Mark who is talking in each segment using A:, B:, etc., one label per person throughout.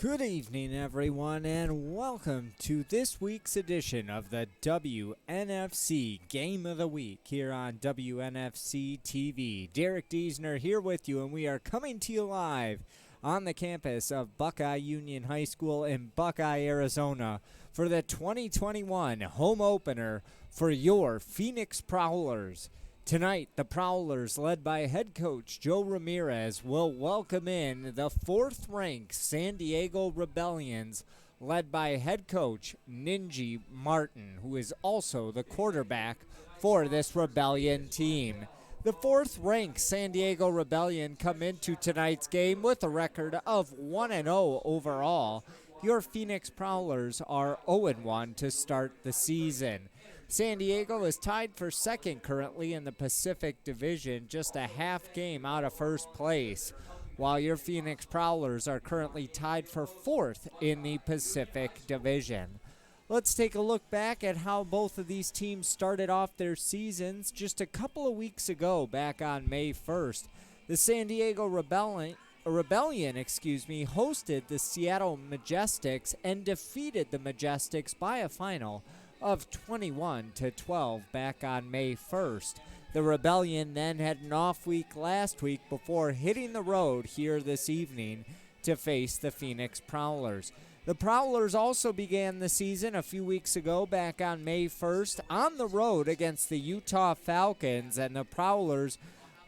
A: Good evening, everyone, and welcome to this week's edition of the WNFC Game of the Week here on WNFC TV. Derek Diesner here with you, and we are coming to you live on the campus of Buckeye Union High School in Buckeye, Arizona for the 2021 home opener for your Phoenix Prowlers. Tonight, the Prowlers, led by head coach Joe Ramirez, will welcome in the fourth-ranked San Diego Rebellions, led by head coach Ninji Martin, who is also the quarterback for this Rebellion team. The fourth-ranked San Diego Rebellion come into tonight's game with a record of 1-0 overall. Your Phoenix Prowlers are 0-1 to start the season. San Diego is tied for second currently in the Pacific Division, just a half game out of first place, while your Phoenix Prowlers are currently tied for fourth in the Pacific Division. Let's take a look back at how both of these teams started off their seasons. Just a couple of weeks ago, back on May 1st, the San Diego Rebellion hosted the Seattle Majestics and defeated the Majestics by a final of 21-12 back on May 1st. The Rebellion then had an off week last week before hitting the road here this evening to face the Phoenix Prowlers. The Prowlers also began the season a few weeks ago back on May 1st on the road against the Utah Falcons, and the Prowlers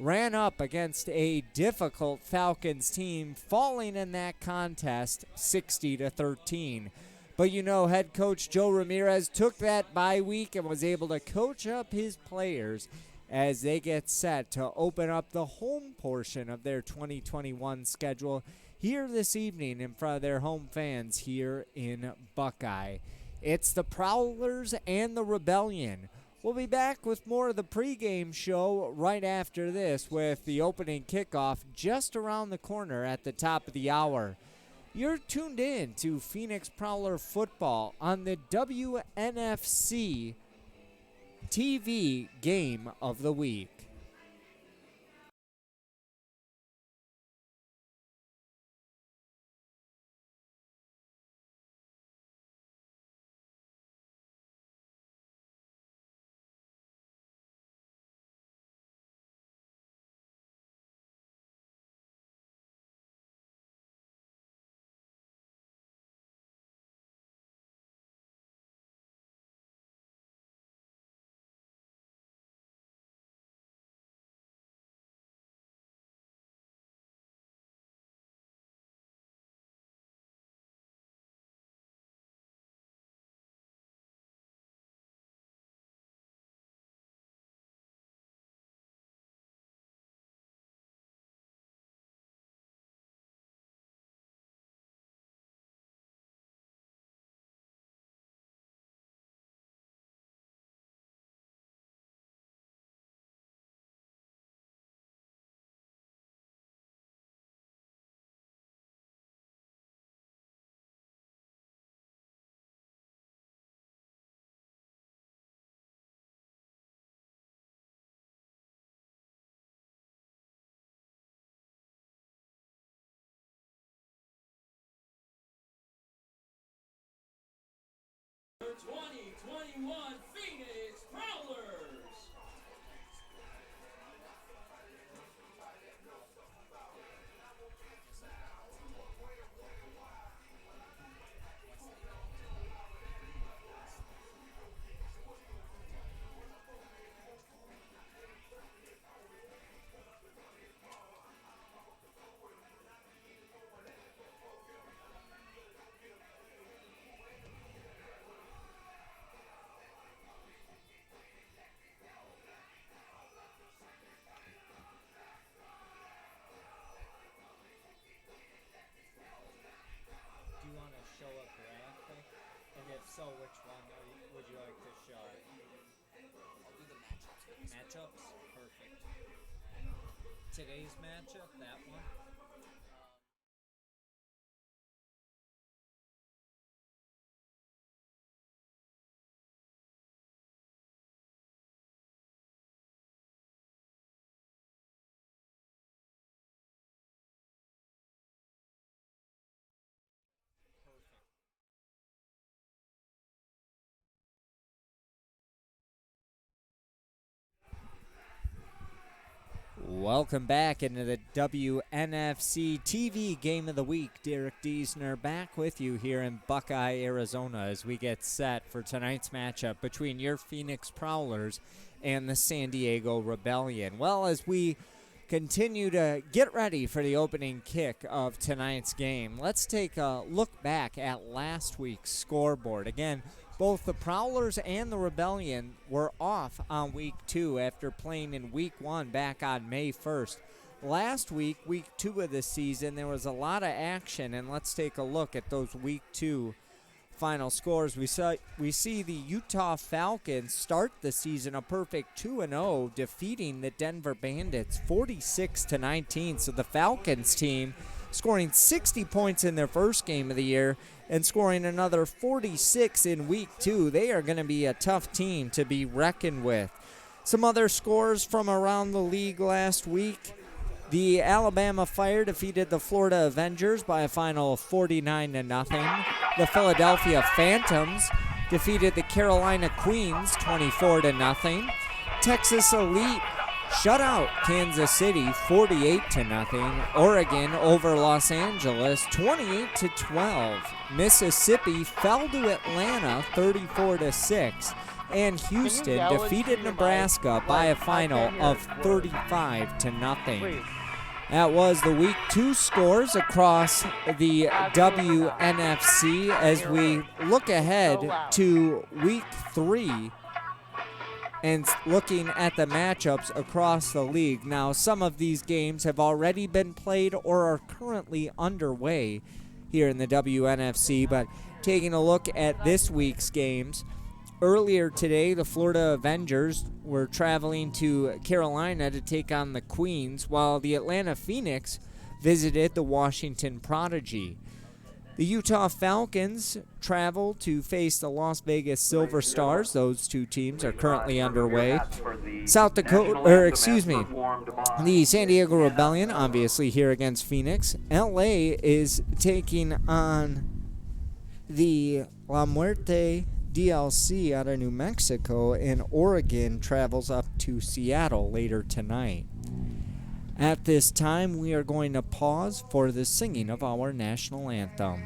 A: ran up against a difficult Falcons team, falling in that contest 60-13. But you know, head coach Joe Ramirez took that bye week and was able to coach up his players as they get set to open up the home portion of their 2021 schedule here this evening in front of their home fans here in Buckeye. It's the Prowlers and the Rebellion. We'll be back with more of the pregame show right after this, with the opening kickoff just around the corner at the top of the hour. You're tuned in to Phoenix Prowler football on the WNFC TV Game of the Week.
B: The 2021 Phoenix Prowlers.
A: Do you want to show a graphic? And if so, which one would you like to show?
B: I'll do the matchups.
A: Matchups? Perfect. Today's matchup, that one? Welcome back into the WNFC TV Game of the Week. Derek Diesner back with you here in Buckeye, Arizona, as we get set for tonight's matchup between your Phoenix Prowlers and the San Diego Rebellion. Well, as we continue to get ready for the opening kick of tonight's game, let's take a look back at last week's scoreboard. Again, both the Prowlers and the Rebellion were off on Week 2 after playing in Week 1 back on May 1st. Last week, Week 2 of the season, there was a lot of action, and let's take a look at those Week 2 final scores. We see the Utah Falcons start the season a perfect 2-0, defeating the Denver Bandits 46-19. So the Falcons team scoring 60 points in their first game of the year and scoring another 46 in Week 2. They are going to be a tough team to be reckoned with. Some other scores from around the league last week. The Alabama Fire defeated the Florida Avengers by a final of 49-0. The Philadelphia Phantoms defeated the Carolina Queens 24-0. Texas Elite shut out Kansas City 48-0. Oregon over Los Angeles 28-12. Mississippi fell to Atlanta 34-6. And Houston defeated Nebraska by a final of 35-0. That was the Week 2 scores across the WNFC as we look ahead to Week 3 and looking at the matchups across the league. Now, some of these games have already been played or are currently underway here in the WNFC, but taking a look at this week's games, earlier today, the Florida Avengers were traveling to Carolina to take on the Queens, while the Atlanta Phoenix visited the Washington Prodigy. The Utah Falcons travel to face the Las Vegas Silver Stars. Those two teams are currently underway. The San Diego Rebellion, obviously here against Phoenix. LA is taking on the La Muerte DLC out of New Mexico, and Oregon travels up to Seattle later tonight. At this time, we are going to pause for the singing of our national anthem.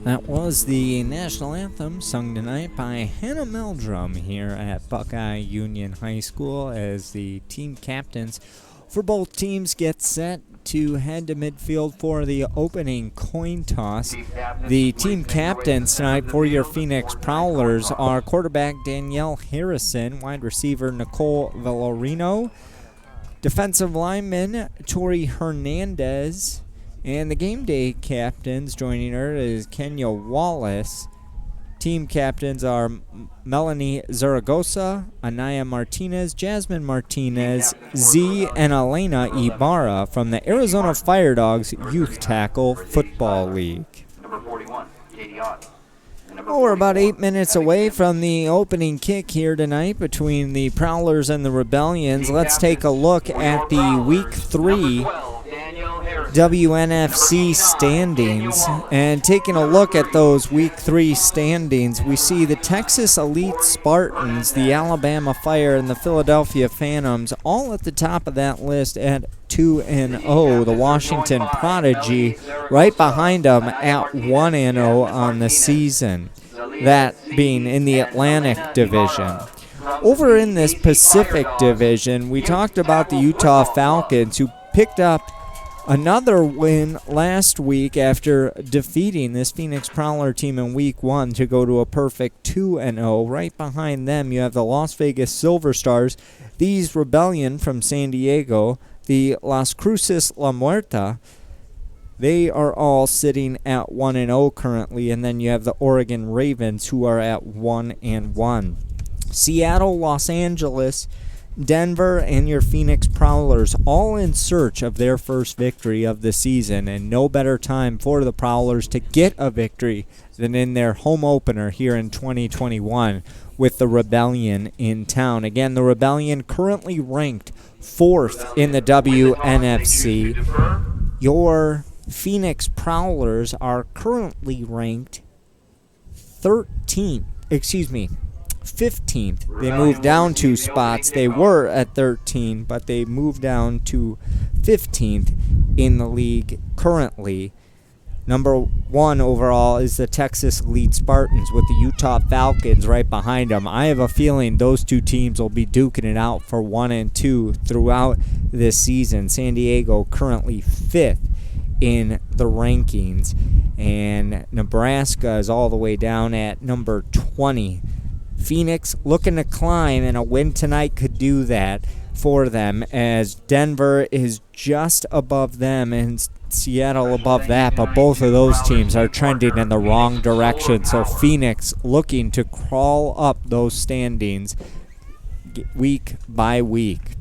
A: That was the national anthem sung tonight by Hannah Meldrum here at Buckeye Union High School as the team captains for both teams get set to head to midfield for the opening coin toss. The team captains tonight for your Phoenix Prowlers are quarterback Danielle Harrison, wide receiver Nicole Valorino, defensive lineman Tori Hernandez, and the game day captains joining her is Kenya Wallace. Team captains are Melanie Zaragoza, Anaya Martinez, Jasmine Martinez, Z, and Elena Ibarra from the Arizona Fire Dogs Youth Tackle Football League.
C: Number 41, Katie Ott. And
A: Well, we're about 8 minutes away from the opening kick here tonight between the Prowlers and the Rebellions. Let's take a look at the Week 3 WNFC standings. And taking a look at those Week 3 standings, we see the Texas Elite Spartans, the Alabama Fire, and the Philadelphia Phantoms all at the top of that list at 2-0. The Washington Prodigy right behind them at 1-0 on the season, that being in the Atlantic Division. Over in this Pacific Division, we talked about the Utah Falcons, who picked up another win last week after defeating this Phoenix Prowler team in Week 1 to go to a perfect 2-0. Right behind them, you have the Las Vegas Silver Stars, these Rebellion from San Diego, the Las Cruces La Muerta. They are all sitting at 1-0 currently, and then you have the Oregon Ravens, who are at 1-1. Seattle, Los Angeles, Denver, and your Phoenix Prowlers all in search of their first victory of the season, and no better time for the Prowlers to get a victory than in their home opener here in 2021 with the Rebellion in town. Again, the Rebellion currently ranked 4th in the WNFC. Your Phoenix Prowlers are currently ranked 15th. They moved down 2 spots. They were at 13, but they moved down to 15th in the league currently. Number 1 overall is the Texas Elite Spartans with the Utah Falcons right behind them. I have a feeling those two teams will be duking it out for 1 and 2 throughout this season. San Diego currently 5th in the rankings, and Nebraska is all the way down at number 20. Phoenix looking to climb, and a win tonight could do that for them, as Denver is just above them and Seattle above that, but both of those teams are trending in the wrong direction. So Phoenix looking to crawl up those standings week by week.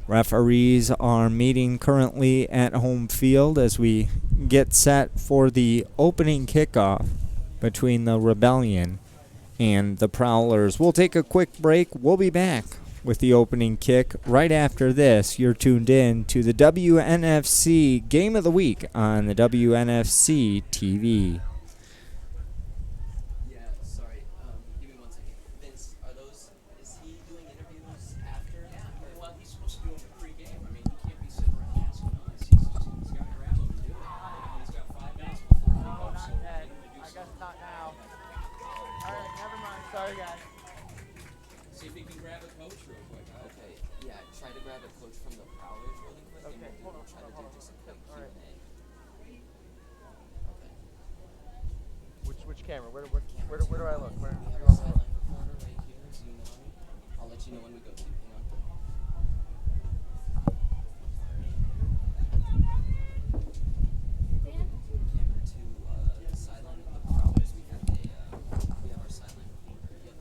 A: Referees are meeting currently at home field as we get set for the opening kickoff between the Rebellion and the Prowlers. We'll take a quick break. We'll be back with the opening kick right after this. You're tuned in to the WNFC Game of the Week on the WNFC TV.
B: Yeah, sorry. Give me 1 second. Vince, is he doing interviews after? Yeah, well, he's supposed to do them pre-game. I mean, he can't be sitting around asking us. He's got to grab them and do it. He's got 5 minutes before kickoff, so get him to do something.
C: Not now. All right, never mind. Sorry, guys.
B: See if he can grab a coach real quick.
D: Okay, yeah, try to grab a coach from the Prowlers really quick,
C: Okay,
D: and
C: hold
D: we'll
C: on,
D: try to
C: hold
D: do
C: on.
D: just a quick
C: All right.
D: Q&A. Okay.
C: Which camera? Where do I look? Where do I look?
D: We have our sideline recorder right here, zoom in on me. I'll let you know when we go to. Hang on. Camera to the sideline of the Prowlers. We have our sideline recorder. Yep.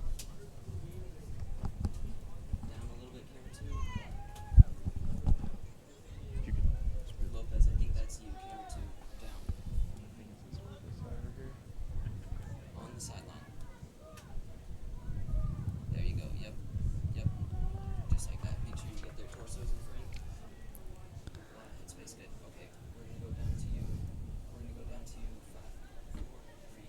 D: Down a little bit, camera 2. Lopez, I think that's you. Camera 2. Down. On the sideline. There you go. Yep. Yep. Just like that. Make sure you get their torsos in frame. Headspace good. Okay. We're gonna go down to you. We're gonna go down to you. 5, 4, 3,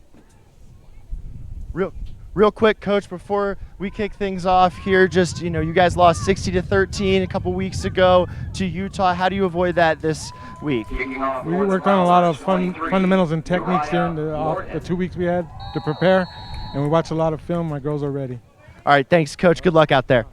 D: 2, 1.
C: Real quick, Coach, before we kick things off here, just, you guys lost 60-13 a couple weeks ago to Utah. How do you avoid that this week?
E: We worked on a lot of fundamentals and techniques during the 2 weeks we had to prepare, and we watched a lot of film. My girls are ready.
C: All right, thanks, Coach. Good luck out there.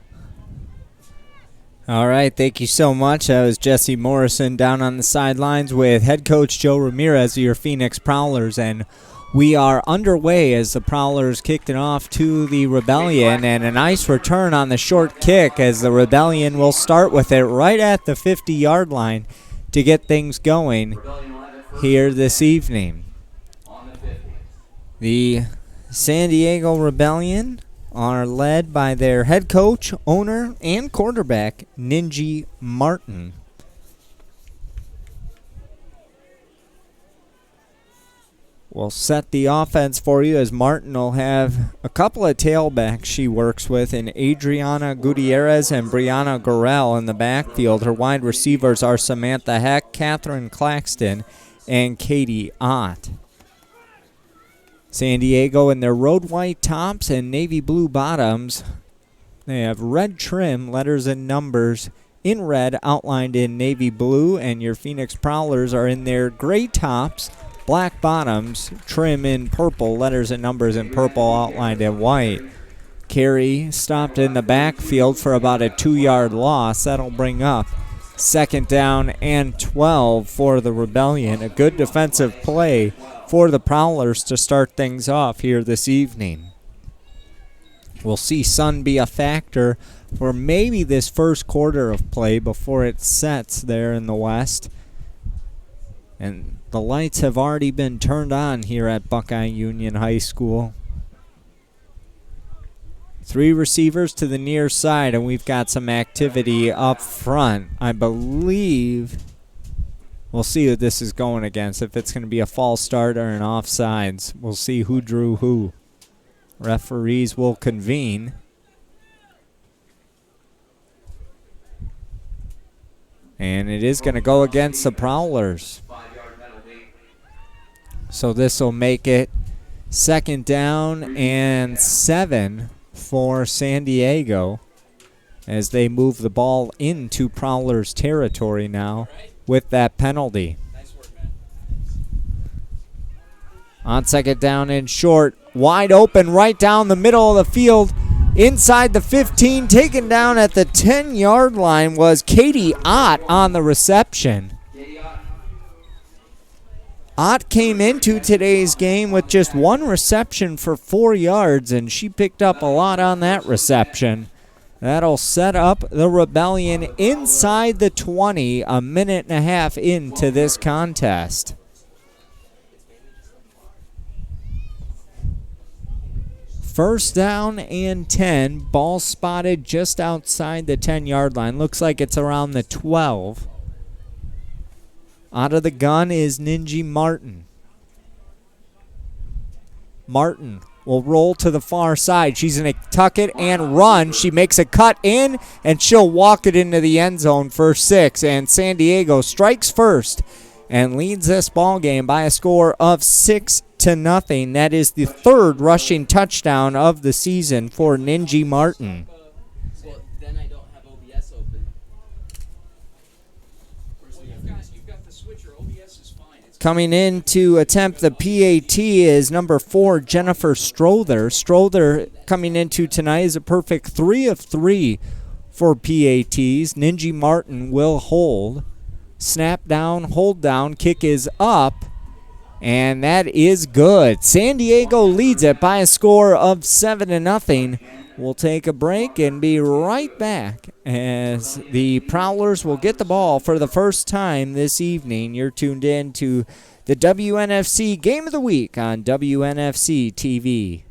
A: All right, thank you so much. That was Jesse Morrison down on the sidelines with head coach Joe Ramirez of your Phoenix Prowlers, and we are underway as the Prowlers kicked it off to the Rebellion, and a nice return on the short kick as the Rebellion will start with it right at the 50-yard line to get things going here this evening. The San Diego Rebellion are led by their head coach, owner, and quarterback, Ninji Martin. will set the offense for you as Martin will have a couple of tailbacks she works with in Adriana Gutierrez and Brianna Gorell in the backfield. Her wide receivers are Samantha Heck, Catherine Claxton, and Katie Ott. San Diego in their road white tops and navy blue bottoms. They have red trim, letters and numbers in red outlined in navy blue, and your Phoenix Prowlers are in their gray tops, black bottoms, trim in purple, letters and numbers in purple outlined in white. Carey stopped in the backfield for about a 2-yard loss. That'll bring up 2nd down and 12 for the Rebellion. A good defensive play for the Prowlers to start things off here this evening. We'll see sun be a factor for maybe this first quarter of play before it sets there in the west. And the lights have already been turned on here at Buckeye Union High School. 3 receivers to the near side, and we've got some activity up front. I believe we'll see who this is going against. If it's going to be a false start or an offsides, we'll see who drew who. Referees will convene. And it is going to go against the Prowlers. So this will make it 2nd down and 7 for San Diego as they move the ball into Prowlers territory now with that penalty.
B: Nice work, man.
A: On 2nd down and short, wide open right down the middle of the field. Inside the 15, taken down at the 10-yard line was Katie Ott on the reception. Ott came into today's game with just 1 reception for 4 yards, and she picked up a lot on that reception. That'll set up the Rebellion inside the 20, a minute and a half into this contest. First down and 10. Ball spotted just outside the 10-yard line. Looks like it's around the 12. Out of the gun is Ninji Martin. Martin will roll to the far side. She's going to tuck it and run. She makes a cut in, and she'll walk it into the end zone for 6. And San Diego strikes first and leads this ball game by a score of 6-0. That is the 3rd rushing touchdown of the season for Ninji Martin.
B: Well, then I don't have OBS open. You've got the switcher. OBS is fine.
A: Coming in to attempt the PAT is number 4, Jennifer Strother. Strother coming into tonight is a perfect 3 of 3 for PATs. Ninji Martin will hold. Snap down, hold down, kick is up. And that is good. San Diego leads it by a score of 7-0. We'll take a break and be right back as the Prowlers will get the ball for the first time this evening. You're tuned in to the WNFC Game of the Week on WNFC TV.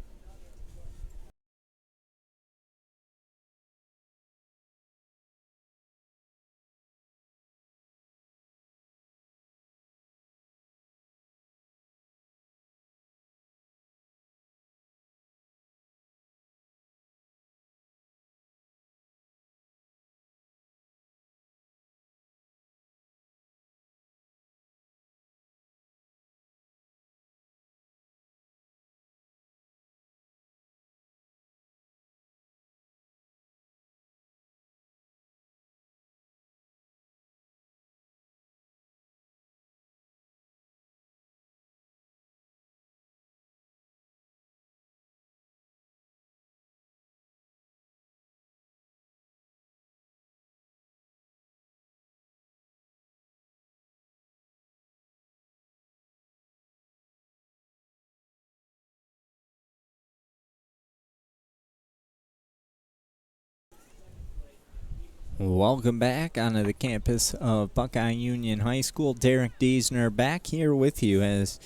A: Welcome back onto the campus of Buckeye Union High School. Derek Diesner back here with you as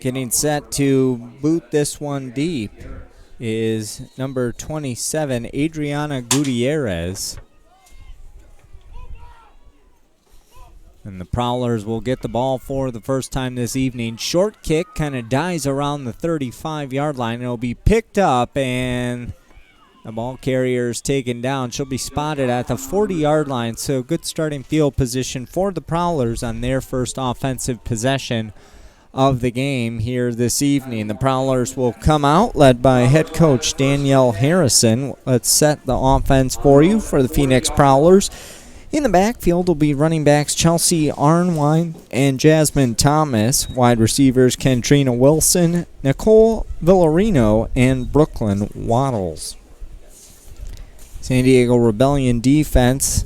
A: getting set to boot this one deep is number 27, Adriana Gutierrez. And the Prowlers will get the ball for the first time this evening. Short kick kind of dies around the 35-yard line. It'll be picked up, and the ball carrier is taken down. She'll be spotted at the 40-yard line, so good starting field position for the Prowlers on their first offensive possession of the game here this evening. The Prowlers will come out, led by head coach Danielle Harrison. Let's set the offense for you for the Phoenix Prowlers. In the backfield will be running backs Chelsea Arnwine and Jasmine Thomas. Wide receivers Kentrina Wilson, Nicole Villarino, and Brooklyn Waddles. San Diego Rebellion defense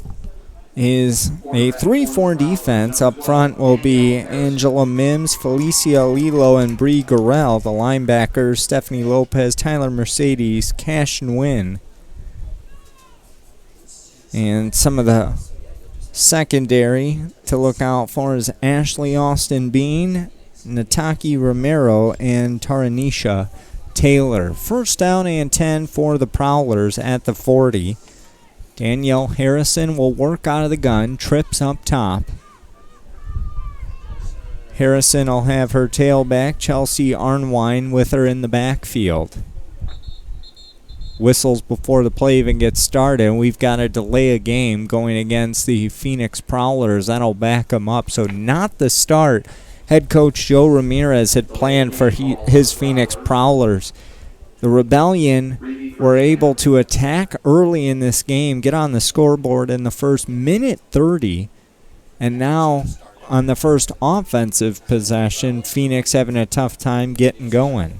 A: is a 3-4 defense. Up front will be Angela Mims, Felicia Lilo, and Bree Gorell. The linebackers, Stephanie Lopez, Tyler Mercedes, Cash Nguyen. And some of the secondary to look out for is Ashley Austin Bean, Nataki Romero, and Taranisha Taylor. First down and 10 for the Prowlers at the 40. Danielle Harrison will work out of the gun, trips up top. Harrison will have her tailback, Chelsea Arnwine, with her in the backfield. Whistles before the play even gets started. We've got to delay a game going against the Phoenix Prowlers. That'll back them up. So not the start head coach Joe Ramirez had planned for his Phoenix Prowlers. The Rebellion were able to attack early in this game, get on the scoreboard in the first minute 30, and now on the first offensive possession, Phoenix having a tough time getting going.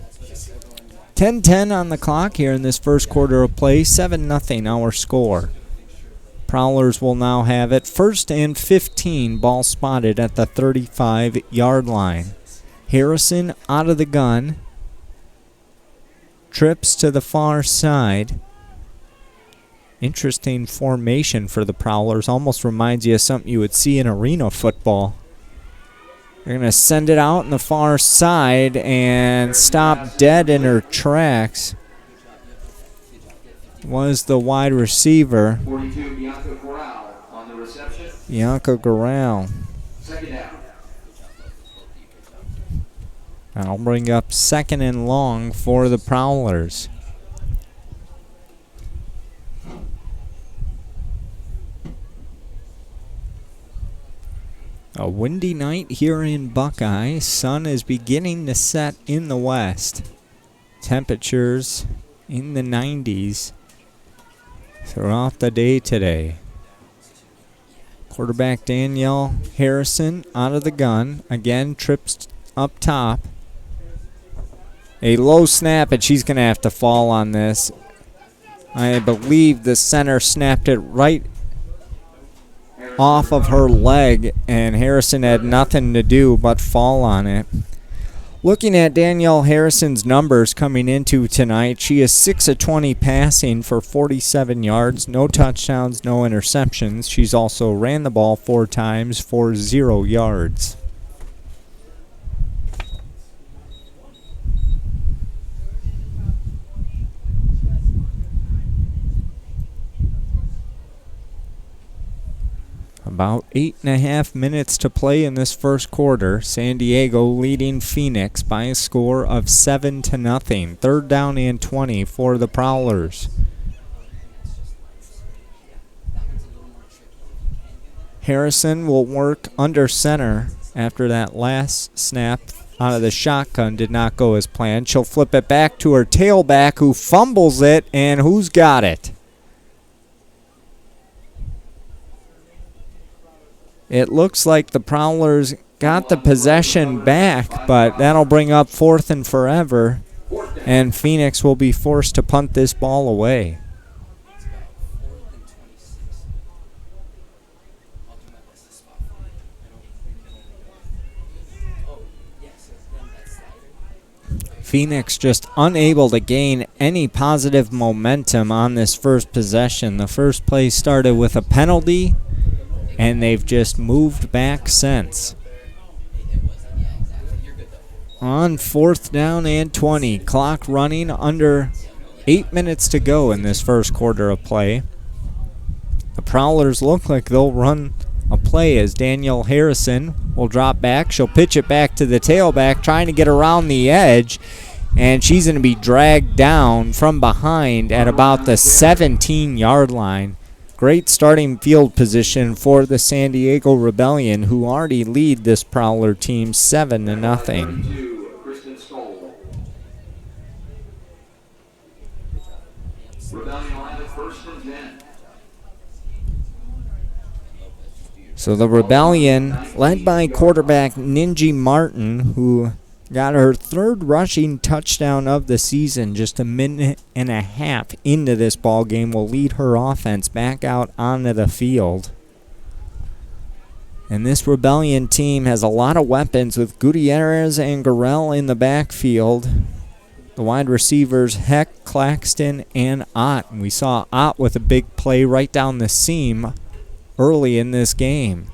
A: 10-10 on the clock here in this first quarter of play, 7-0 our score. Prowlers will now have it. First and 15, ball spotted at the 35-yard line. Harrison out of the gun. Trips to the far side. Interesting formation for the Prowlers. Almost reminds you of something you would see in arena football. They're going to send it out in the far side and stop dead in her tracks. Was the wide receiver.
F: 42, Bianca Corral on the reception.
A: Bianca Corral.
F: Second down.
A: I'll bring up second and long for the Prowlers. A windy night here in Buckeye. Sun is beginning to set in the west. Temperatures in the 90s throughout the day today. Quarterback Danielle Harrison out of the gun. Again, trips up top. A low snap, and she's going to have to fall on this. I believe the center snapped it right off of her leg, and Harrison had nothing to do but fall on it. Looking at Danielle Harrison's numbers coming into tonight, she is 6 of 20 passing for 47 yards, no touchdowns, no interceptions. She's also ran the ball 4 times for 0 yards. About 8.5 minutes to play in this first quarter. San Diego leading Phoenix by a score of 7-0. Third down and 20 for the Prowlers. Harrison will work under center after that last snap out of the shotgun did not go as planned. She'll flip it back to her tailback, who fumbles it, and who's got it? It looks like the Prowlers got the possession back, but that'll bring up 4th and forever, and Phoenix will be forced to punt this ball away. Phoenix just unable to gain any positive momentum on this first possession. The first play started with a penalty, and they've just moved back since. On 4th down and 20, clock running, under 8 minutes to go in this first quarter of play. The Prowlers look like they'll run a play as Danielle Harrison will drop back. She'll pitch it back to the tailback, trying to get around the edge, and she's going to be dragged down from behind at about the 17-yard line. Great starting field position for the San Diego Rebellion, who already lead this Prowler team 7-0.
F: Rebellion will have it first and 10.
A: So the Rebellion, led by quarterback Ninji Martin, who got her third rushing touchdown of the season just a minute and a half into this ball game, will lead her offense back out onto the field. And this Rebellion team has a lot of weapons with Gutierrez and Garrell in the backfield. The wide receivers, Heck, Claxton, and Ott. And we saw Ott with a big play right down the seam early in this game.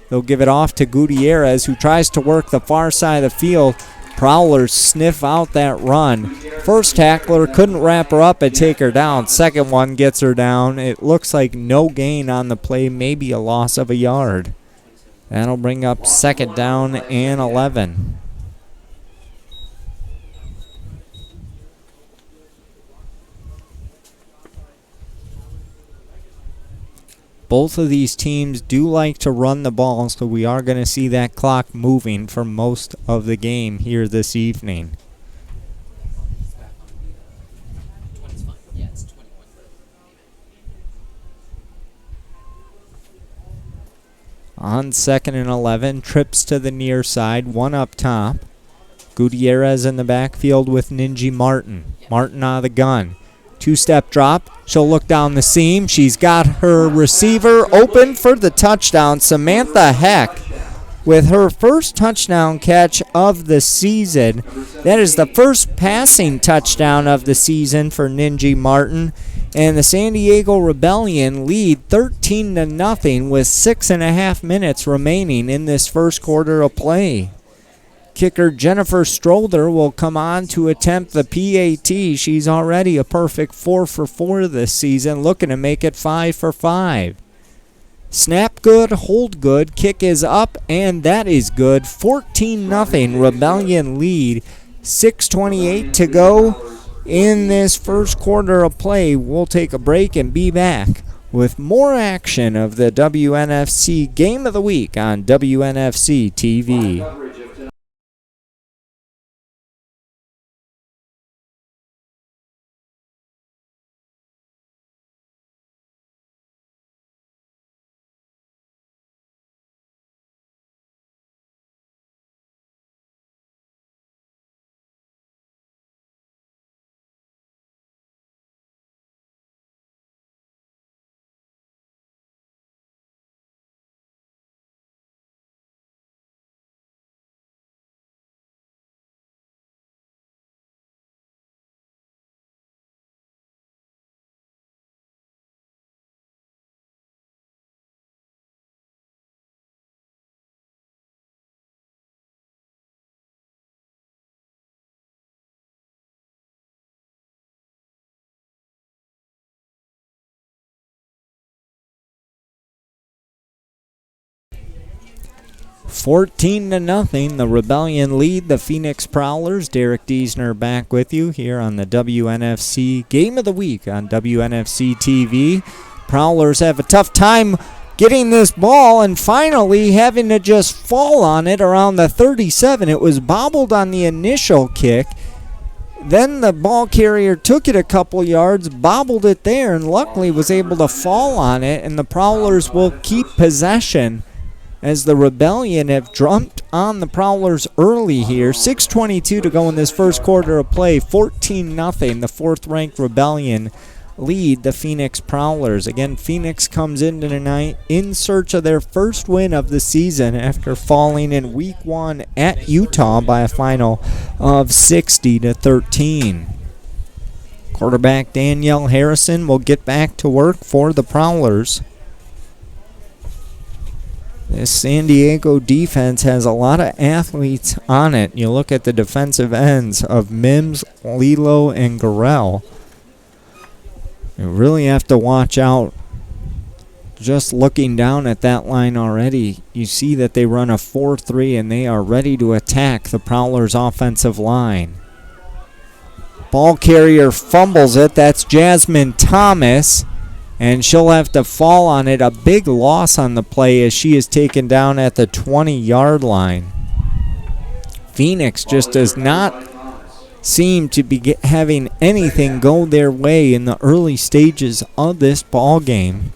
A: They'll give it off to Gutierrez, who tries to work the far side of the field. Prowlers sniff out that run. First tackler couldn't wrap her up and take her down. Second one gets her down. It looks like no gain on the play, maybe a loss of a yard. That'll bring up second down and 11. Both of these teams do like to run the ball, so we are going to see that clock moving for most of the game here this evening.
D: Yeah, it's 21.
A: On 2nd and 11, trips to the near side, one up top. Gutierrez in the backfield with Ninji Martin. Martin out of the gun. Two-step drop. She'll look down the seam. She's got her receiver open for the touchdown. Samantha Heck with her first touchdown catch of the season. That is the first passing touchdown of the season for Ninji Martin. And the San Diego Rebellion lead 13-0 with 6.5 minutes remaining in this first quarter of play. Kicker Jennifer Strolder will come on to attempt the PAT. She's already a perfect 4 for 4 this season, looking to make it 5 for 5. Snap good, hold good, kick is up, and that is good. 14-0 Rebellion lead. 6:28 to go in this first quarter of play. We'll take a break and be back with more action of the WNFC Game of the Week on WNFC TV. Fourteen to nothing, the Rebellion lead the Phoenix Prowlers. Derek Diesner back with you here on the WNFC Game of the Week on WNFC TV. Prowlers have a tough time getting this ball and finally having to just fall on it around the 37. It was bobbled on the initial kick. Then the ball carrier took it a couple yards, bobbled it there, and luckily was able to fall on it, and the Prowlers will keep possession as the Rebellion have jumped on the Prowlers early here. 6:22 to go in this first quarter of play. 14-0. The fourth-ranked Rebellion lead the Phoenix Prowlers. Again, Phoenix comes in tonight in search of their first win of the season after falling in Week 1 at Utah by a final of 60-13. Quarterback Danielle Harrison will get back to work for the Prowlers. This San Diego defense has a lot of athletes on it. You look at the defensive ends of Mims, Lilo, and Garrell. You really have to watch out Just looking down at that line already, you see that they run a 4-3 and they are ready to attack the Prowlers offensive line. Ball carrier fumbles it. That's Jasmine Thomas, and she'll have to fall on it. A big loss on the play as she is taken down at the 20-yard line. Phoenix just does not seem to be having anything go their way in the early stages of this ball game.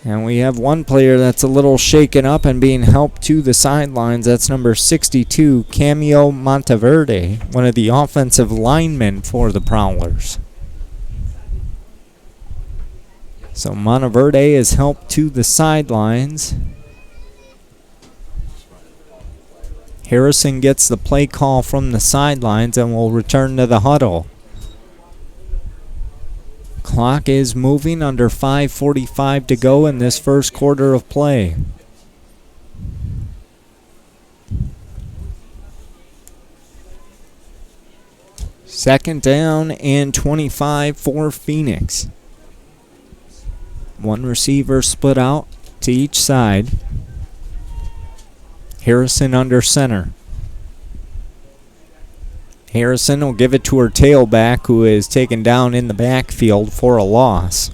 A: And we have one player that's a little shaken up and being helped to the sidelines. That's number 62, Cameo Monteverde, one of the offensive linemen for the Prowlers. So Monteverde is helped to the sidelines. Harrison gets the play call from the sidelines and will return to the huddle. Clock is moving, under 5:45 to go in this first quarter of play. Second down and 25 for Phoenix. One receiver split out to each side. Harrison under center. Harrison will give it to her tailback, who is taken down in the backfield for a loss.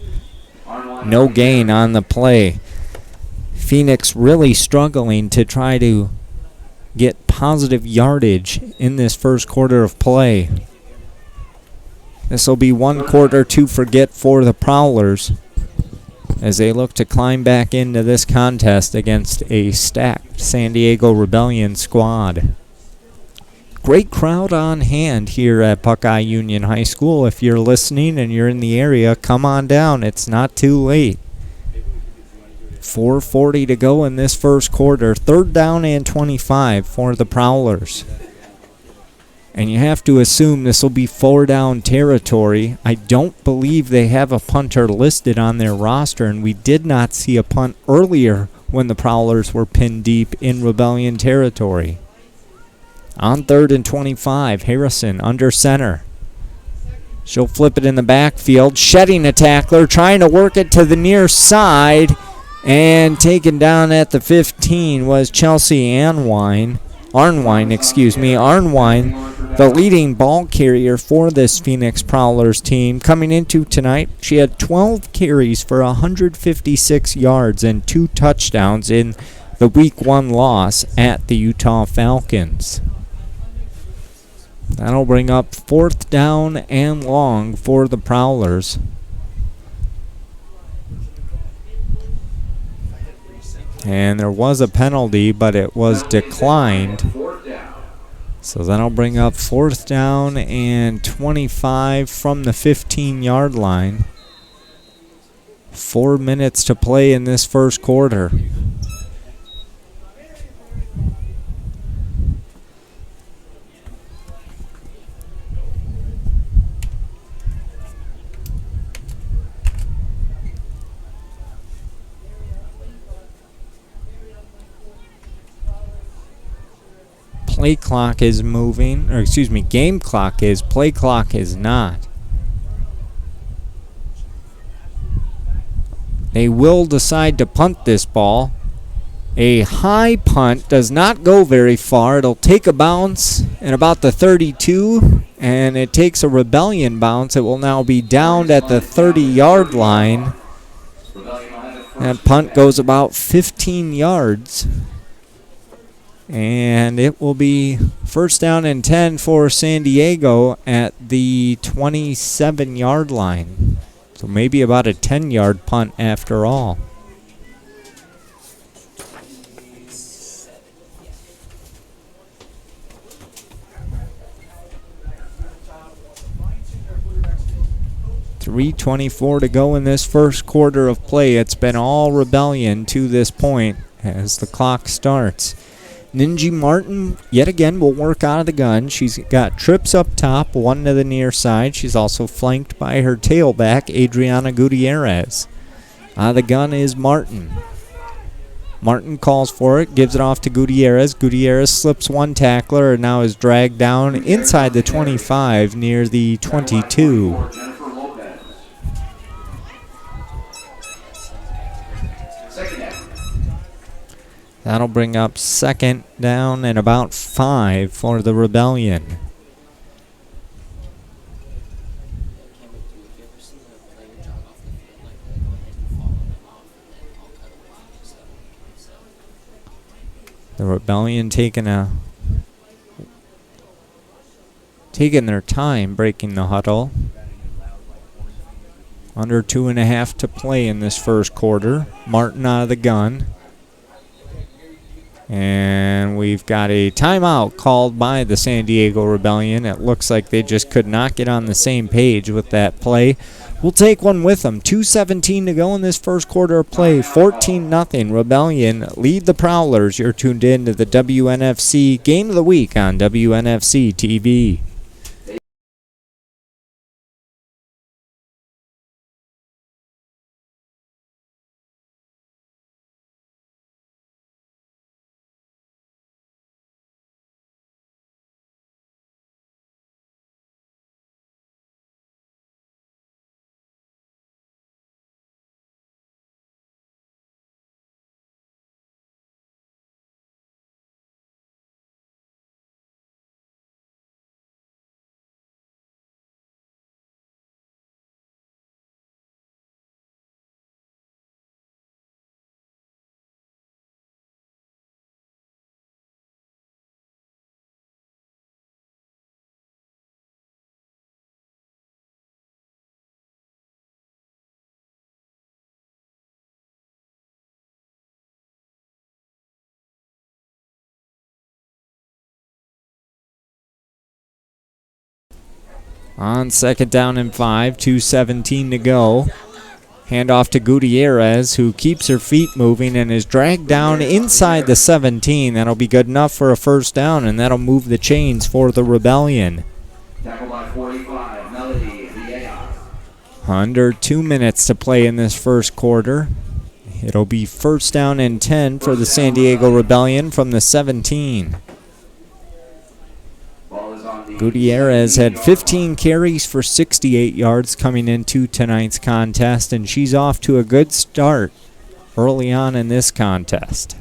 A: No gain on the play. Phoenix really struggling to try to get positive yardage in this first quarter of play. This will be one quarter to forget for the Prowlers as they look to climb back into this contest against a stacked San Diego Rebellion squad. Great crowd on hand here at Buckeye Union High School. If you're listening and you're in the area, come on down. It's not too late. 4:40 to go in this first quarter. Third down and 25 for the Prowlers. And you have to assume this will be 4-down territory. I don't believe they have a punter listed on their roster, and we did not see a punt earlier when the Prowlers were pinned deep in Rebellion territory. On 3rd and 25, Harrison under center. She'll flip it in the backfield, shedding a tackler, trying to work it to the near side, and taken down at the 15 was Chelsea Arnwine, the leading ball carrier for this Phoenix Prowlers team. Coming into tonight, she had 12 carries for 156 yards and 2 touchdowns in the Week 1 loss at the Utah Falcons. That'll bring up 4th down and long for the Prowlers. And there was a penalty, but it was declined. So that'll bring up 4th down and 25 from the 15-yard line. 4 minutes to play in this first quarter. Play clock is moving, or excuse me, game clock is, play clock is not. They will decide to punt this ball. A high punt does not go very far. It'll take a bounce at about the 32, and it takes a Rebellion bounce. It will now be downed at the 30-yard line. That punt goes about 15 yards. And it will be 1st down and 10 for San Diego at the 27-yard line. So maybe about a 10-yard punt after all. .324 to go in this first quarter of play. It's been all Rebellion to this point as the clock starts. Ninji Martin, yet again, will work out of the gun. She's got trips up top, one to the near side. She's also flanked by her tailback, Adriana Gutierrez. Out of the gun is Martin. Martin calls for it, gives it off to Gutierrez. Gutierrez slips one tackler and now is dragged down inside the 25 near the 22. That'll bring up second down and about 5 for the Rebellion.
D: Cameron, do you ever see a player jog off the field like that, go ahead and follow them off, and then all kind of Phoenix stuff? So,
A: The Rebellion taking their time breaking the huddle. Under 2.5 to play in this first quarter. Martin out of the gun. And we've got a timeout called by the San Diego Rebellion. It looks like they just could not get on the same page with that play. We'll take one with them. 2:17 to go in this first quarter of play. 14-0. Rebellion lead the Prowlers. You're tuned in to the WNFC Game of the Week on WNFC TV. On second down and 5, 2:17 to go. Handoff to Gutierrez, who keeps her feet moving and is dragged down inside the 17. That'll be good enough for a first down, and that'll move the chains for the Rebellion.
F: Tackle by 45, Melody Villegas.
A: Under 2 minutes to play in this first quarter. It'll be first down and 10 for the San Diego Rebellion from the 17.
F: Ball is on the
A: Gutierrez had 15 carries for 68 yards coming into tonight's contest, and she's off to a good start early on in this contest.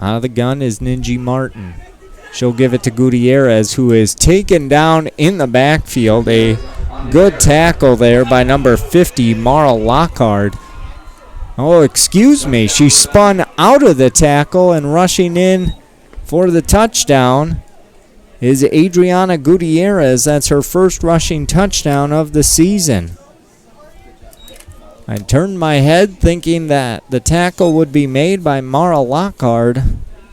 A: Out of the gun is Ninji Martin. She'll give it to Gutierrez, who is taken down in the backfield. A good tackle there by number 50, Mara Lockhart. Oh, excuse me. She spun out of the tackle, and rushing in for the touchdown is Adriana Gutierrez. That's her first rushing touchdown of the season. I turned my head thinking that the tackle would be made by Mara Lockhart,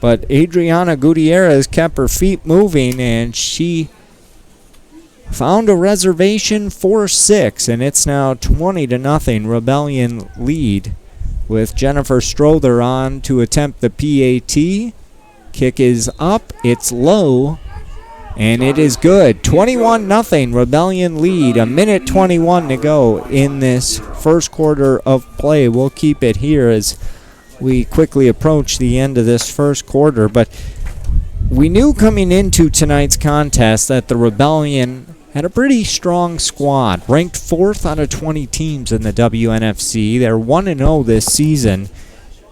A: but Adriana Gutierrez kept her feet moving, and she found a reservation for 6, and it's now 20-0 Rebellion lead with Jennifer Strother on to attempt the PAT. Kick is up, it's low, and it is good. 21-0 Rebellion lead. A minute 21 to go in this first quarter of play. We'll keep it here as we quickly approach the end of this first quarter. But we knew coming into tonight's contest that the Rebellion had a pretty strong squad, ranked 4th out of 20 teams in the WNFC. They're 1-0 this season,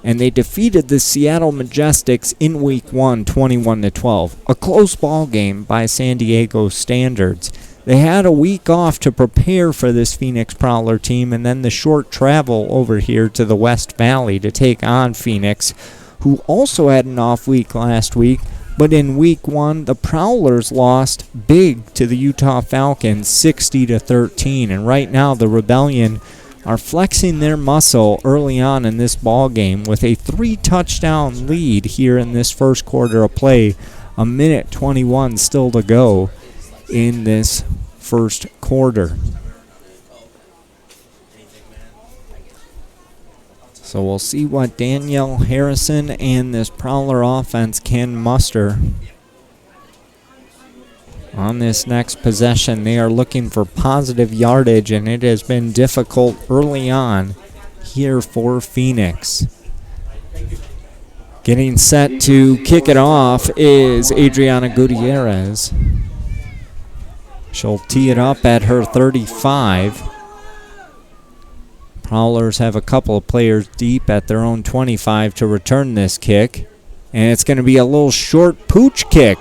A: and they defeated the Seattle Majestics in Week 1, 21-12. A close ball game by San Diego standards. They had a week off to prepare for this Phoenix Prowler team, and then the short travel over here to the West Valley to take on Phoenix, who also had an off week last week. But in Week 1, the Prowlers lost big to the Utah Falcons, 60-13. And right now, the Rebellion are flexing their muscle early on in this ball game with a 3-touchdown lead here in this first quarter of play. A minute 21 still to go in this first quarter. So we'll see what Danielle Harrison and this Prowler offense can muster on this next possession. They are looking for positive yardage, and it has been difficult early on here for Phoenix. Getting set to kick it off is Adriana Gutierrez. She'll tee it up at her 35. Prowlers have a couple of players deep at their own 25 to return this kick. And it's going to be a little short pooch kick.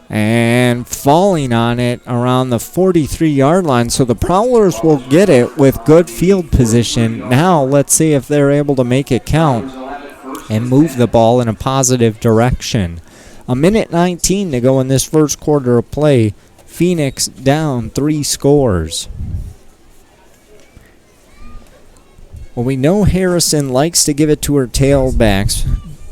A: And falling on it around the 43-yard line. So the Prowlers will get it with good field position. Now let's see if they're able to make it count and move the ball in a positive direction. 1:19 to go in this first quarter of play. Phoenix down 3 scores. Well, we know Harrison likes to give it to her tailbacks.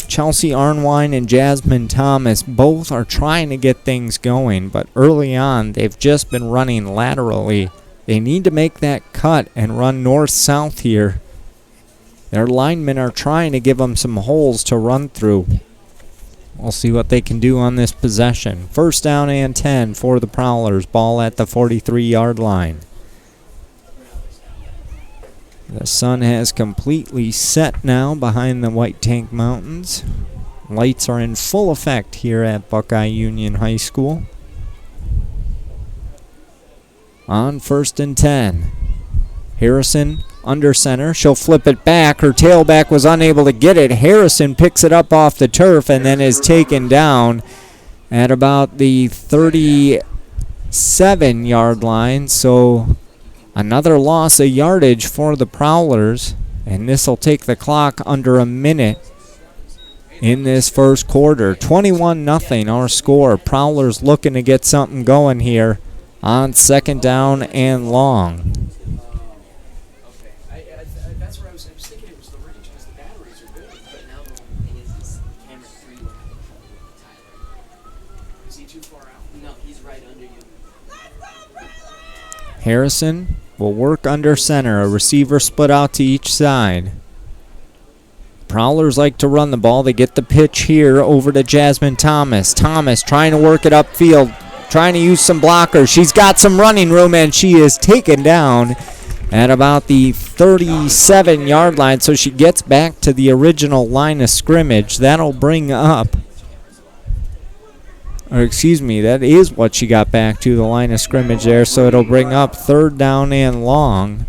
A: Chelsea Arnwine and Jasmine Thomas both are trying to get things going, but early on they've just been running laterally. They need to make that cut and run north-south here. Their linemen are trying to give them some holes to run through. We'll see what they can do on this possession. First down and 10 for the Prowlers. Ball at the 43-yard line. The sun has completely set now behind the White Tank Mountains. Lights are in full effect here at Buckeye Union High School. On first and 10. Harrison under center. She'll flip it back. Her tailback was unable to get it. Harrison picks it up off the turf and then is taken down at about the 37-yard line. So another loss of yardage for the Prowlers, and this will take the clock under a minute in this first quarter. 21-0 our score. Prowlers looking to get something going here on second down and long.
B: That's where I was thinking it was the range because the batteries are good.
D: But now the thing is camera 3 will have it with Tyler.
B: Is he too far out?
D: No, he's right under you.
A: Harrison will work under center. A receiver split out to each side. Prowlers like to run the ball. They get the pitch here over to Jasmine Thomas. Thomas trying to work it upfield, trying to use some blockers. She's got some running room, and she is taken down at about the 37-yard line. So she gets back to the original line of scrimmage. That'll bring up, or excuse me, that is what she got back to, the line of scrimmage there. So it'll bring up third down and long.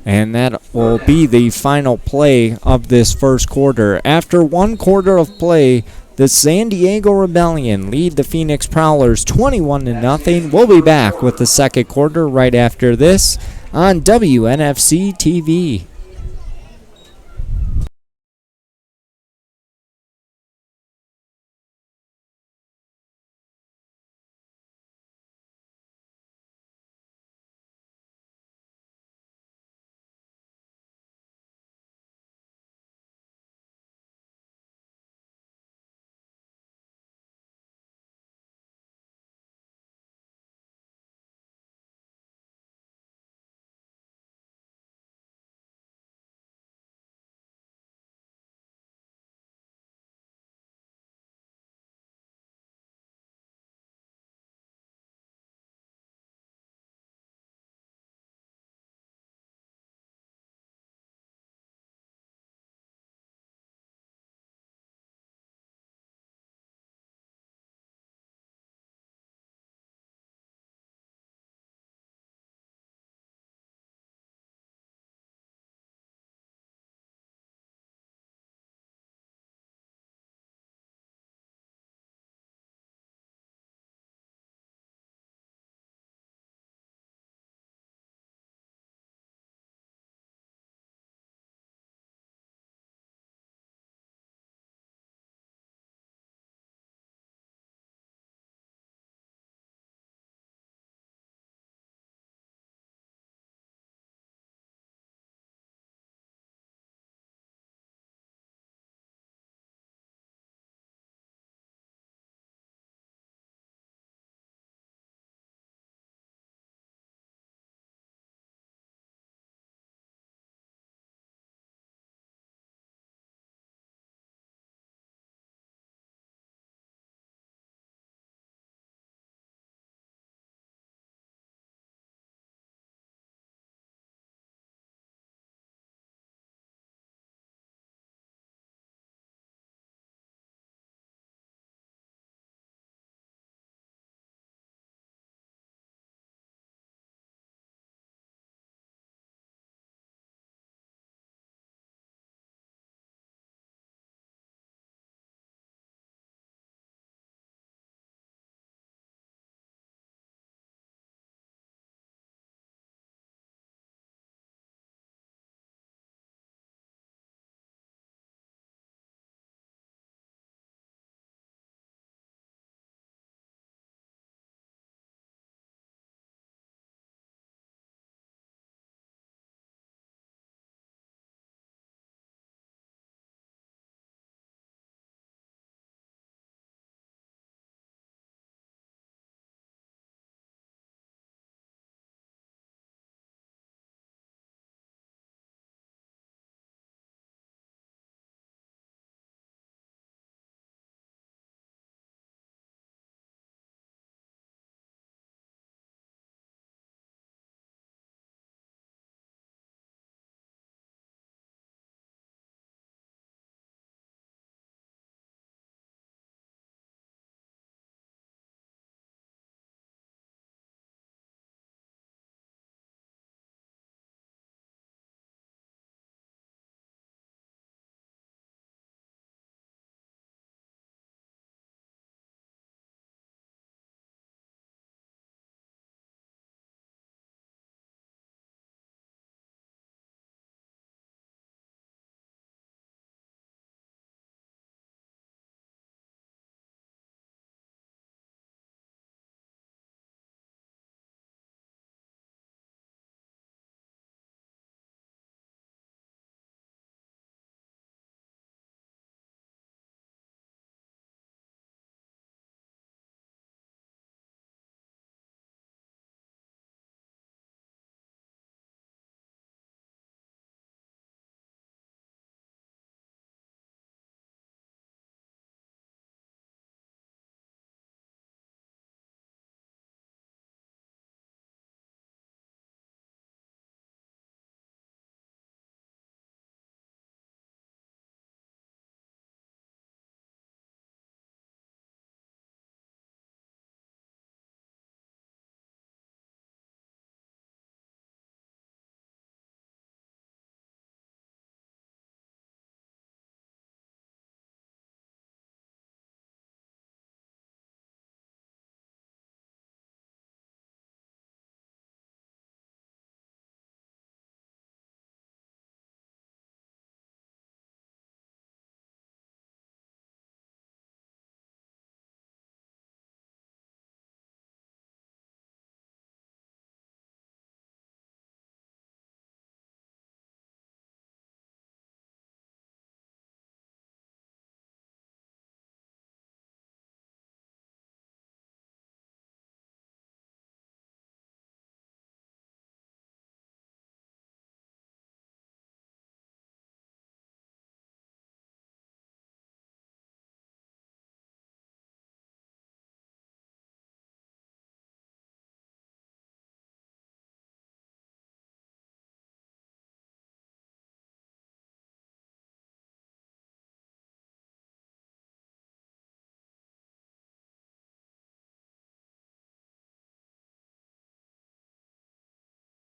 A: And that will be the final play of this first quarter. After one quarter of play, the San Diego Rebellion lead the Phoenix Prowlers 21-0. We'll be back with the second quarter right after this on WNFC TV.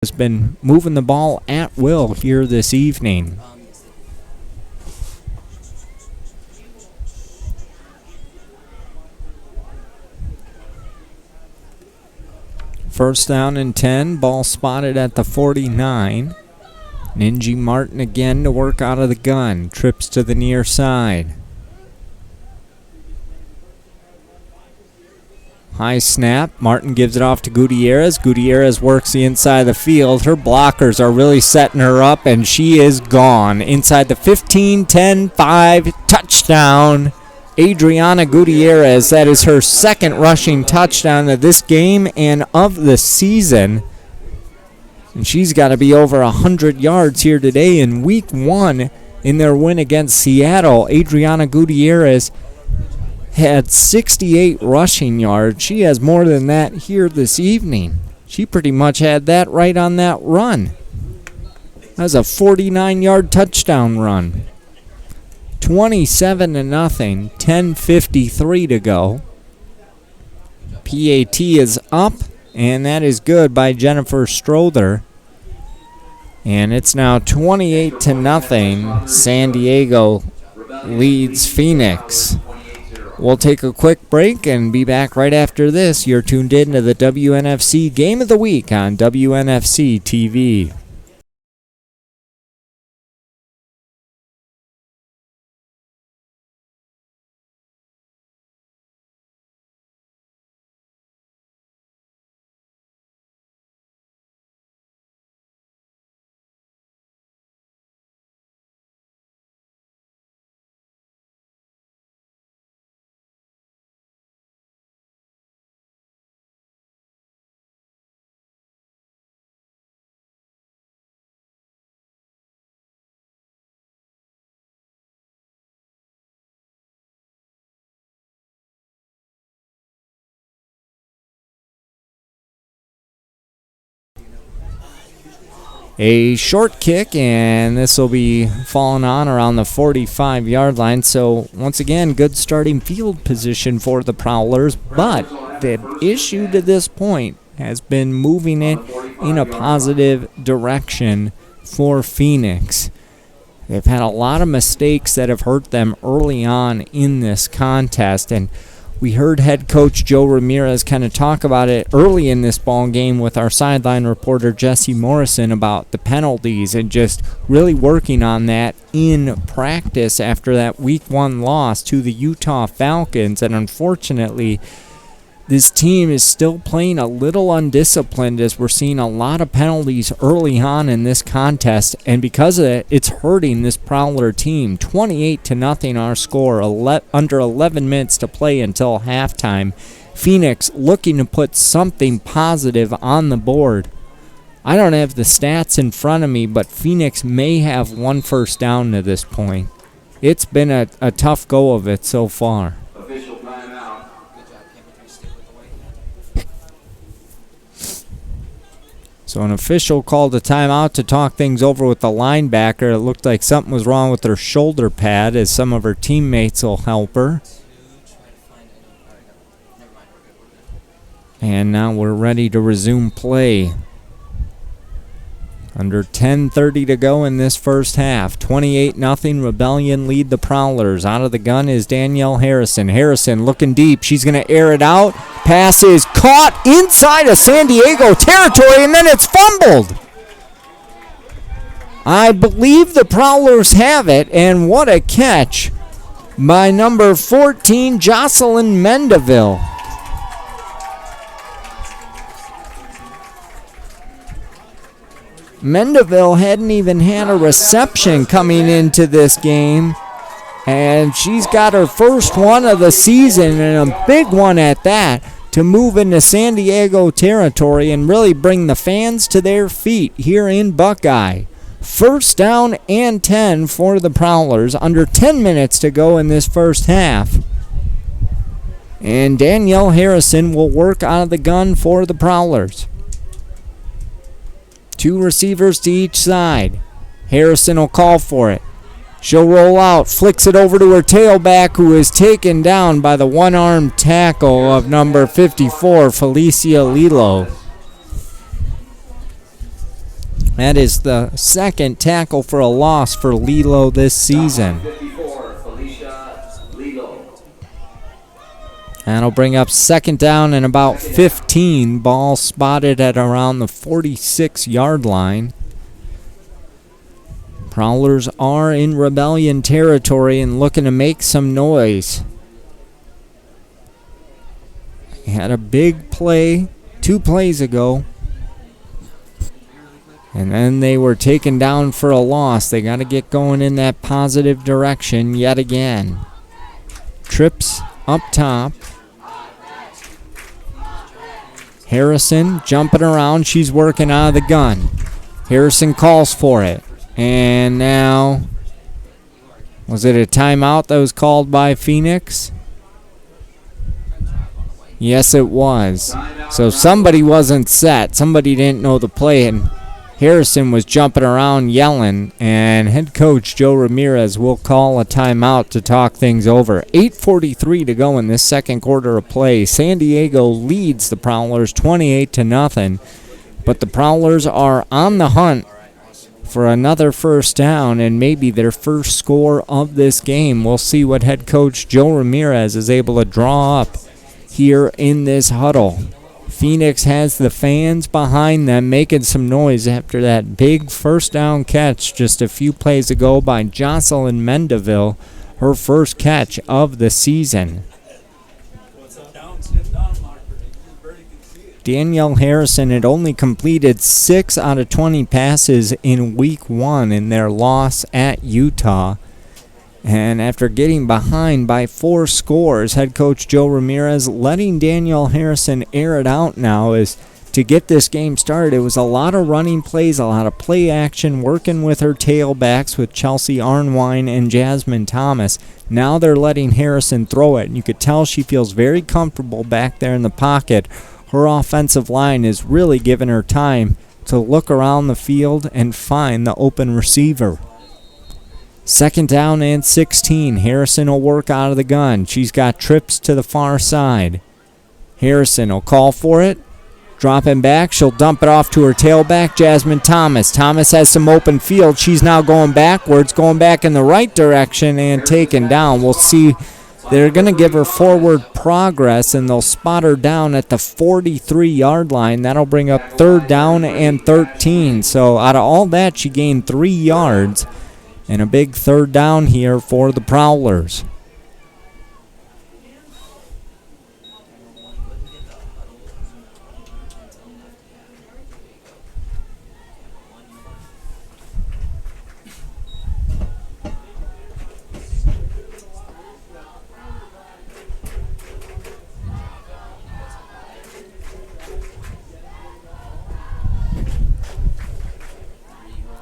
A: has been moving the ball at will here this evening. First down and 10, ball spotted at the 49. Ninji Martin again to work out of the gun, trips to the near side. High snap, Martin gives it off to Gutierrez. Gutierrez works the inside of the field. Her blockers are really setting her up, and she is gone. Inside the 15, 10, 5, touchdown. Adriana Gutierrez, that is her second rushing touchdown of this game and of the season. And she's got to be over 100 yards here today in week 1 in their win against Seattle. Adriana Gutierrez had 68 rushing yards. She has more than that here this evening. She pretty much had that right on that run. That was a 49-yard touchdown run. 27-0, 10:53 to go. PAT is up, and that is good by Jennifer Strother. And it's now 28-0. San Diego leads Phoenix. We'll take a quick break and be back right after this. You're tuned in to the WNFC Game of the Week on WNFC TV. A short kick, and this will be falling on around the 45-yard line. So, once again, good starting field position for the Prowlers. But the issue to this point has been moving it in a positive direction for Phoenix. They've had a lot of mistakes that have hurt them early on in this contest, and we heard head coach Joe Ramirez kind of talk about it early in this ball game with our sideline reporter Jesse Morrison about the penalties and just really working on that in practice after that week 1 loss to the Utah Falcons. And unfortunately, this team is still playing a little undisciplined as we're seeing a lot of penalties early on in this contest, and because of it, it's hurting this Prowler team. 28-0 our score, under 11 minutes to play until halftime. Phoenix looking to put something positive on the board. I don't have the stats in front of me, but Phoenix may have 1 first down to this point. It's been a tough go of it so far.
F: Official timeout.
A: So an official called a timeout to talk things over with the linebacker. It looked like something was wrong with her shoulder pad, as some of her teammates will help her. And now we're ready to resume play. Under 10:30 to go in this first half. 28-0 Rebellion lead the Prowlers. Out of the gun is Danielle Harrison. Harrison looking deep. She's going to air it out. Pass is caught inside of San Diego territory, and then it's fumbled. I believe the Prowlers have it, and what a catch by number 14, Jocelyn Mendeville. Mendeville hadn't even had a reception coming into this game, and she's got her first one of the season, and a big one at that, to move into San Diego territory and really bring the fans to their feet here in Buckeye. First down and 10 for the Prowlers, under 10 minutes to go in this first half. And Danielle Harrison will work out of the gun for the Prowlers. 2 receivers to each side. Harrison will call for it. She'll roll out, flicks it over to her tailback, who is taken down by the one-armed tackle of number 54, Felicia Lilo. That is the second tackle for a loss for Lilo this season.
F: 54, Felicia Lilo.
A: That'll bring up second down and about 15. Ball spotted at around the 46-yard line. Prowlers are in rebellion territory and looking to make some noise. They had a big play 2 plays ago, and then they were taken down for a loss. They got to get going in that positive direction yet again. Trips up top. Harrison jumping around. She's working out of the gun. Harrison calls for it. And now, was it a timeout that was called by Phoenix? Yes, it was. So somebody wasn't set. Somebody didn't know the play, and Harrison was jumping around yelling, and head coach Joe Ramirez will call a timeout to talk things over. 8:43 to go in this second quarter of play. San Diego leads the Prowlers 28-0, but the Prowlers are on the hunt for another first down and maybe their first score of this game. We'll see what head coach Joe Ramirez is able to draw up here in this huddle. Phoenix has the fans behind them making some noise after that big first down catch just a few plays ago by Jocelyn Mendeville, her first catch of the season. Danielle Harrison had only completed 6 out of 20 passes in week 1 in their loss at Utah. And after getting behind by 4 scores, head coach Joe Ramirez letting Danielle Harrison air it out now is to get this game started. It was a lot of running plays, a lot of play action, working with her tailbacks with Chelsea Arnwine and Jasmine Thomas. Now they're letting Harrison throw it, and you could tell she feels very comfortable back there in the pocket. Her offensive line is really giving her time to look around the field and find the open receiver. Second down and 16. Harrison will work out of the gun. She's got trips to the far side. Harrison will call for it. Dropping back, she'll dump it off to her tailback, Jasmine Thomas. Thomas has some open field. She's now going backwards, going back in the right direction and taken down. We'll see. They're going to give her forward progress, and they'll spot her down at the 43-yard line. That'll bring up third down and 13. So out of all that, she gained 3 yards, and a big third down here for the Prowlers.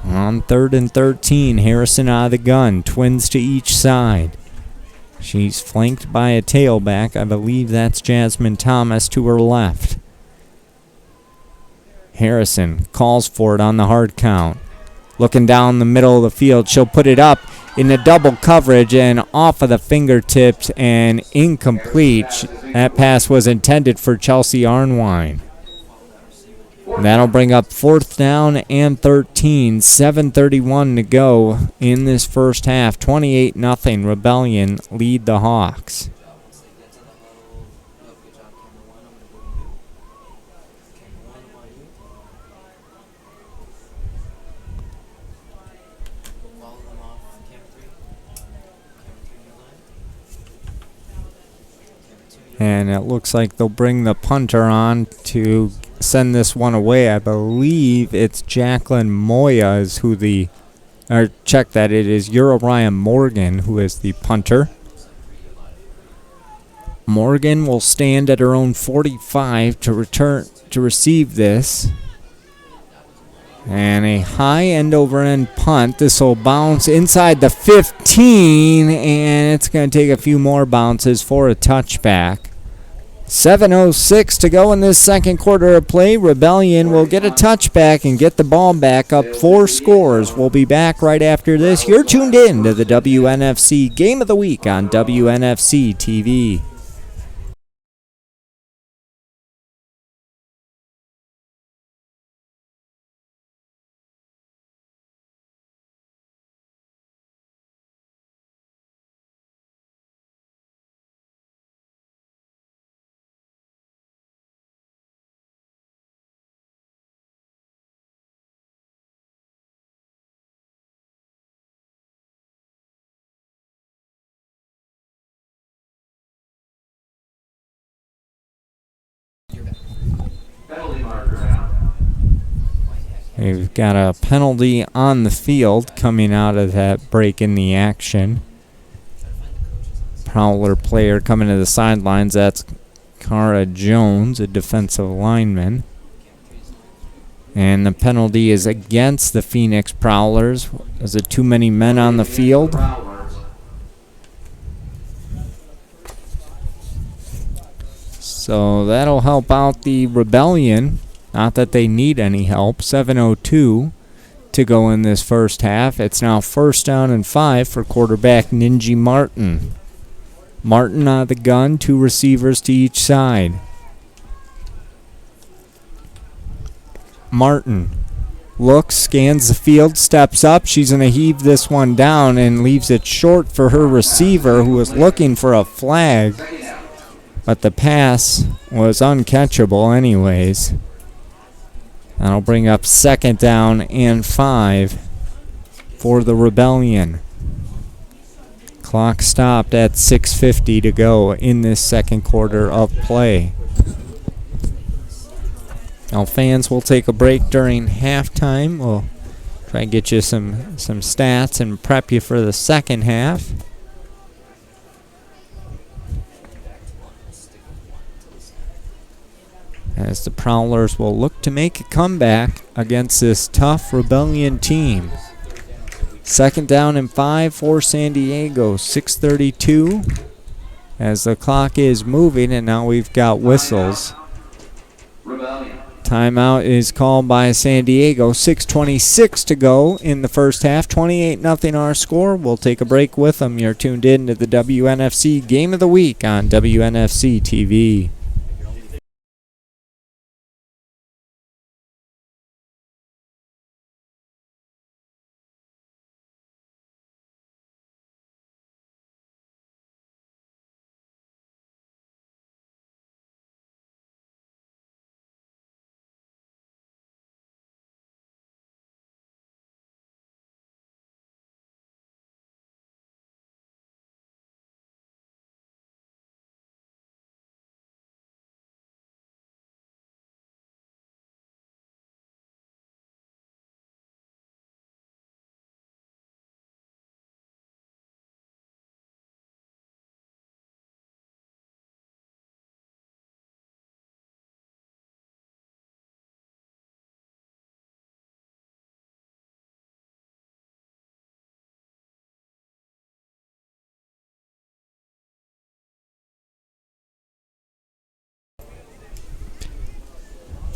A: On 3rd and 13, Harrison out of the gun, twins to each side. She's flanked by a tailback. I believe that's Jasmine Thomas to her left. Harrison calls for it on the hard count. Looking down the middle of the field, she'll put it up in the double coverage and off of the fingertips and incomplete. That pass was intended for Chelsea Arnwine. That'll bring up 4th down and 13. 7:31 to go in this first half. 28-0 Rebellion lead the Hawks. And it looks like they'll bring the punter on to send this one away. I believe it's Jacqueline Moya is who the, or check that, it is Uriah Morgan who is the punter. Morgan will stand at her own 45 to return to receive this. And a high end over end punt. This will bounce inside the 15, and it's going to take a few more bounces for a touchback. 7:06 to go in this second quarter of play. Rebellion will get a touchback and get the ball back up 4 scores. We'll be back right after this. You're tuned in to the WNFC Game of the Week on WNFC TV. We've got a penalty on the field coming out of that break in the action. Prowler player coming to the sidelines. That's Cara Jones, a defensive lineman. And the penalty is against the Phoenix Prowlers. There's too many men on the field. So that'll help out the Rebellion. Not that they need any help. 7:02 to go in this first half. It's now 1st down and 5 for quarterback Ninji Martin. Martin out of the gun, 2 receivers to each side. Martin looks, scans the field, steps up. She's going to heave this one down and leaves it short for her receiver, who was looking for a flag. But the pass was uncatchable anyways. That'll bring up 2nd down and 5 for the Rebellion. Clock stopped at 6:50 to go in this second quarter of play. Now fans will take a break during halftime. We'll try and get you some stats and prep you for the second half. As the Prowlers will look to make a comeback against this tough Rebellion team. 2nd down and 5 for San Diego. 6:32 as the clock is moving, and now we've got whistles. Timeout is called by San Diego. 6:26 to go in the first half. 28-0 our score. We'll take a break with them. You're tuned in to the WNFC Game of the Week on WNFC TV.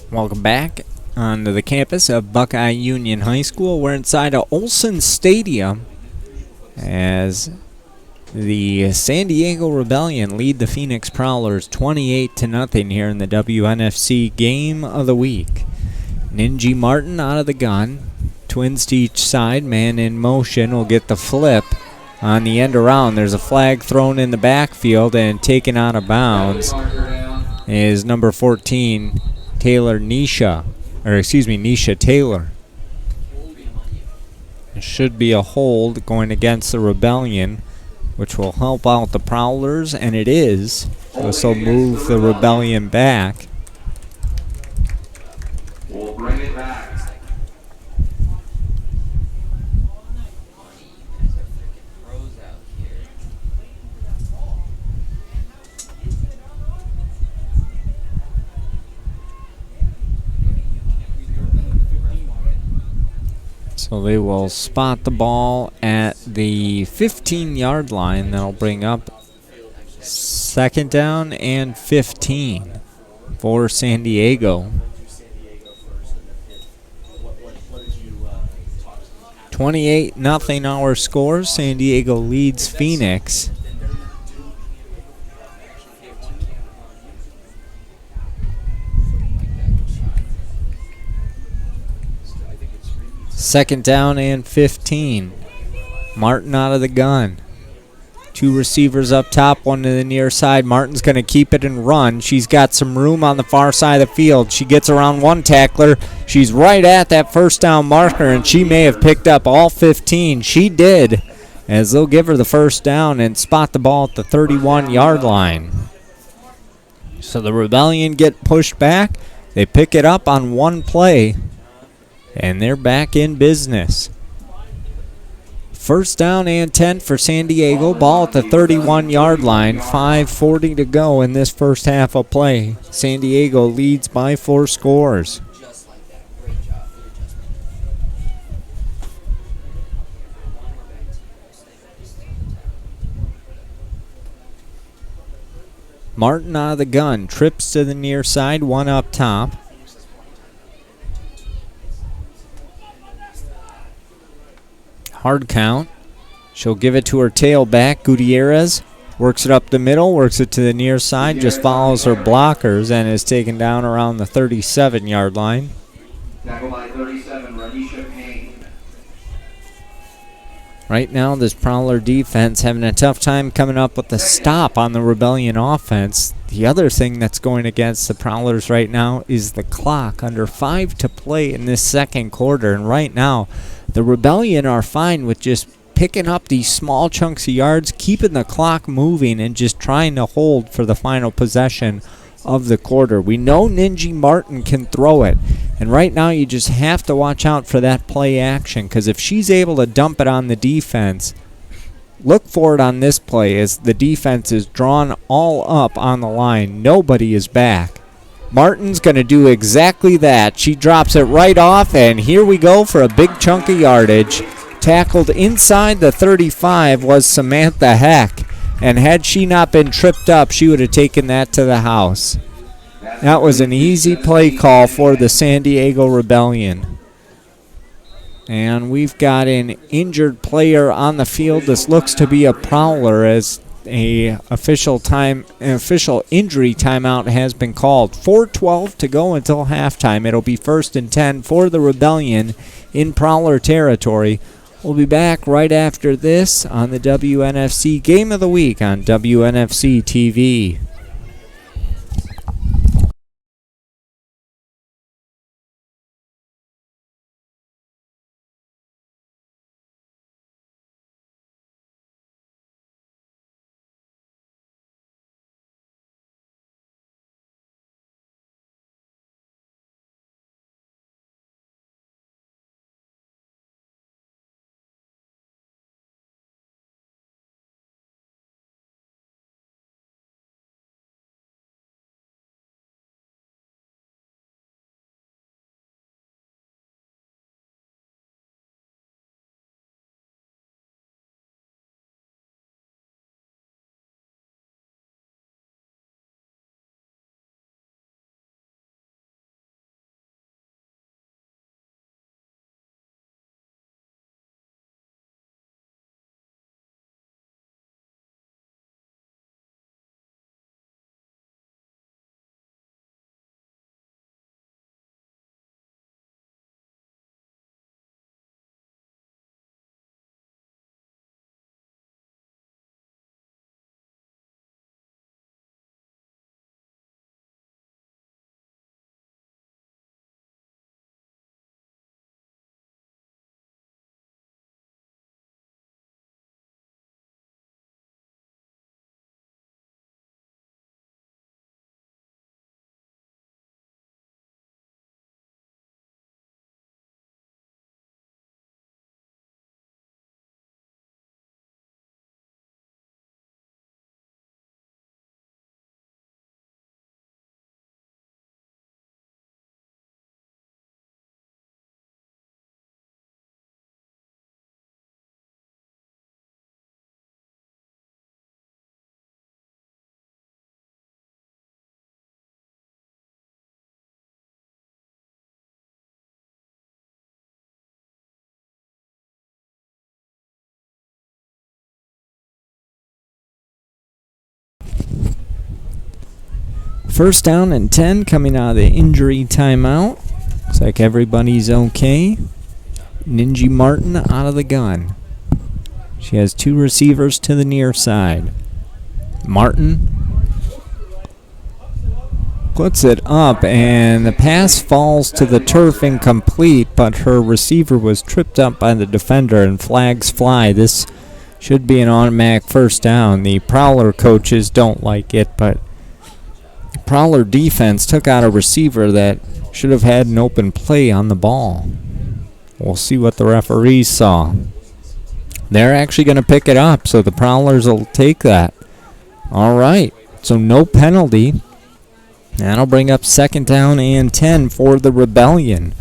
A: Welcome back onto the campus of Buckeye Union High School. We're inside of Olsen Stadium as the San Diego Rebellion lead the Phoenix Prowlers 28-0 here in the WNFC Game of the Week. Ninji Martin out of the gun. Twins to each side. Man in motion will get the flip on the end around. There's a flag thrown in the backfield, and taken out of bounds is number 14, Nisha Taylor. It should be a hold going against the Rebellion, which will help out the Prowlers, and it is. This will move the Rebellion back.
F: We'll bring it back.
A: So they will spot the ball at the 15-yard line. That'll bring up 2nd down and 15 for San Diego. 28-0 our score. San Diego leads Phoenix. Second down and 15. Martin out of the gun. 2 receivers up top, 1 to the near side. Martin's going to keep it and run. She's got some room on the far side of the field. She gets around 1 tackler. She's right at that first down marker, and she may have picked up all 15. She did, as they'll give her the first down and spot the ball at the 31-yard line. So the Rebellion get pushed back. They pick it up on 1 play. And they're back in business. First down and 10 for San Diego. Ball at the 31-yard line. 5:40 to go in this first half of play. San Diego leads by 4 scores.
D: Just like that. Great job. Good adjustment.
A: Martin out of the gun. Trips to the near side. One up top. Hard count. She'll give it to her tailback, Gutierrez. Works it up the middle, works it to the near side, just follows her blockers and is taken down around the 37-yard line.
F: Tackle by 37, Radisha Payne.
A: Right now, this Prowler defense having a tough time coming up with the stop on the Rebellion offense. The other thing that's going against the Prowlers right now is the clock. Under 5 to play in this second quarter, and right now, the Rebellion are fine with just picking up these small chunks of yards, keeping the clock moving, and just trying to hold for the final possession of the quarter. We know Ninji Martin can throw it, and right now you just have to watch out for that play action, because if she's able to dump it on the defense, look for it on this play as the defense is drawn all up on the line. Nobody is back. Martin's going to do exactly that. She drops it right off, and here we go for a big chunk of yardage. Tackled inside the 35 was Samantha Heck, and had she not been tripped up, she would have taken that to the house. That was an easy play call for the San Diego Rebellion. And we've got an injured player on the field. This looks to be a Prowler as an official injury timeout has been called. 4:12 to go until halftime. It'll be 1st and 10 for the Rebellion in Prowler territory. We'll be back right after this on the WNFC Game of the Week on WNFC TV. First down and 10 coming out of the injury timeout. Looks like everybody's okay. Ninji Martin out of the gun. She has 2 receivers to the near side. Martin puts it up, and the pass falls to the turf incomplete, but her receiver was tripped up by the defender, and flags fly. This should be an automatic first down. The Prowler coaches don't like it, but the Prowler defense took out a receiver that should have had an open play on the ball. We'll see what the referees saw. They're actually going to pick it up, so the Prowlers will take that. All right, so no penalty. That'll bring up 2nd down and 10 for the Rebellion.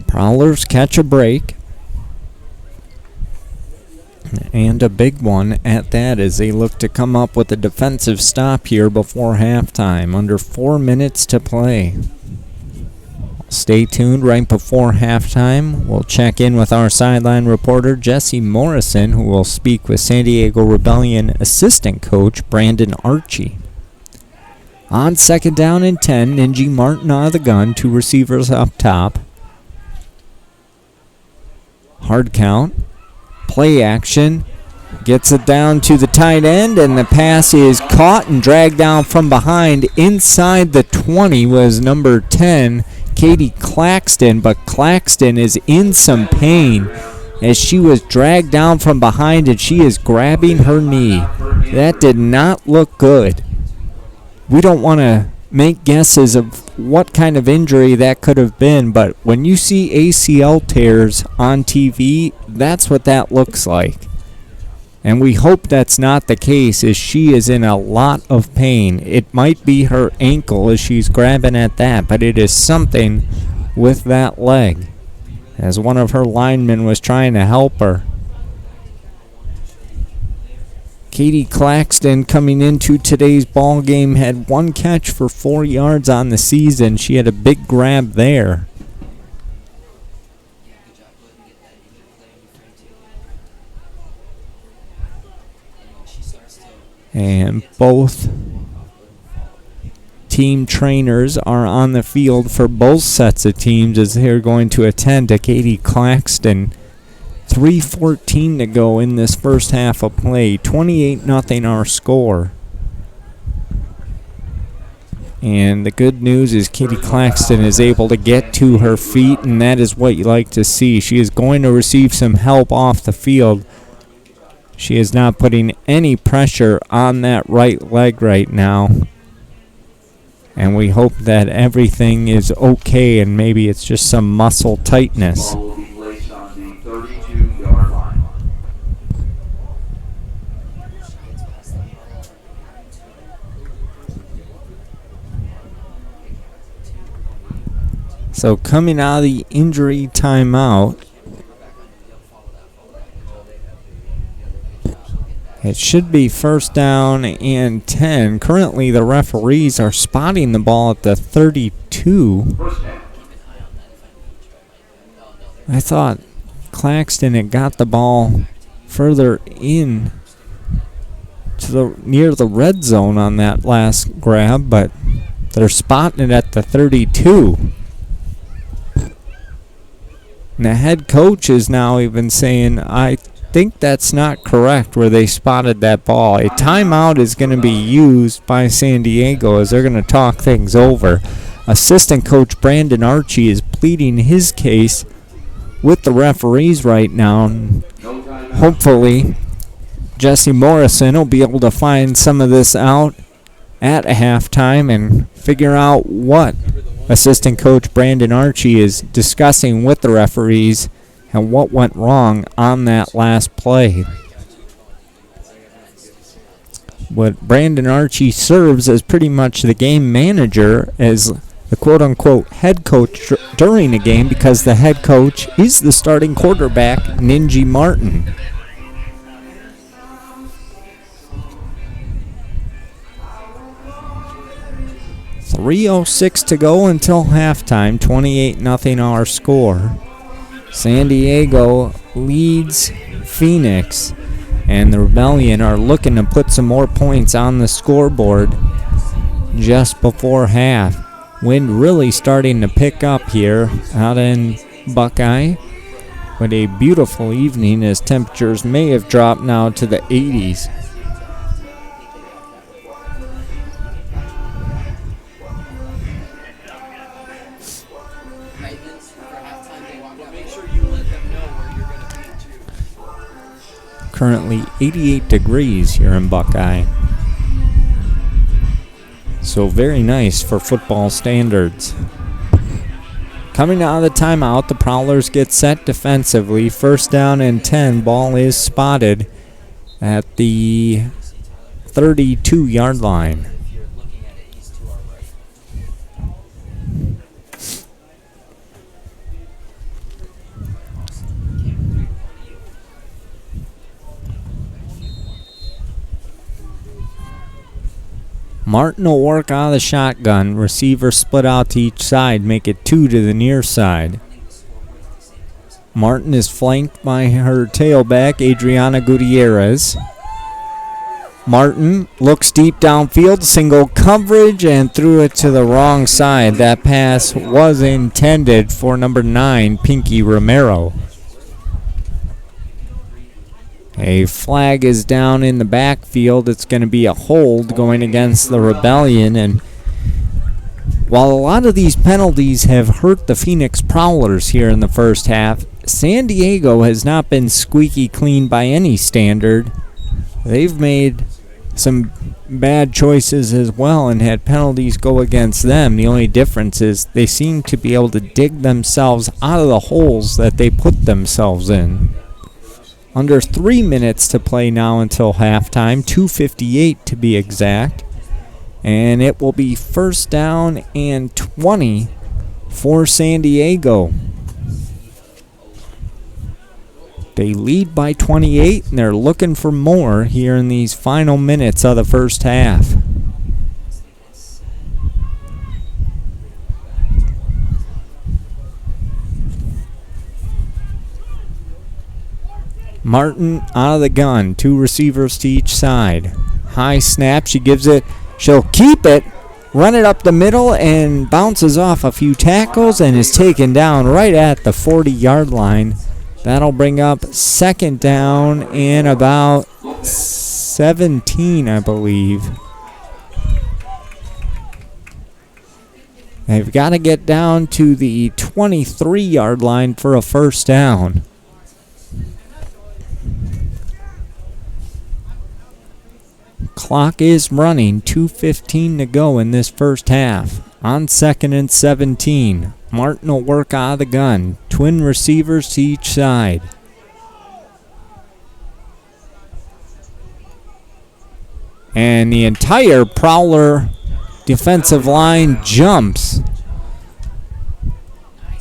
A: Prowlers catch a break. And a big one at that as they look to come up with a defensive stop here before halftime. Under 4 minutes to play. Stay tuned right before halftime. We'll check in with our sideline reporter, Jesse Morrison, who will speak with San Diego Rebellion assistant coach, Brandon Archie. On 2nd down and 10, Ninji Martin out of the gun, 2 receivers up top. Hard count. Play action. Gets it down to the tight end, and the pass is caught and dragged down from behind. Inside the 20 was number 10, Katie Claxton, but Claxton is in some pain as she was dragged down from behind and she is grabbing her knee. That did not look good. We don't want to make guesses of what kind of injury that could have been, but when you see ACL tears on TV, that's what that looks like. And we hope that's not the case, as she is in a lot of pain. It might be her ankle as she's grabbing at that, but it is something with that leg, as one of her linemen was trying to help her. Katie Claxton, coming into today's ball game, had 1 catch for 4 yards on the season. She had a big grab there. And both team trainers are on the field for both sets of teams as they're going to attend to Katie Claxton. 3:14 to go in this first half of play. 28-0 our score. And the good news is Katie Claxton is able to get to her feet, and that is what you like to see. She is going to receive some help off the field. She is not putting any pressure on that right leg right now. And we hope that everything is okay and maybe it's just some muscle tightness.
F: Ball will be placed on the 32-yard line.
A: So coming out of the injury timeout, it should be 1st down and 10. Currently, the referees are spotting the ball at the 32. I thought Claxton had got the ball further in to near the red zone on that last grab, but they're spotting it at the 32. And the head coach is now even saying, I think that's not correct where they spotted that ball. A timeout is going to be used by San Diego as they're going to talk things over. Assistant coach Brandon Archie is pleading his case with the referees right now. Hopefully, Jesse Morrison will be able to find some of this out at halftime and figure out what assistant coach Brandon Archie is discussing with the referees and what went wrong on that last play. But Brandon Archie serves as pretty much the game manager, as the quote-unquote head coach during the game, because the head coach is the starting quarterback, Ninji Martin. .306 to go until halftime, 28-0 our score. San Diego leads Phoenix, and the Rebellion are looking to put some more points on the scoreboard just before half. Wind really starting to pick up here out in Buckeye. But a beautiful evening as temperatures may have dropped now to the 80s. Currently 88 degrees here in Buckeye. So very nice for football standards. Coming out of the timeout, the Prowlers get set defensively. First down and 10. Ball is spotted at the 32-yard line.
D: If you're looking at it, he's to our right.
A: Martin will work out of the shotgun. Receiver split out to each side, make it 2 to the near side. Martin is flanked by her tailback, Adriana Gutierrez. Martin looks deep downfield, single coverage, and threw it to the wrong side. That pass was intended for number 9, Pinky Romero. A flag is down in the backfield. It's going to be a hold going against the Rebellion. And while a lot of these penalties have hurt the Phoenix Prowlers here in the first half, San Diego has not been squeaky clean by any standard. They've made some bad choices as well and had penalties go against them. The only difference is they seem to be able to dig themselves out of the holes that they put themselves in. Under 3 minutes to play now until halftime, 2:58 to be exact. And it will be first down and 20 for San Diego. They lead by 28, and they're looking for more here in these final minutes of the first half. Martin out of the gun, 2 receivers to each side. High snap, she gives it, she'll keep it, run it up the middle, and bounces off a few tackles and is taken down right at the 40-yard line. That'll bring up second down and about 17, I believe. They've got to get down to the 23-yard line for a first down. Clock is running, 2:15 to go in this first half. On 2nd and 17, Martin will work out of the gun. Twin receivers to each side. And the entire Prowler defensive line jumps.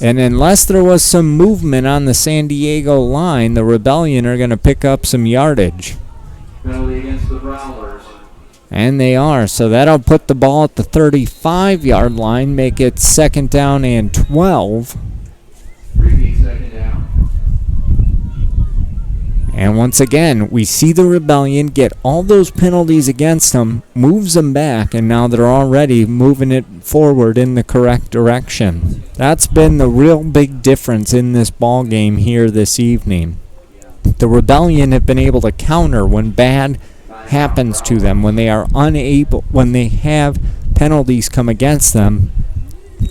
A: And unless there was some movement on the San Diego line, the Rebellion are going to pick up some yardage.
F: Penalty against the Prowlers.
A: And they are, so that'll put the ball at the 35-yard line, make it second down and 12.
F: Repeat second down.
A: And once again, we see the Rebellion get all those penalties against them, moves them back, and now they're already moving it forward in the correct direction. That's been the real big difference in this ball game here this evening. The Rebellion have been able to counter when bad happens to them, when they are unable, when they have penalties come against them,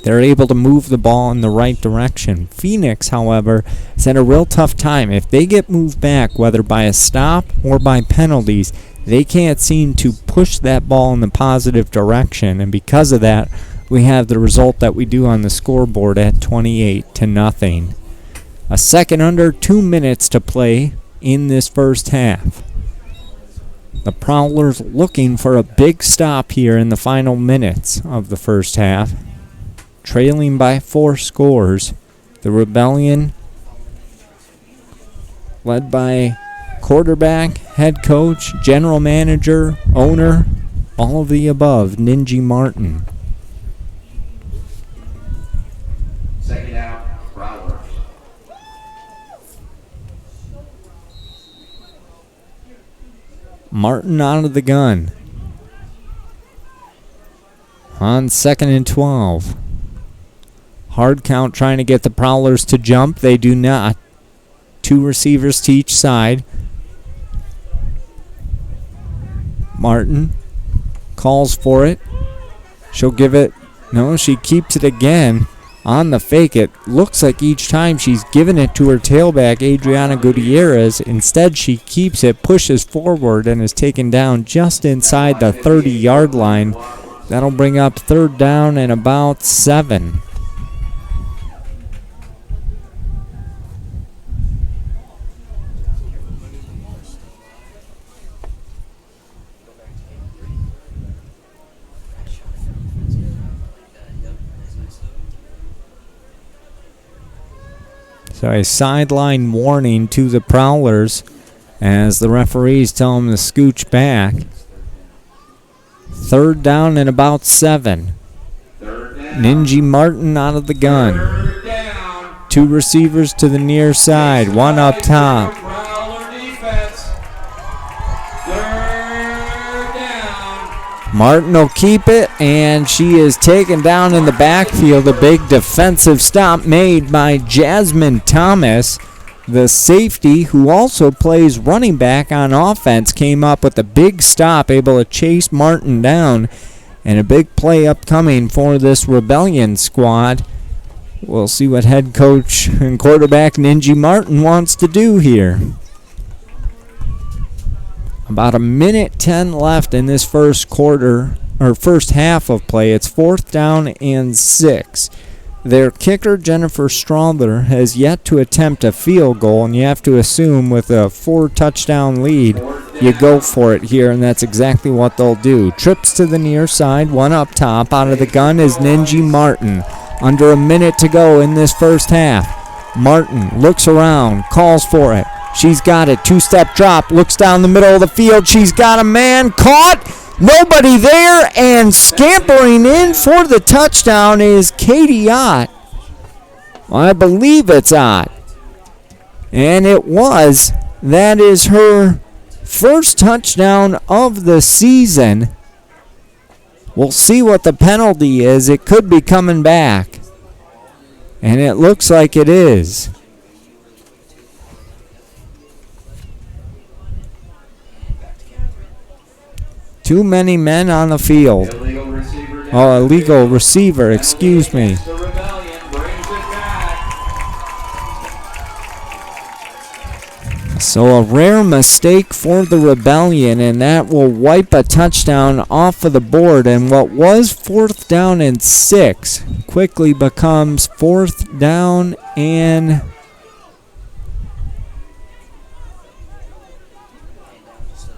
A: they're able to move the ball in the right direction. Phoenix, however, has had a real tough time. If they get moved back, whether by a stop or by penalties, they can't seem to push that ball in the positive direction, and because of that, we have the result that we do on the scoreboard at 28-0. A second under 2 minutes to play in this first half. The Prowlers looking for a big stop here in the final minutes of the first half. Trailing by 4 scores. The Rebellion, led by quarterback, head coach, general manager, owner, all of the above, Ninji Martin.
F: Second down, Prowlers.
A: Martin out of the gun. On 2nd and 12. Hard count trying to get the Prowlers to jump. They do not. 2 receivers to each side. Martin calls for it. She'll give it. No, she keeps it again on the fake. It looks like each time she's given it to her tailback, Adriana Gutierrez. Instead, she keeps it, pushes forward, and is taken down just inside the 30-yard line. That'll bring up third down and about 7. So a sideline warning to the Prowlers as the referees tell them to scooch back. 3rd down and about 7. Ninji Martin out of the gun. 2 receivers to the near side, 1 up top. Martin will keep it, and she is taken down in the backfield. A big defensive stop made by Jasmine Thomas. The safety, who also plays running back on offense, came up with a big stop, able to chase Martin down. And a big play upcoming for this Rebellion squad. We'll see what head coach and quarterback Ninji Martin wants to do here. About 1:10 left in this first quarter, or first half of play. It's 4th down and 6. Their kicker, Jennifer Strother, has yet to attempt a field goal, and you have to assume with a 4-touchdown lead, you go for it here, and that's exactly what they'll do. Trips to the near side, 1 up top. Out of the gun is Ninji Martin. Under a minute to go in this first half. Martin looks around, calls for it. She's got it. 2-step drop. Looks down the middle of the field. She's got a man caught. Nobody there. And scampering in for the touchdown is Katie Ott. I believe it's Ott. And it was. That is her first touchdown of the season. We'll see what the penalty is. It could be coming back. And it looks like it is. Too many men on the field. Oh, illegal receiver, excuse me. So a rare mistake for the Rebellion, and that will wipe a touchdown off of the board. And what was 4th down and 6 quickly becomes 4th down and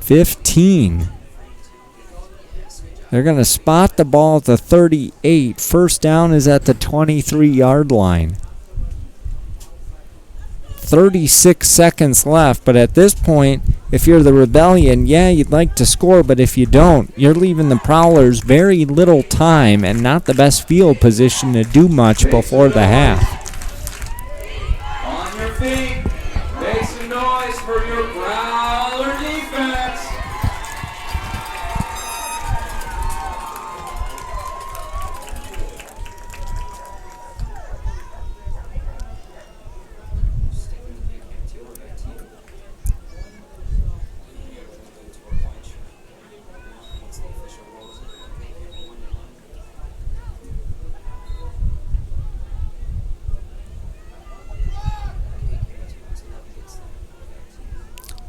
A: 15. They're going to spot the ball at the 38. First down is at the 23-yard line. 36 seconds left, but at this point, if you're the Rebellion, yeah, you'd like to score, but if you don't, you're leaving the Prowlers very little time and not the best field position to do much before the half.
F: On your feet, make some noise for your Prowler defense.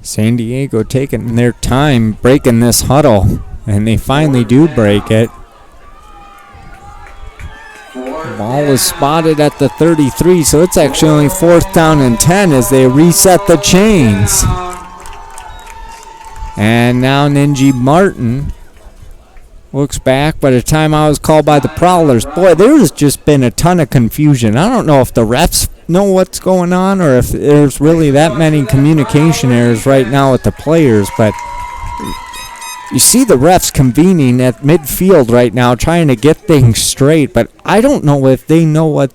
A: San Diego taking their time breaking this huddle, and they finally do break it. The ball is spotted at the 33, so it's actually only 4th down and 10 as they reset the chains. And now Ninji Martin looks back, but a timeout was called by the Prowlers. Boy, there's just been a ton of confusion. I don't know if the refs know what's going on or if there's really that many communication errors right now with the players, but you see the refs convening at midfield right now trying to get things straight, but I don't know if they know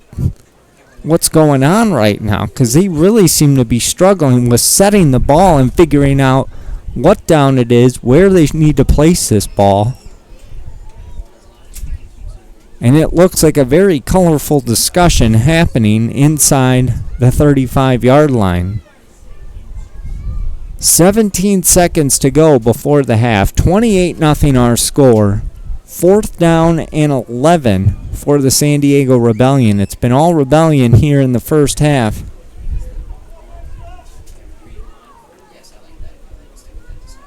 A: what's going on right now, because they really seem to be struggling with setting the ball and figuring out what down it is, where they need to place this ball. And it looks like a very colorful discussion happening inside the 35-yard line. 17 seconds to go before the half. 28-0 our score. 4th down and 11 for the San Diego Rebellion. It's been all Rebellion here in the first half.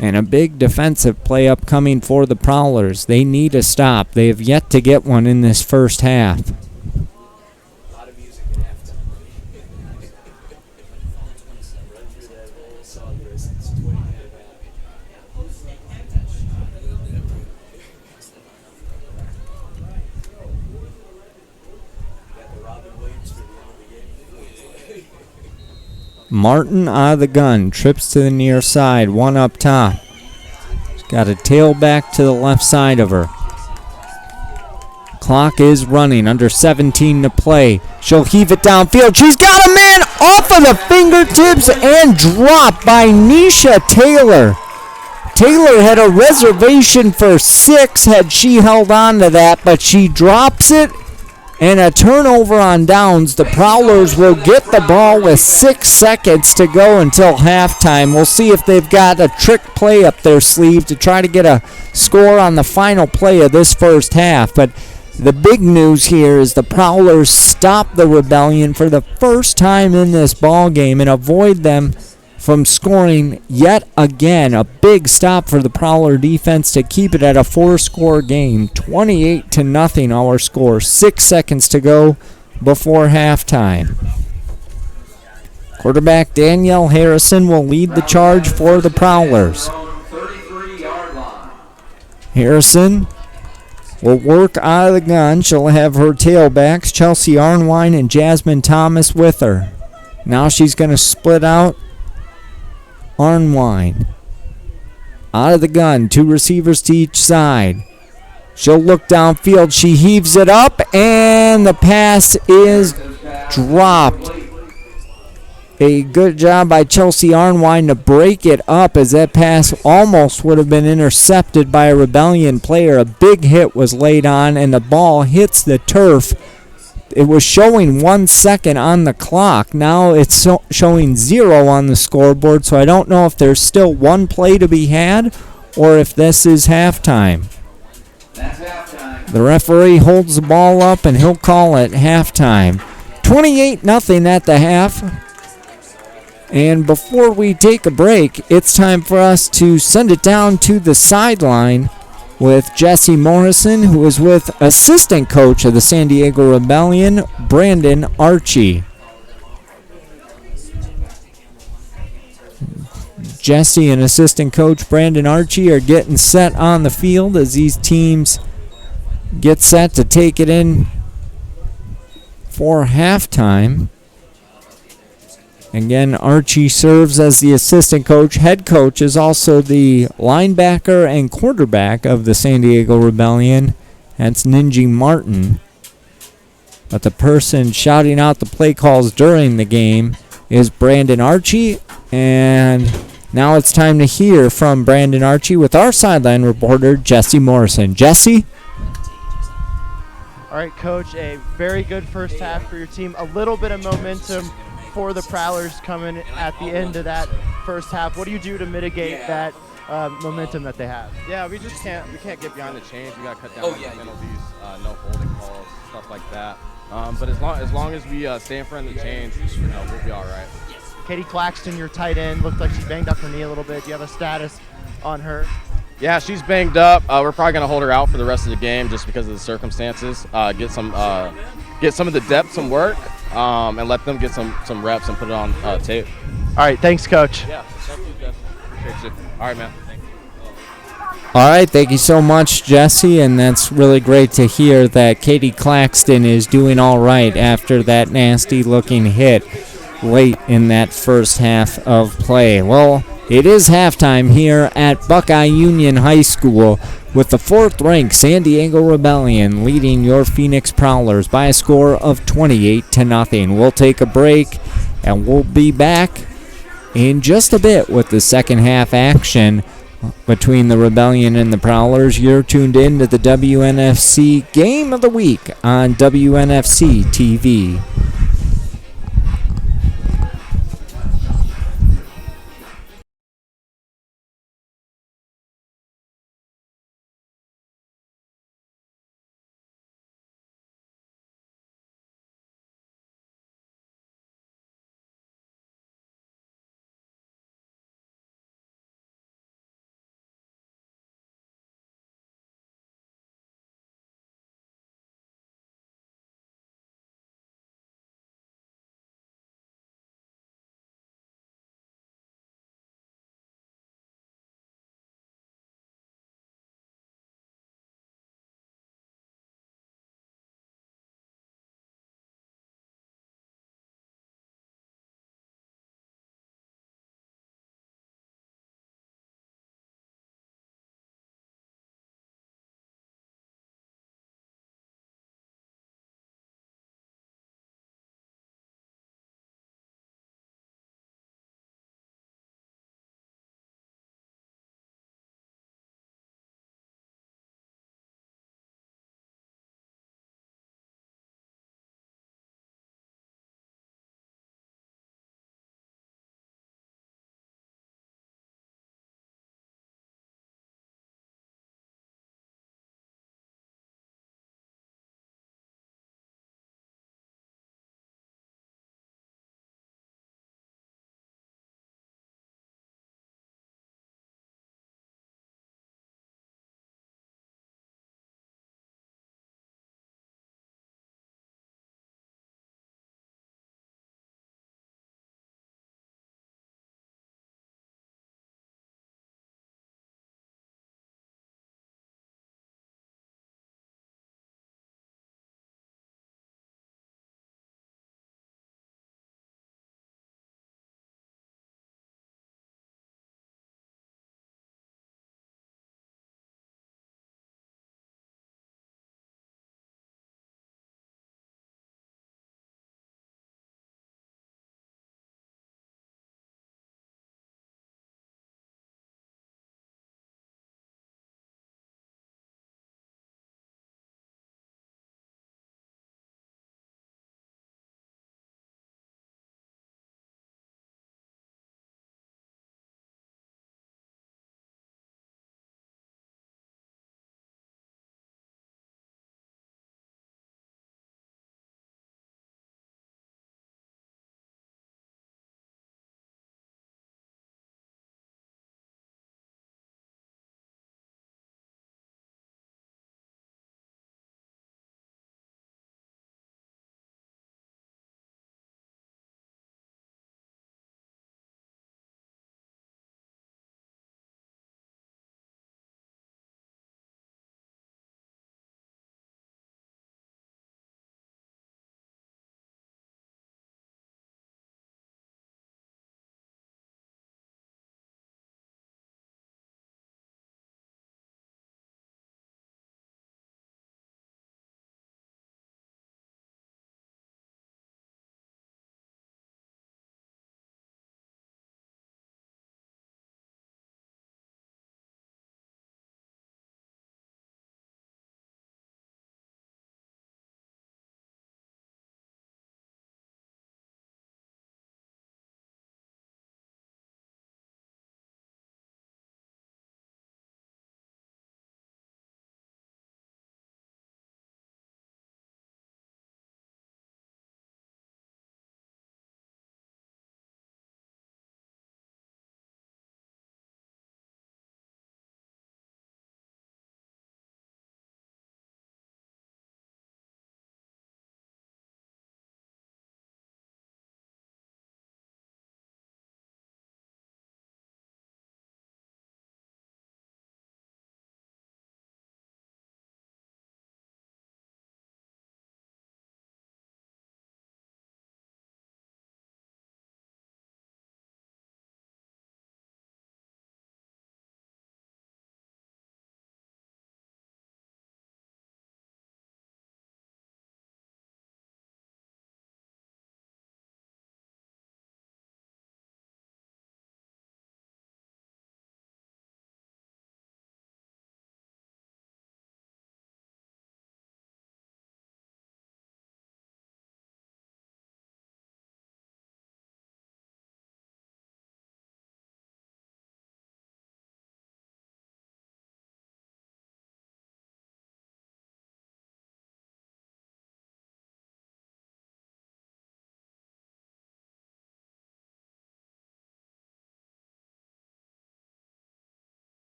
A: And a big defensive play upcoming for the Prowlers. They need a stop. They have yet to get one in this first half. Martin out of the gun, trips to the near side, one up top. She's got a tailback to the left side of her. Clock is running, under 17 to play. She'll heave it downfield. She's got a man off of the fingertips and dropped by Nisha Taylor. Taylor had a reservation for 6 had she held on to that, but she drops it, and a turnover on downs. The Prowlers will get the ball with 6 seconds to go until halftime. We'll see if they've got a trick play up their sleeve to try to get a score on the final play of this first half. But the big news here is the Prowlers stop the Rebellion for the first time in this ball game and avoid them from scoring yet again. A big stop for the Prowler defense to keep it at a 4-score game. 28-0 our score. 6 seconds to go before halftime. Quarterback Danielle Harrison will lead the charge for the Prowlers. Harrison will work out of the gun. She'll have her tailbacks, Chelsea Arnwine and Jasmine Thomas, with her. Now she's going to split out. Arnwine out of the gun, 2 receivers to each side. She'll look downfield. She heaves it up, and the pass is dropped. A good job by Chelsea Arnwine to break it up, as that pass almost would have been intercepted by a Rebellion player. A big hit was laid on, and the ball hits the turf. It was showing 1 second on the clock. Now it's showing 0 on the scoreboard, so I don't know if there's still 1 play to be had or if this is halftime.
F: That's halftime.
A: The referee holds the ball up, and he'll call it halftime. 28-0 at the half. And before we take a break, it's time for us to send it down to the sideline with Jesse Morrison, who is with assistant coach of the San Diego Rebellion, Brandon Archie. Jesse and assistant coach Brandon Archie are getting set on the field as these teams get set to take it in for halftime. Again, Archie serves as the assistant coach. Head coach is also the linebacker and quarterback of the San Diego Rebellion. That's Ninji Martin. But the person shouting out the play calls during the game is Brandon Archie. And now it's time to hear from Brandon Archie with our sideline reporter, Jesse Morrison. Jesse?
C: All right, Coach, a very good first half for your team. A little bit of momentum for the Prowlers coming at the end of that first half. What do you do to mitigate that momentum that they have?
G: Yeah, we can't get behind the chains. We got to cut down on the penalties, no holding calls, stuff like that. But as long as we stay in front of the chains, we'll be all right.
C: Katie Claxton, your tight end, looked like she banged up her knee a little bit. Do you have a status on her?
G: Yeah, she's banged up. We're probably going to hold her out for the rest of the game just because of the circumstances. Get some of the depth, some work, and let them get some reps and put it on tape.
C: All right, thanks, Coach.
G: Yeah, thank you, Jesse. Appreciate you. All right, man. Thank you.
A: All right, thank you so much, Jesse, and that's really great to hear that Katie Claxton is doing all right after that nasty-looking hit late in that first half of play. Well, it is halftime here at Buckeye Union High School with the 4th-ranked San Diego Rebellion leading your Phoenix Prowlers by a score of 28-0. We'll take a break, and we'll be back in just a bit with the second half action between the Rebellion and the Prowlers. You're tuned in to the WNFC Game of the Week on WNFC TV.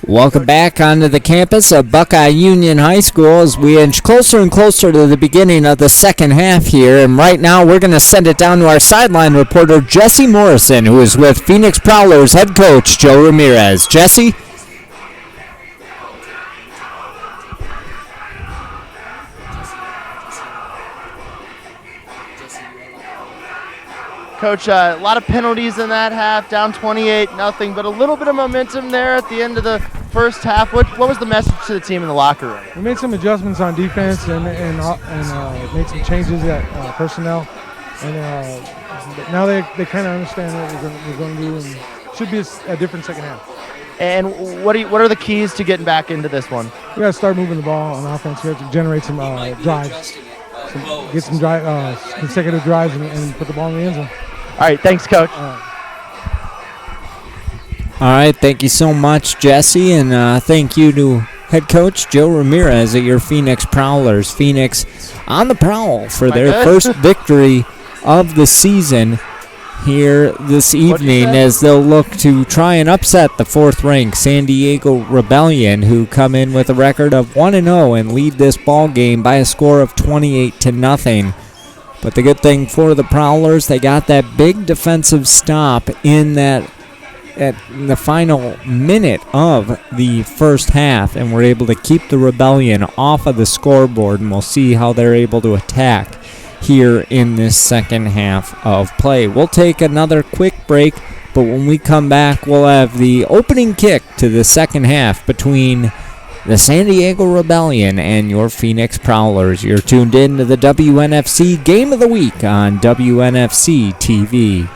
A: Welcome back onto the campus of Buckeye Union High School as we inch closer and closer to the beginning of the second half here. And right now we're going to send it down to our sideline reporter, Jesse Morrison, who is with Phoenix Prowlers head coach Joe Ramirez. Jesse?
C: Coach, a lot of penalties in that half, down 28-0, but a little bit of momentum there at the end of the first half. What was the message to the team in the locker room?
E: We made some adjustments on defense and made some changes at personnel, and now they kind of understand what we're going to do, and should be a different second half.
C: And what are the keys to getting back into this one?
E: We got to start moving the ball on offense. We have to generate some drives, get some consecutive drives, and put the ball in the end zone.
C: All right, thanks, Coach.
A: All right, thank you so much, Jesse, and thank you to head coach Joe Ramirez at your Phoenix Prowlers. Phoenix on the prowl for their first victory of the season here this evening as they'll look to try and upset the fourth-ranked San Diego Rebellion, who come in with a record of 1-0 and lead this ball game by a score of 28-0. But the good thing for the Prowlers, they got that big defensive stop in the final minute of the first half, and were able to keep the Rebellion off of the scoreboard, and we'll see how they're able to attack here in this second half of play. We'll take another quick break, but when we come back, we'll have the opening kick to the second half between the San Diego Rebellion and your Phoenix Prowlers. You're tuned in to the WNFC Game of the Week on WNFC TV.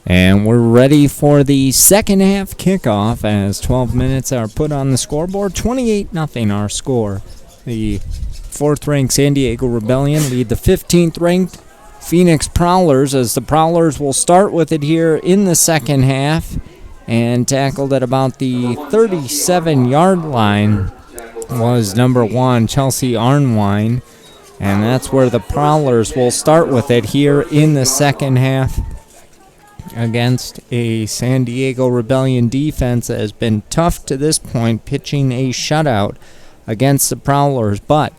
A: And we're ready for the second half kickoff as 12 minutes are put on the scoreboard. 28-0 our score. The fourth-ranked San Diego Rebellion lead the 15th-ranked Phoenix Prowlers, as the Prowlers will start with it here in the second half and tackled at about the 37-yard line was number 1, Chelsea Arnwine. And that's where the Prowlers will start with it here in the second half against a San Diego Rebellion defense that has been tough to this point, pitching a shutout against the Prowlers. But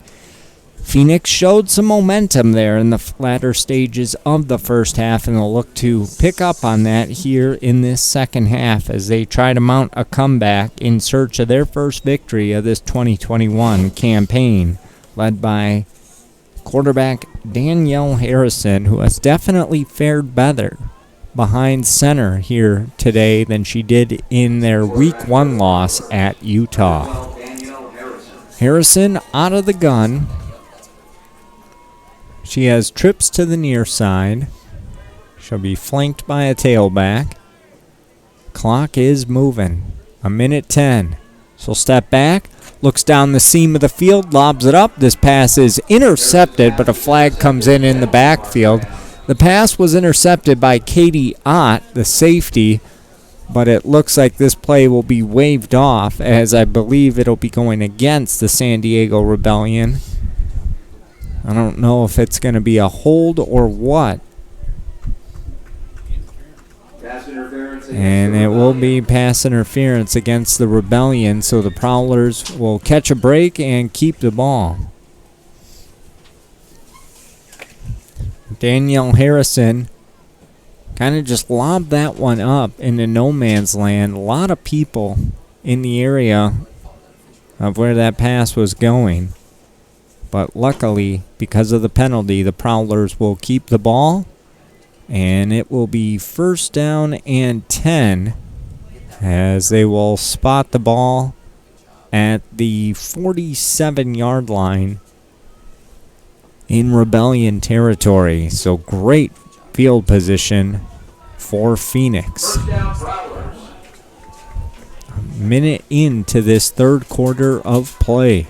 A: Phoenix showed some momentum there in the latter stages of the first half, and they'll look to pick up on that here in this second half as they try to mount a comeback in search of their first victory of this 2021 campaign, led by quarterback Danielle Harrison, who has definitely fared better behind center here today than she did in their Week 1 loss at Utah. Harrison out of the gun. She has trips to the near side. She'll be flanked by a tailback. Clock is moving. 1:10. She'll step back, looks down the seam of the field, lobs it up. This pass is intercepted, but a flag comes in the backfield. The pass was intercepted by Katie Ott, the safety, but it looks like this play will be waved off, as I believe it'll be going against the San Diego Rebellion. I don't know if it's going to be a hold or what. And it will be pass interference against the Rebellion, so the Prowlers will catch a break and keep the ball. Danielle Harrison kind of just lobbed that one up into no man's land. A lot of people in the area of where that pass was going. But luckily, because of the penalty, the Prowlers will keep the ball. And it will be first down and 10 as they will spot the ball at the 47-yard line in Rebellion territory. So great field position for Phoenix. A minute into this third quarter of play.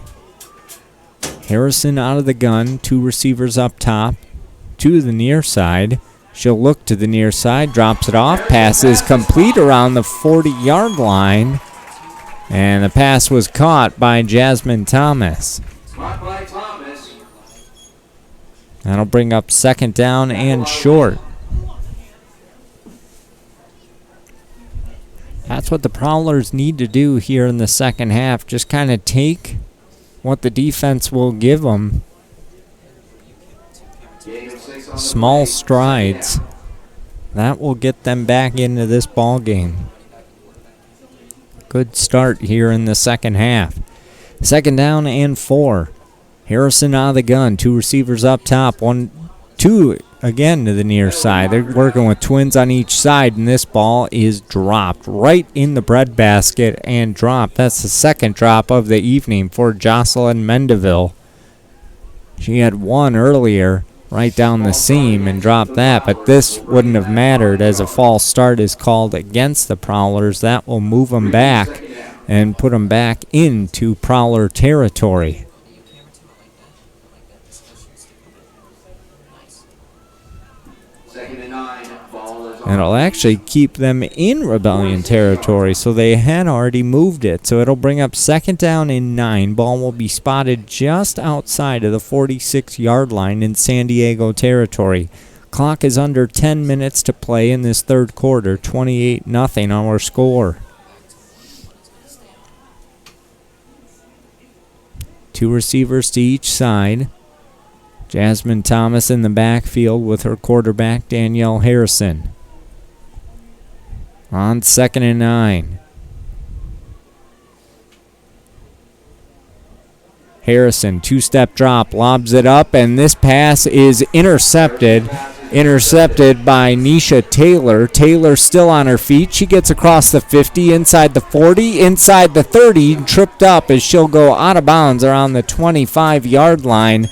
A: Harrison out of the gun, 2 receivers up top, to the near side. She'll look to the near side, drops it off, pass is complete around the 40-yard line, and the pass was caught by Jasmine Thomas. That'll bring up second down and short. That's what the Prowlers need to do here in the second half, just kind of take what the defense will give them. Small strides. That will get them back into this ball game. Good start here in the second half. Second down and 4. Harrison out of the gun. 2 receivers up top. 2 again to the near side. They're working with twins on each side, and this ball is dropped right in the breadbasket and dropped. That's the second drop of the evening for Jocelyn Mendeville. She had one earlier right down the seam and dropped that, but this wouldn't have mattered as a false start is called against the Prowlers. That will move them back and put them back into Prowler territory. It'll actually keep them in Rebellion territory, so they had already moved it. So it'll bring up second down and 9. Ball will be spotted just outside of the 46-yard line in San Diego territory. Clock is under 10 minutes to play in this third quarter. 28-0 our score. 2 receivers to each side. Jasmine Thomas in the backfield with her quarterback Danielle Harrison. On second and 9. Harrison, 2-step drop, lobs it up, and this pass is intercepted. Intercepted by Nisha Taylor. Taylor still on her feet. She gets across the 50, inside the 40, inside the 30, tripped up as she'll go out of bounds around the 25-yard line.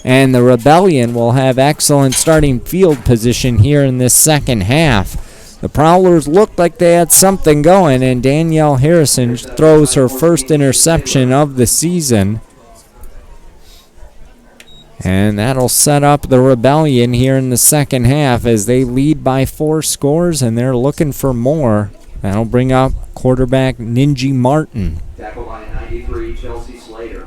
A: And the Rebellion will have excellent starting field position here in this second half. The Prowlers looked like they had something going, and Danielle Harrison throws her first interception of the season. And that'll set up the Rebellion here in the second half as they lead by 4 scores, and they're looking for more. That'll bring up quarterback Ninji Martin.
H: Tackle by 93, Chelsea Slater.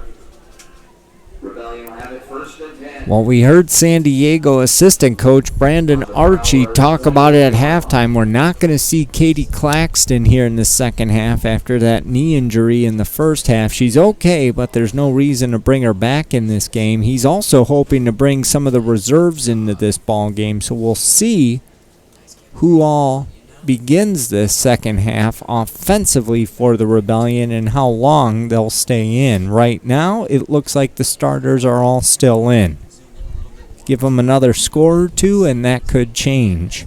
A: Well, we heard San Diego assistant coach Brandon Archie talk about it at halftime. We're not going to see Katie Claxton here in the second half after that knee injury in the first half. She's okay, but there's no reason to bring her back in this game. He's also hoping to bring some of the reserves into this ball game, so we'll see who all begins this second half offensively for the Rebellion and how long they'll stay in. Right now, it looks like the starters are all still in. Give them another score or two, and that could change.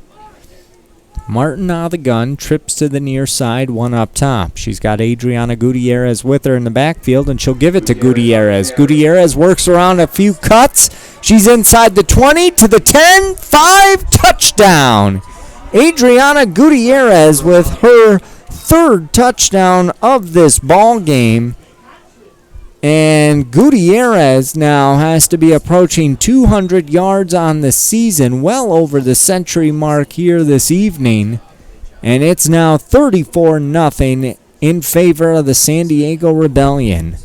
A: Martin out of the gun, trips to the near side, one up top. She's got Adriana Gutierrez with her in the backfield, and she'll give it to Gutierrez. Gutierrez works around a few cuts. She's inside the 20 to the 10, 5, touchdown. Adriana Gutierrez with her third touchdown of this ball game. And Gutierrez now has to be approaching 200 yards on the season, well over the century mark here this evening. And it's now 34-0 in favor of the San Diego Rebellion.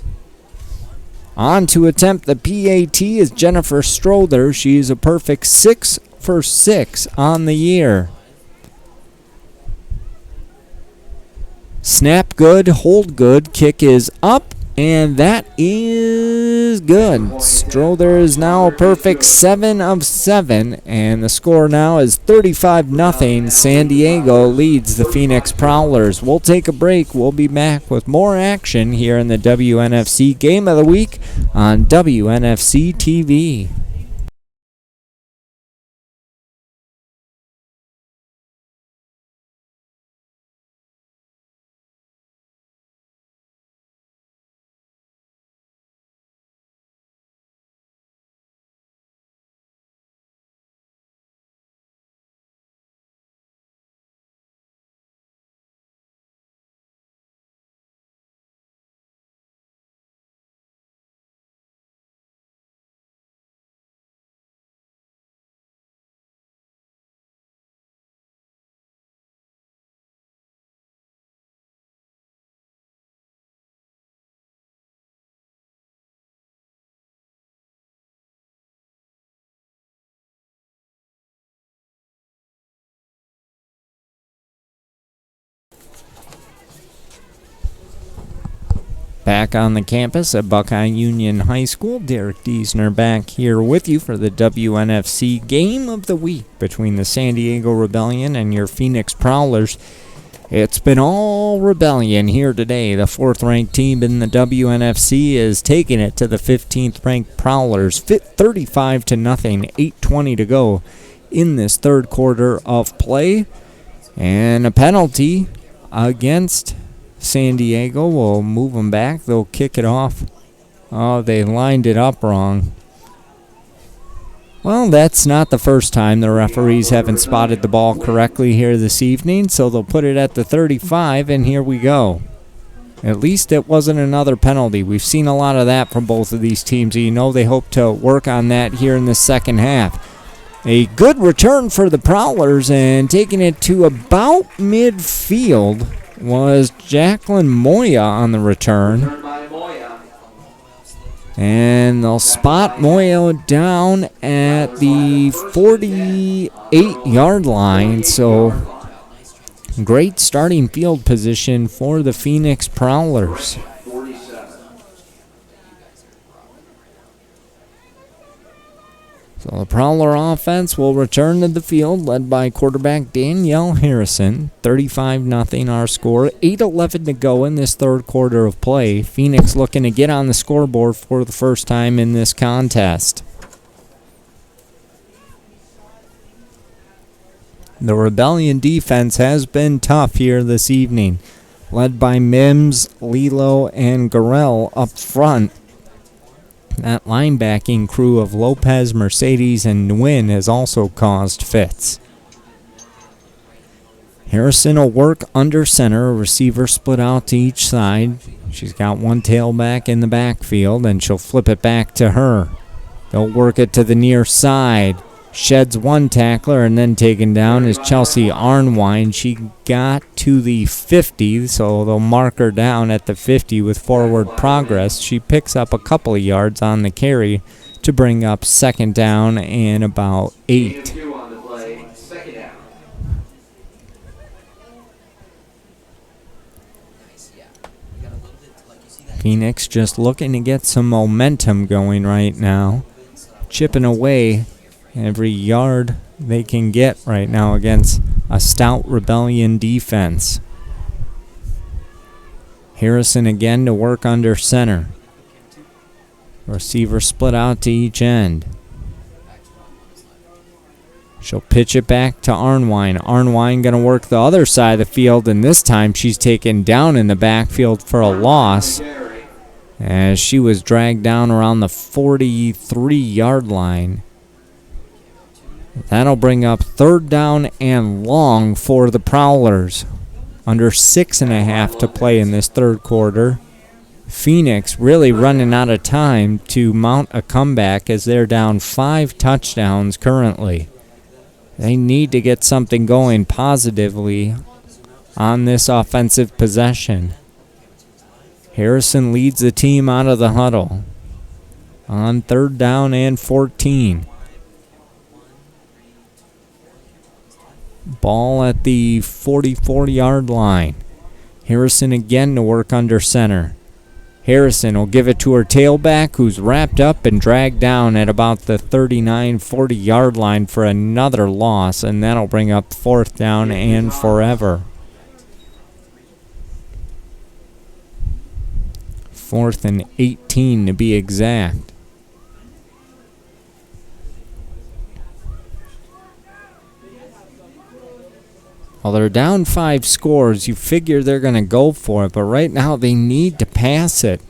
A: On to attempt the PAT is Jennifer Strother. She's a perfect 6 for 6 on the year. Snap good, hold good, kick is up. And that is good. Strother is now a perfect 7 of 7. And the score now is 35-0. San Diego leads the Phoenix Prowlers. We'll take a break. We'll be back with more action here in the WNFC Game of the Week on WNFC TV. Back on the campus at Buckeye Union High School, Derek Diesner back here with you for the WNFC Game of the Week between the San Diego Rebellion and your Phoenix Prowlers. It's been all Rebellion here today. The 4th-ranked team in the WNFC is taking it to the 15th-ranked Prowlers, 35-0, 8:20 to go in this third quarter of play. And a penalty against San Diego will move them back. They'll kick it off. Oh, they lined it up wrong. Well, that's not the first time the referees haven't spotted the ball correctly here this evening, so they'll put it at the 35, and here we go. At least it wasn't another penalty. We've seen a lot of that from both of these teams, and you know they hope to work on that here in the second half. A good return for the Prowlers, and taking it to about midfield was Jacqueline Moya on the return. And they'll spot Moya down at the 48-yard line. So great starting field position for the Phoenix Prowlers. So the Prowler offense will return to the field, led by quarterback Danielle Harrison. 35-0 our score. 8:11 to go in this third quarter of play. Phoenix looking to get on the scoreboard for the first time in this contest. The Rebellion defense has been tough here this evening, led by Mims, Lilo, and Garrell up front. That linebacking crew of Lopez, Mercedes, and Nguyen has also caused fits. Harrison will work under center, a receiver split out to each side. She's got one tailback in the backfield, and she'll flip it back to her. They'll work it to the near side. sheds one tackler, and then taken down is Chelsea Arnwine. She got to the 50, so they'll mark her down at the 50 with forward progress. She picks up a couple of yards on the carry to bring up second down and about 8. Phoenix just looking to get some momentum going right now, chipping away every yard they can get right now against a stout Rebellion defense. Harrison again to work under center. Receiver split out to each end. She'll pitch it back to Arnwine. Arnwine going to work the other side of the field, and this time she's taken down in the backfield for a loss as she was dragged down around the 43-yard line. That'll bring up third down and long for the Prowlers. Under 6.5 to play in this third quarter. Phoenix really running out of time to mount a comeback as they're down 5 touchdowns currently. They need to get something going positively on this offensive possession. Harrison leads the team out of the huddle on third down and 14. Ball at the 44-yard line. Harrison again to work under center. Harrison will give it to her tailback, who's wrapped up and dragged down at about the 39-40-yard line for another loss, and that'll bring up fourth down and forever. 4th and 18 to be exact. Well, they're down 5 scores. You figure they're going to go for it, but right now they need to pass it.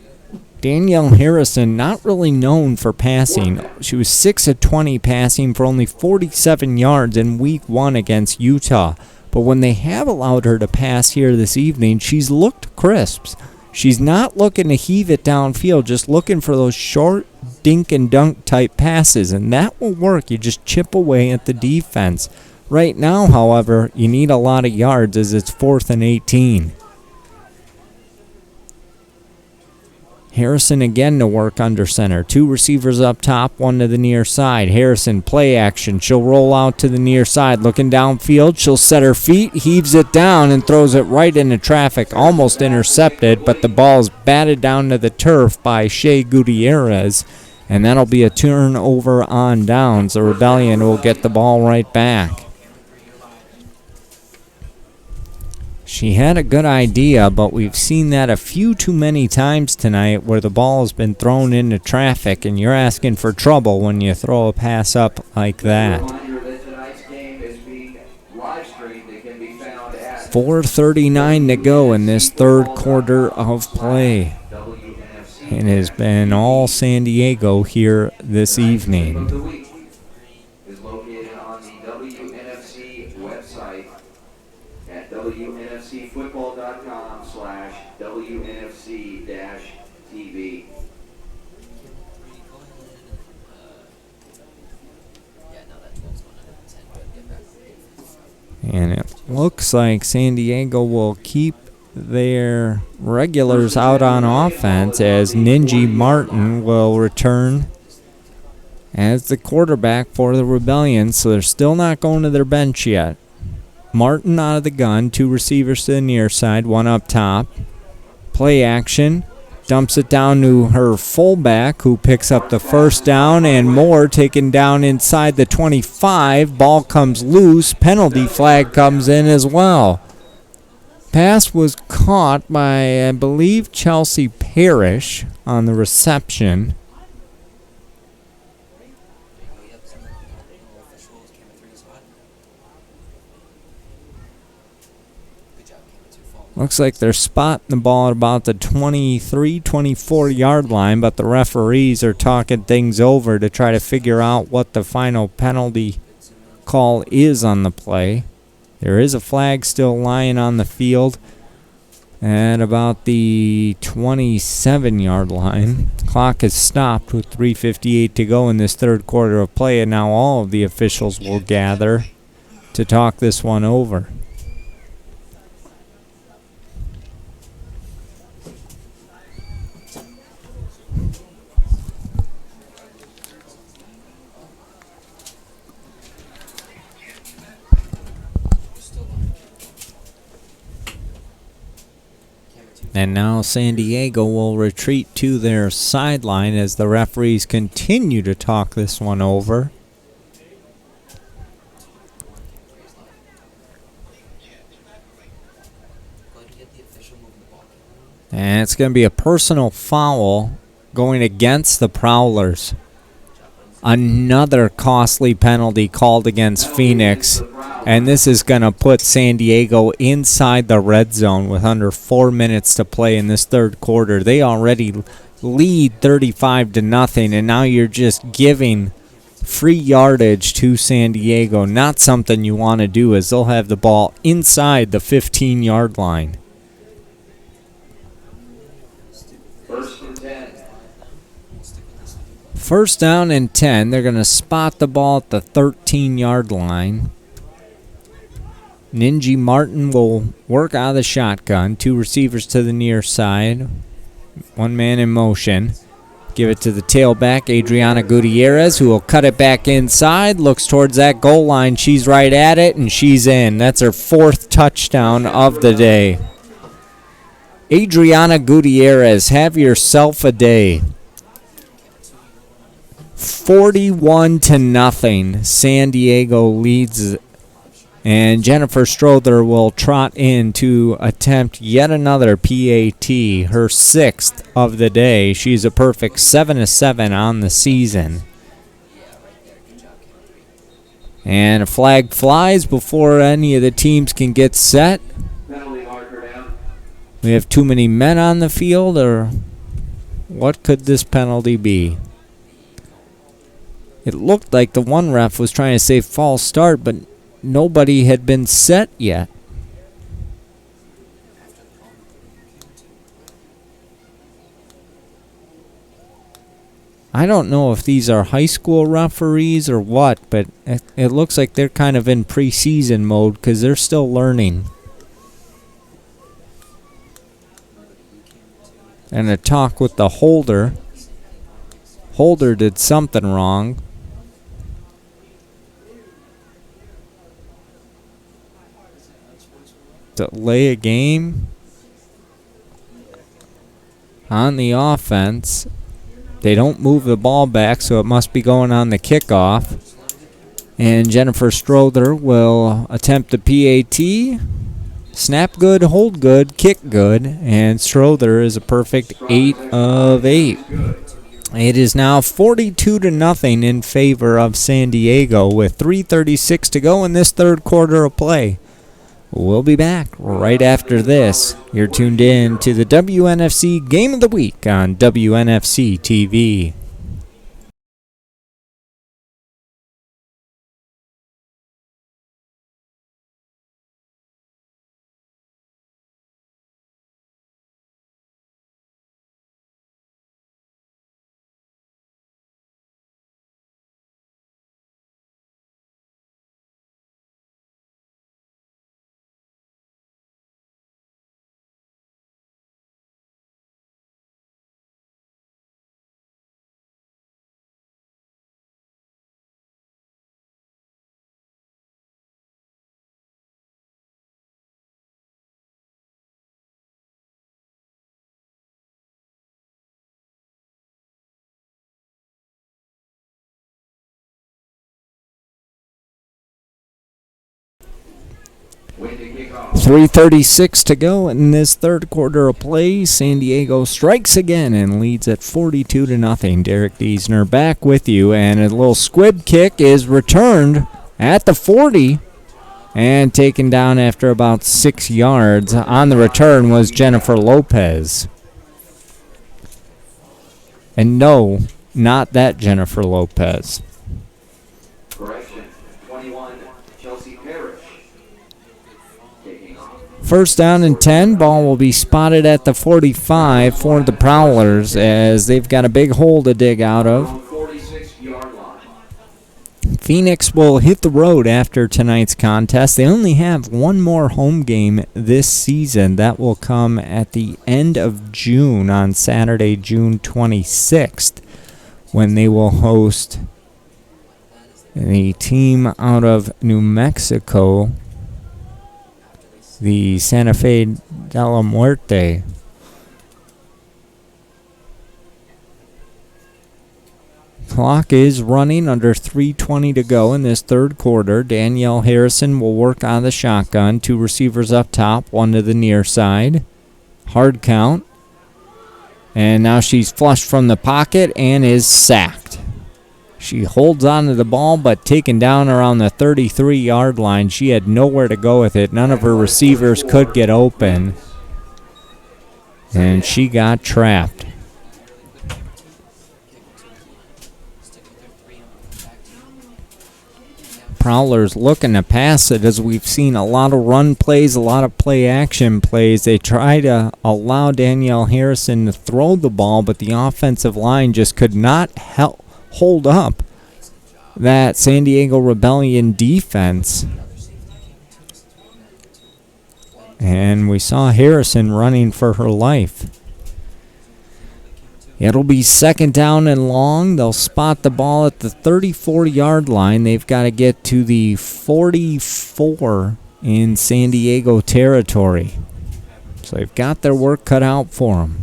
A: Danielle Harrison, not really known for passing. She was 6 of 20 passing for only 47 yards in week 1 against Utah. But when they have allowed her to pass here this evening, she's looked crisp. She's not looking to heave it downfield, just looking for those short dink and dunk type passes, and that will work. You just chip away at the defense. Right now, however, you need a lot of yards as it's 4th and 18. Harrison again to work under center. 2 receivers up top, 1 to the near side. Harrison, play action. She'll roll out to the near side. Looking downfield, she'll set her feet, heaves it down, and throws it right into traffic. Almost intercepted, but the ball's batted down to the turf by Shea Gutierrez. And that'll be a turnover on downs. The Rebellion will get the ball right back. She had a good idea, but we've seen that a few too many times tonight where the ball has been thrown into traffic, and you're asking for trouble when you throw a pass up like that. 4:39 to go in this third quarter of play. It has been all San Diego here this evening.
F: Is located on the WNFC website at WNFCfootball.com/WNFC-TV.
A: And it looks like San Diego will keep their regulars out on offense as Ninji Martin will return as the quarterback for the Rebellion, so they're still not going to their bench yet. Martin out of the gun, 2 receivers to the near side, 1 up top. Play action, dumps it down to her fullback, who picks up the first down, and more taken down inside the 25. Ball comes loose, penalty flag comes in as well. Pass was caught by, I believe, Chelsea Parrish on the reception. Looks like they're spotting the ball at about the 23, 24-yard line, but the referees are talking things over to try to figure out what the final penalty call is on the play. There is a flag still lying on the field. At about the 27-yard line. Clock is stopped with 3:58 to go in this third quarter of play, and now all of the officials will gather to talk this one over. And now San Diego will retreat to their sideline as the referees continue to talk this one over. And it's going to be a personal foul going against the Prowlers. Another costly penalty called against Phoenix. And this is going to put San Diego inside the red zone with under 4 minutes to play in this third quarter. They already lead 35-0, and now you're just giving free yardage to San Diego. Not something you want to do, as they'll have the ball inside the 15-yard line. First down and 10. They're going to spot the ball at the 13-yard line. Ninji Martin will work out of the shotgun. Two receivers to the near side. One man in motion. Give it to the tailback, Adriana Gutierrez, who will cut it back inside. Looks towards that goal line. She's right at it, and she's in. That's her fourth touchdown of the day. Adriana Gutierrez, have yourself a day. 41-0. San Diego leads, and Jennifer Strother will trot in to attempt yet another PAT, her sixth of the day. She's a perfect 7-7 on the season. And a flag flies before any of the teams can get set. We have too many men on the field, or what could this penalty be? It looked like the one ref was trying to say false start, but nobody had been set yet. I don't know if these are high school referees or what, but it looks like they're kind of in preseason mode because they're still learning. And a talk with the holder. Holder did something wrong. Delay a game on the offense. They don't move the ball back, so it must be going on the kickoff. And Jennifer Strother will attempt the PAT. Snap good, hold good, kick good, and Strother is a perfect 8 of 8. It is now 42-0 in favor of San Diego with 3:36 to go in this third quarter of play. We'll be back right after this. You're tuned in to the WNFC Game of the Week on WNFC TV. .336 to go in this third quarter of play. San Diego strikes again and leads at 42-0. Derek Diesner back with you, and a little squib kick is returned at the 40 and taken down after about 6 yards. On the return was Jennifer Lopez. And no, not that Jennifer Lopez. First down and 10. Ball will be spotted at the 45 for the Prowlers as they've got a big hole to dig out of.
F: 46-yard line.
A: Phoenix will hit the road after tonight's contest. They only have one more home game this season. That will come at the end of June on Saturday, June 26th, when they will host the team out of New Mexico, the Santa Fe de la Muerte. Clock is running under 3:20 to go in this third quarter. Danielle Harrison will work on the shotgun. 2 receivers up top, 1 to the near side. Hard count. And now she's flushed from the pocket and is sacked. She holds on to the ball, but taken down around the 33-yard line. She had nowhere to go with it. None of her receivers could get open. And she got trapped. Prowlers looking to pass it, as we've seen a lot of run plays, a lot of play-action plays. They try to allow Danielle Harrison to throw the ball, but the offensive line just could not hold up that San Diego Rebellion defense. And we saw Harrison running for her life. It'll be second down and long. They'll spot the ball at the 34-yard line. They've got to get to the 44 in San Diego territory. So they've got their work cut out for them.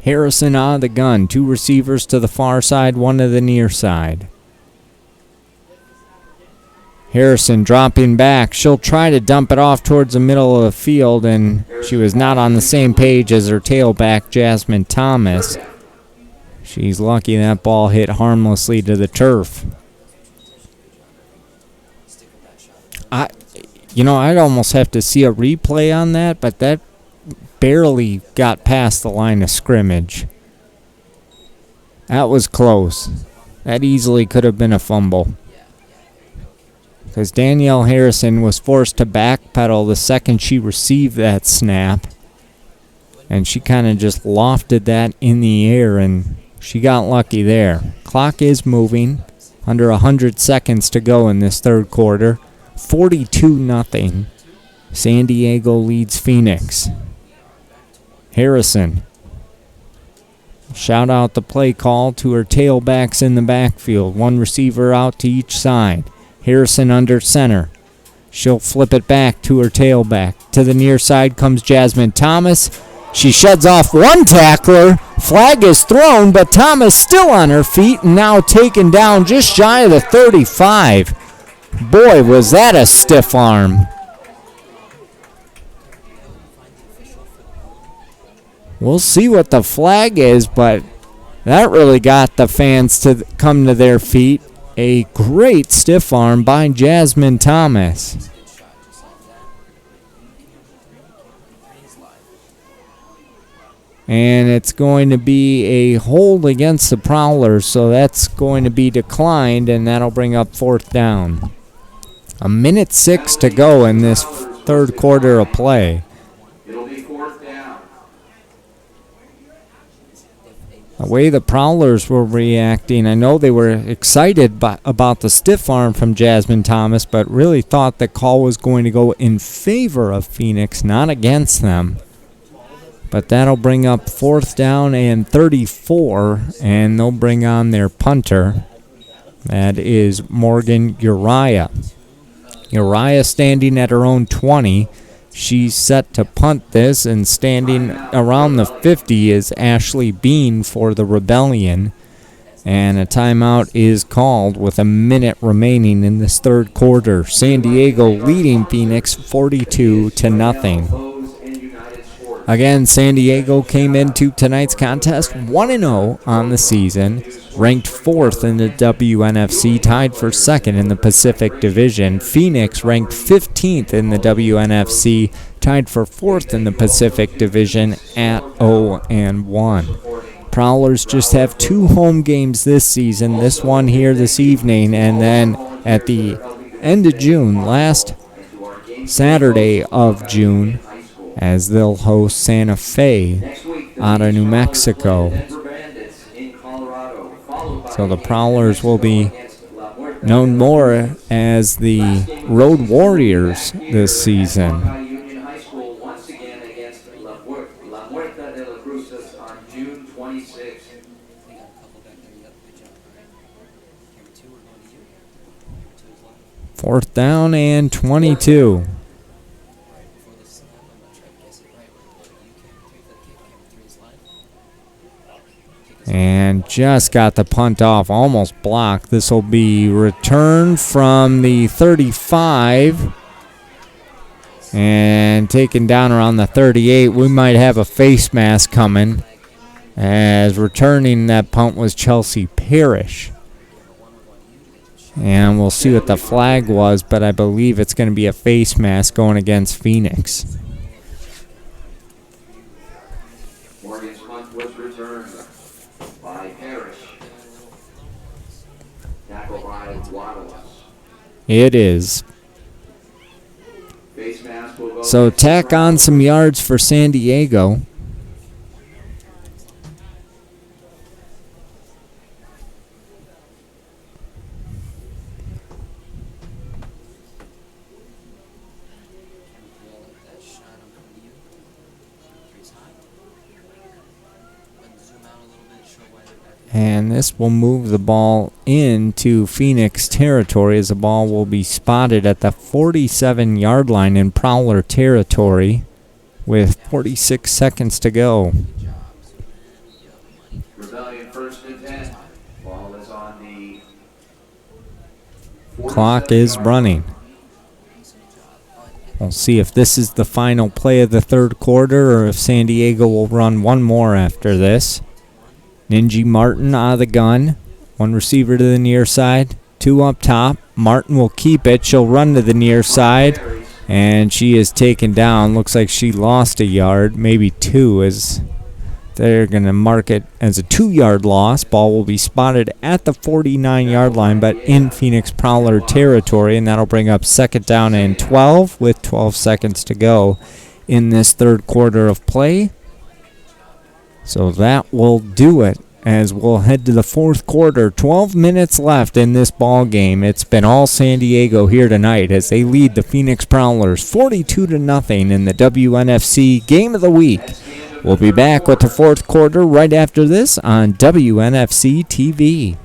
A: Harrison out of the gun. 2 receivers to the far side, 1 to the near side. Harrison dropping back. She'll try to dump it off towards the middle of the field, and she was not on the same page as her tailback, Jasmine Thomas. She's lucky that ball hit harmlessly to the turf. I'd almost have to see a replay on that, but that barely got past the line of scrimmage. That was close. That easily could have been a fumble, because Danielle Harrison was forced to backpedal the second she received that snap, and she kind of just lofted that in the air, and she got lucky there. Clock is moving. Under 100 seconds to go in this third quarter. 42-0. San Diego leads Phoenix. Harrison. Shout out the play call to her tailbacks in the backfield. 1 receiver out to each side. Harrison under center. She'll flip it back to her tailback. To the near side comes Jasmine Thomas. She sheds off 1 tackler. Flag is thrown, but Thomas still on her feet and now taken down just shy of the 35. Boy, was that a stiff arm. We'll see what the flag is, but that really got the fans to come to their feet. A great stiff arm by Jasmine Thomas. And it's going to be a hold against the Prowlers, so that's going to be declined, and that'll bring up 4th down. 1:06 to go in this third quarter of play.
F: It'll be 4th down.
A: The way the Prowlers were reacting, I know they were excited about the stiff arm from Jasmine Thomas, but really thought the call was going to go in favor of Phoenix, not against them. But that'll bring up 4th down and 34, and they'll bring on their punter. That is Morgan Uriah. Uriah standing at her own 20. She's set to punt this, and standing around the 50 is Ashley Bean for the Rebellion. And a timeout is called with 1 minute remaining in this third quarter. San Diego leading Phoenix 42-0. Again, San Diego came into tonight's contest 1-0 on the season, ranked 4th in the WNFC, tied for 2nd in the Pacific Division. Phoenix ranked 15th in the WNFC, tied for 4th in the Pacific Division at 0-1. Prowlers just have 2 home games this season, this one here this evening, and then at the end of June, last Saturday of June, as they'll host Santa Fe out of New Mexico. So the Prowlers will be known more as the Road Warriors this season. Fourth down and 22. And just got the punt off, almost blocked. This will be returned from the 35 and taken down around the 38. We might have a face mask coming, as returning that punt was Chelsea Parrish. And we'll see what the flag was, but I believe it's going to be a face mask going against Phoenix.
H: Morgan's punt was returned by Parrish. Tackle by Waddles.
A: It is.
H: Face mask will go
A: So tack on some yards for San Diego. And this will move the ball into Phoenix territory, as the ball will be spotted at the 47-yard line in Prowler territory with 46 seconds to go.
H: Rebellion 1st and 10. Ball is on the
A: Clock is running. We'll see if this is the final play of the third quarter or if San Diego will run one more after this. Ninji Martin out of the gun. One receiver to the near side. Two up top. Martin will keep it. She'll run to the near side. And she is taken down. Looks like she lost a yard. Maybe two, as they're going to mark it as a 2-yard loss. Ball will be spotted at the 49-yard line, but in Phoenix Prowler territory. And that'll bring up second down and 12 with 12 seconds to go in this third quarter of play. So that will do it, as we'll head to the fourth quarter. 12 minutes left in this ball game. It's been all San Diego here tonight as they lead the Phoenix Prowlers 42-0 in the WNFC Game of the Week. We'll be back with the fourth quarter right after this on WNFC TV.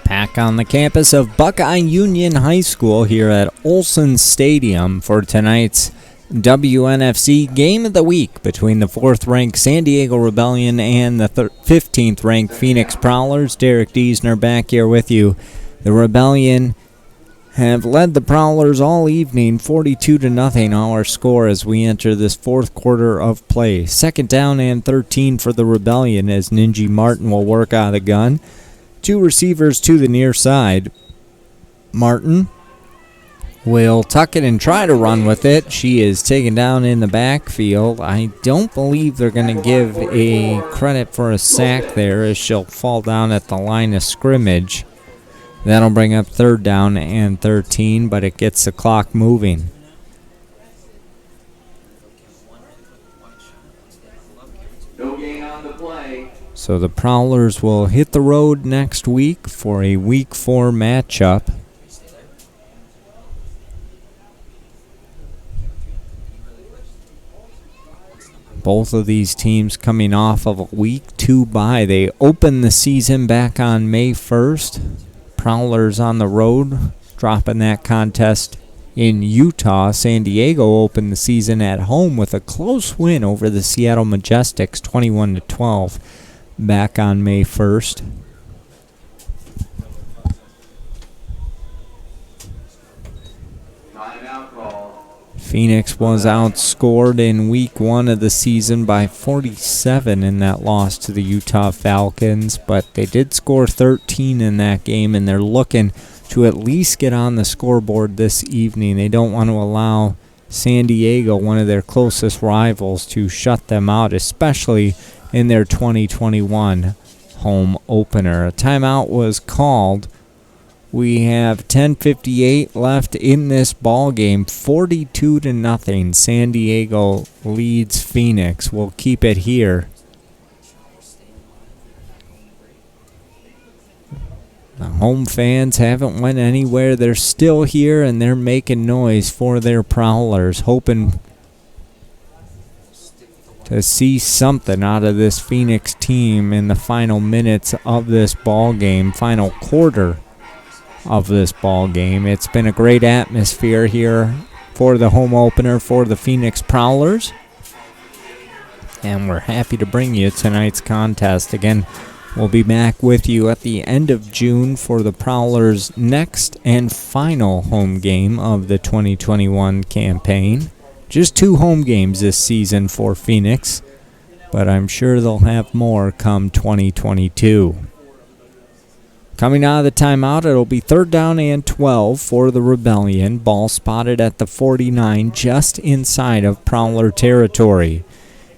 A: Back on the campus of Buckeye Union High School here at Olson Stadium for tonight's WNFC Game of the Week between the 4th-ranked San Diego Rebellion and the 15th-ranked Phoenix Prowlers. Derek Diesner back here with you. The Rebellion have led the Prowlers all evening, 42-0 our score as we enter this fourth quarter of play. Second down and 13 for the Rebellion as Ninji Martin will work out of the gun. Two receivers to the near side. Martin will tuck it and try to run with it. She is taken down in the backfield. I don't believe they're going to give a credit for a sack there, as she'll fall down at the line of scrimmage. That'll bring up 3rd down and 13, but it gets the clock moving.
H: No gain on the play.
A: So the Prowlers will hit the road next week for a Week 4 matchup. Both of these teams coming off of a Week 2 bye. They opened the season back on May 1st. Prowlers on the road, dropping that contest in Utah. San Diego opened the season at home with a close win over the Seattle Majestics, 21-12, back on May 1st.
H: Timeout call.
A: Phoenix was outscored in Week 1 of the season by 47 in that loss to the Utah Falcons, but they did score 13 in that game, and they're looking to at least get on the scoreboard this evening. They don't want to allow San Diego, one of their closest rivals, to shut them out, especially in their 2021 home opener. A timeout was called. We have 10:58 left in this ball game. 42-0. San Diego leads Phoenix. We'll keep it here. The home fans haven't went anywhere. They're still here, and they're making noise for their Prowlers, hoping to see something out of this Phoenix team in the final minutes of this ball game, final quarter of this ball game. It's been a great atmosphere here for the home opener for the Phoenix Prowlers, and we're happy to bring you tonight's contest. Again, we'll be back with you at the end of June for the Prowlers' next and final home game of the 2021 campaign. Just 2 home games this season for Phoenix, but I'm sure they'll have more come 2022. Coming out of the timeout, it'll be 3rd down and 12 for the Rebellion. Ball spotted at the 49, just inside of Prowler territory.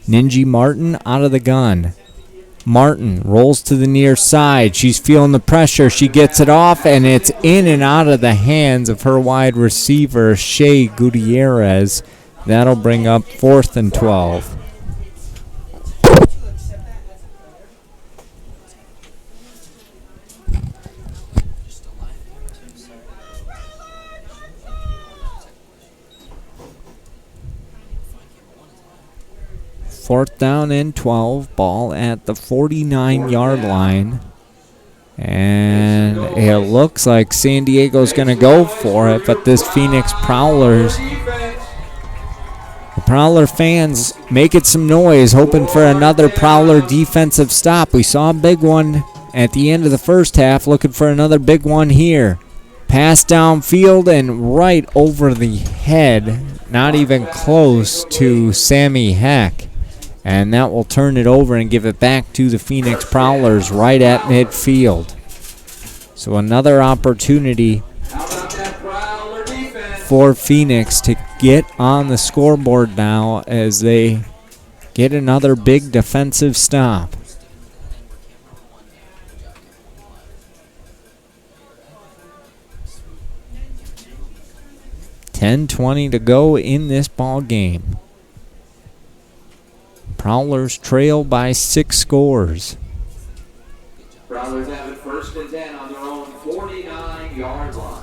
A: Ninji Martin out of the gun. Martin rolls to the near side. She's feeling the pressure. She gets it off, and it's in and out of the hands of her wide receiver, Shea Gutierrez. That'll bring up 4th and 12. Fourth down and 12, ball at the 49-yard line. And it looks like San Diego's going to go for it, but this Phoenix Prowlers, the Prowler fans making some noise, hoping for another Prowler defensive stop. We saw a big one at the end of the first half, looking for another big one here. Pass downfield and right over the head, not even close to Sammy Heck. And that will turn it over and give it back to the Phoenix Prowlers right at midfield. So another opportunity for Phoenix to get on the scoreboard now as they get another big defensive stop. $10:20 to go in this ball game. Prowlers trail by 6 scores.
H: Prowlers have it 1st and 10 on their own 49-yard line.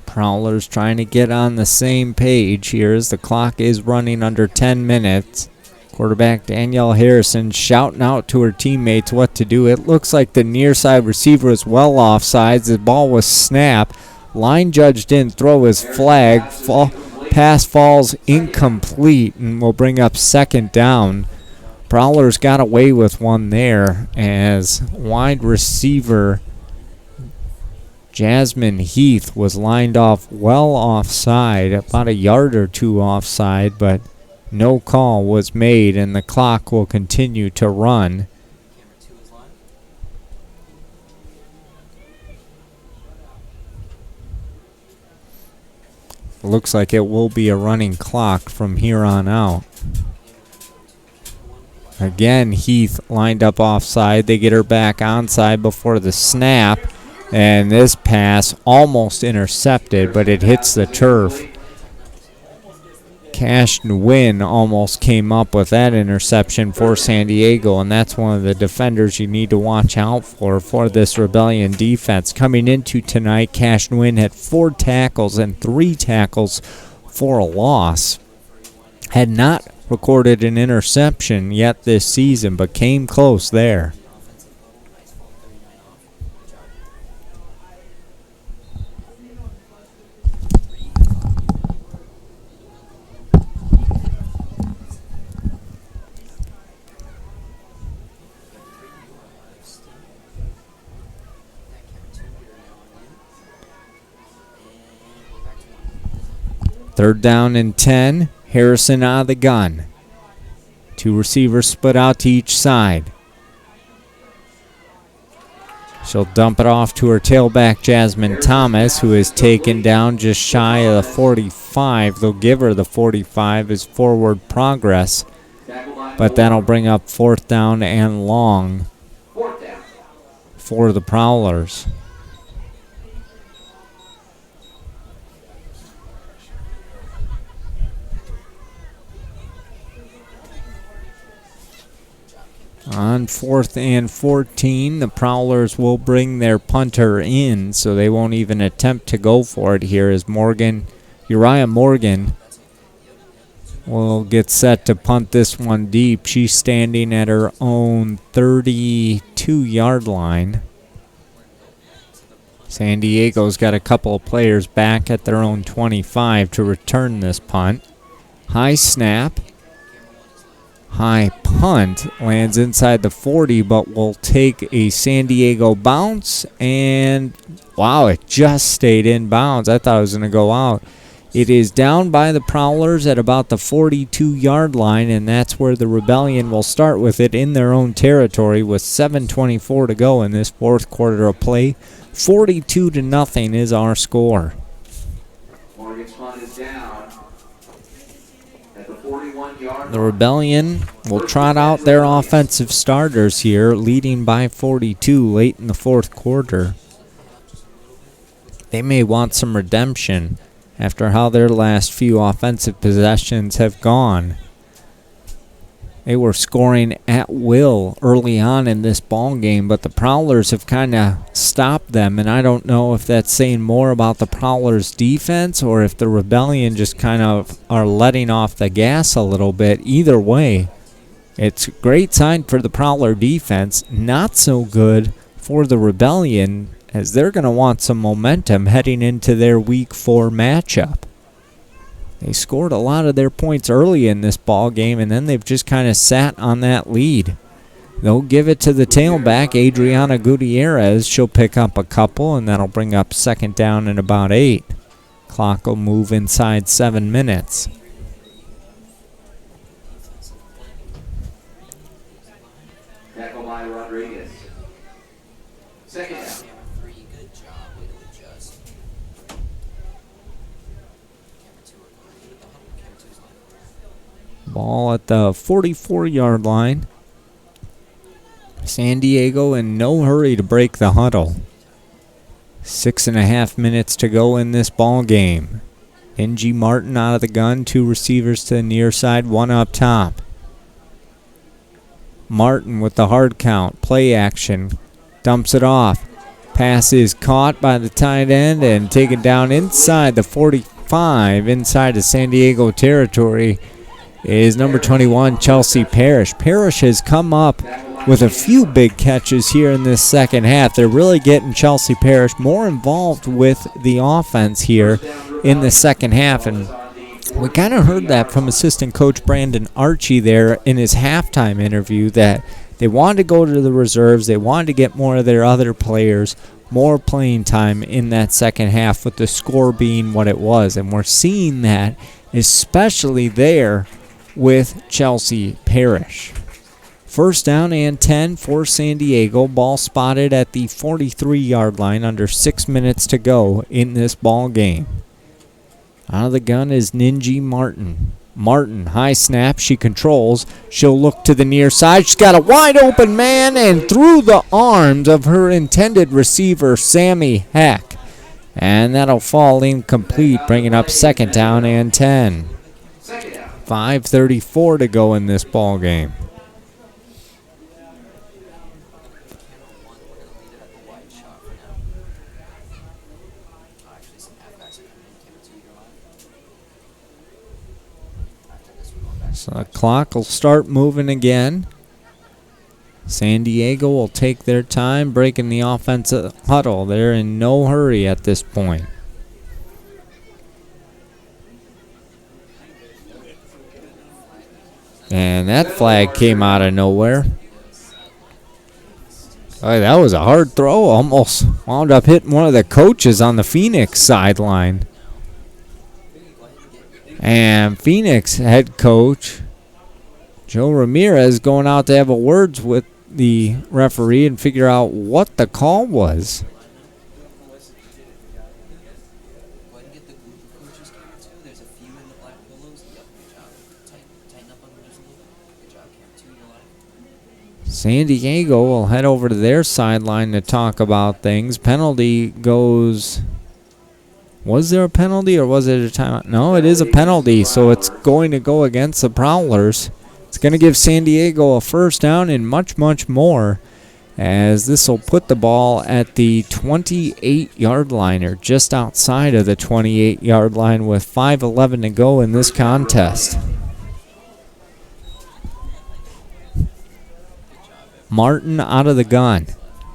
A: Prowlers trying to get on the same page here as the clock is running under 10 minutes. Of Quarterback Danielle Harrison shouting out to her teammates what to do. It looks like the near side receiver was well offsides. The ball was snapped. Line judge didn't throw his flag. Pass falls incomplete and will bring up second down. Prowlers got away with one there as wide receiver Jasmine Heath was lined off well offside, about a yard or two offside, but no call was made, and the clock will continue to run. Looks like it will be a running clock from here on out. Again, Heath lined up offside. They get her back onside before the snap, and this pass almost intercepted, but it hits the turf. Cash Nguyen almost came up with that interception for San Diego, and that's one of the defenders you need to watch out for this Rebellion defense. Coming into tonight, Cash Nguyen had 4 tackles and 3 tackles for a loss. Had not recorded an interception yet this season, but came close there. Third down and 10. Harrison out of the gun. 2 receivers split out to each side. She'll dump it off to her tailback, Jasmine Thomas, who is taken down just shy of the 45. They'll give her the 45 as forward progress, but that'll bring up 4th down and long for the Prowlers. On 4th and 14, the Prowlers will bring their punter in, so they won't even attempt to go for it here as Uriah Morgan will get set to punt this one deep. She's standing at her own 32-yard line. San Diego's got a couple of players back at their own 25 to return this punt. High snap. High punt lands inside the 40, but will take a San Diego bounce, and wow, it just stayed in bounds. I thought it was going to go out. It is down by the Prowlers at about the 42-yard line, and that's where the Rebellion will start with it in their own territory with 7:24 to go in this 4th quarter of play. 42-0 is our score.
H: Morgan's punt is down.
A: The Rebellion will trot out their offensive starters here, leading by 42 late in the 4th quarter. They may want some redemption after how their last few offensive possessions have gone. They were scoring at will early on in this ball game, but the Prowlers have kind of stopped them, and I don't know if that's saying more about the Prowlers' defense or if the Rebellion just kind of are letting off the gas a little bit. Either way, it's a great sign for the Prowler defense, not so good for the Rebellion, as they're going to want some momentum heading into their Week 4 matchup. They scored a lot of their points early in this ball game, and then they've just kind of sat on that lead. They'll give it to the tailback, Adriana Gutierrez. She'll pick up a couple, and that'll bring up 2nd down and about 8. Clock will move inside 7 minutes.
H: Tackle by Rodriguez. 2nd down.
A: Ball at the 44-yard line. San Diego in no hurry to break the huddle. 6.5 minutes to go in this ball game. Benji Martin out of the gun. 2 receivers to the near side, 1 up top. Martin with the hard count. Play action. Dumps it off. Pass is caught by the tight end and taken down inside the 45, inside of San Diego territory. is number 21, Chelsea Parrish. Parrish has come up with a few big catches here in this second half. They're really getting Chelsea Parrish more involved with the offense here in the second half, and we kind of heard that from assistant coach Brandon Archie there in his halftime interview, that they wanted to go to the reserves. They wanted to get more of their other players more playing time in that second half, with the score being what it was. And we're seeing that especially there with Chelsea Parrish. First down and 10 for San Diego. Ball spotted at the 43-yard line, under 6 minutes to go in this ball game. Out of the gun is Ninji Martin. Martin, high snap, she controls. She'll look to the near side. She's got a wide open man, and through the arms of her intended receiver, Sammy Heck. And that'll fall incomplete, bringing up second down and 10. 5:34 to go in this ball game. So the clock will start moving again. San Diego will take their time breaking the offensive huddle. They're in no hurry at this point. And that flag came out of nowhere. Oh, that was a hard throw. Almost wound up hitting one of the coaches on the Phoenix sideline. And Phoenix head coach Joe Ramirez going out to have a words with the referee and figure out what the call was. San Diego will head over to their sideline to talk about things. Penalty goes... Was there a penalty or was it a timeout? No, it is a penalty, so it's going to go against the Prowlers. It's going to give San Diego a first down and much, much more, as this will put the ball at the 28-yard line, or just outside of the 28-yard line, with 5:11 to go in this contest. Martin out of the gun.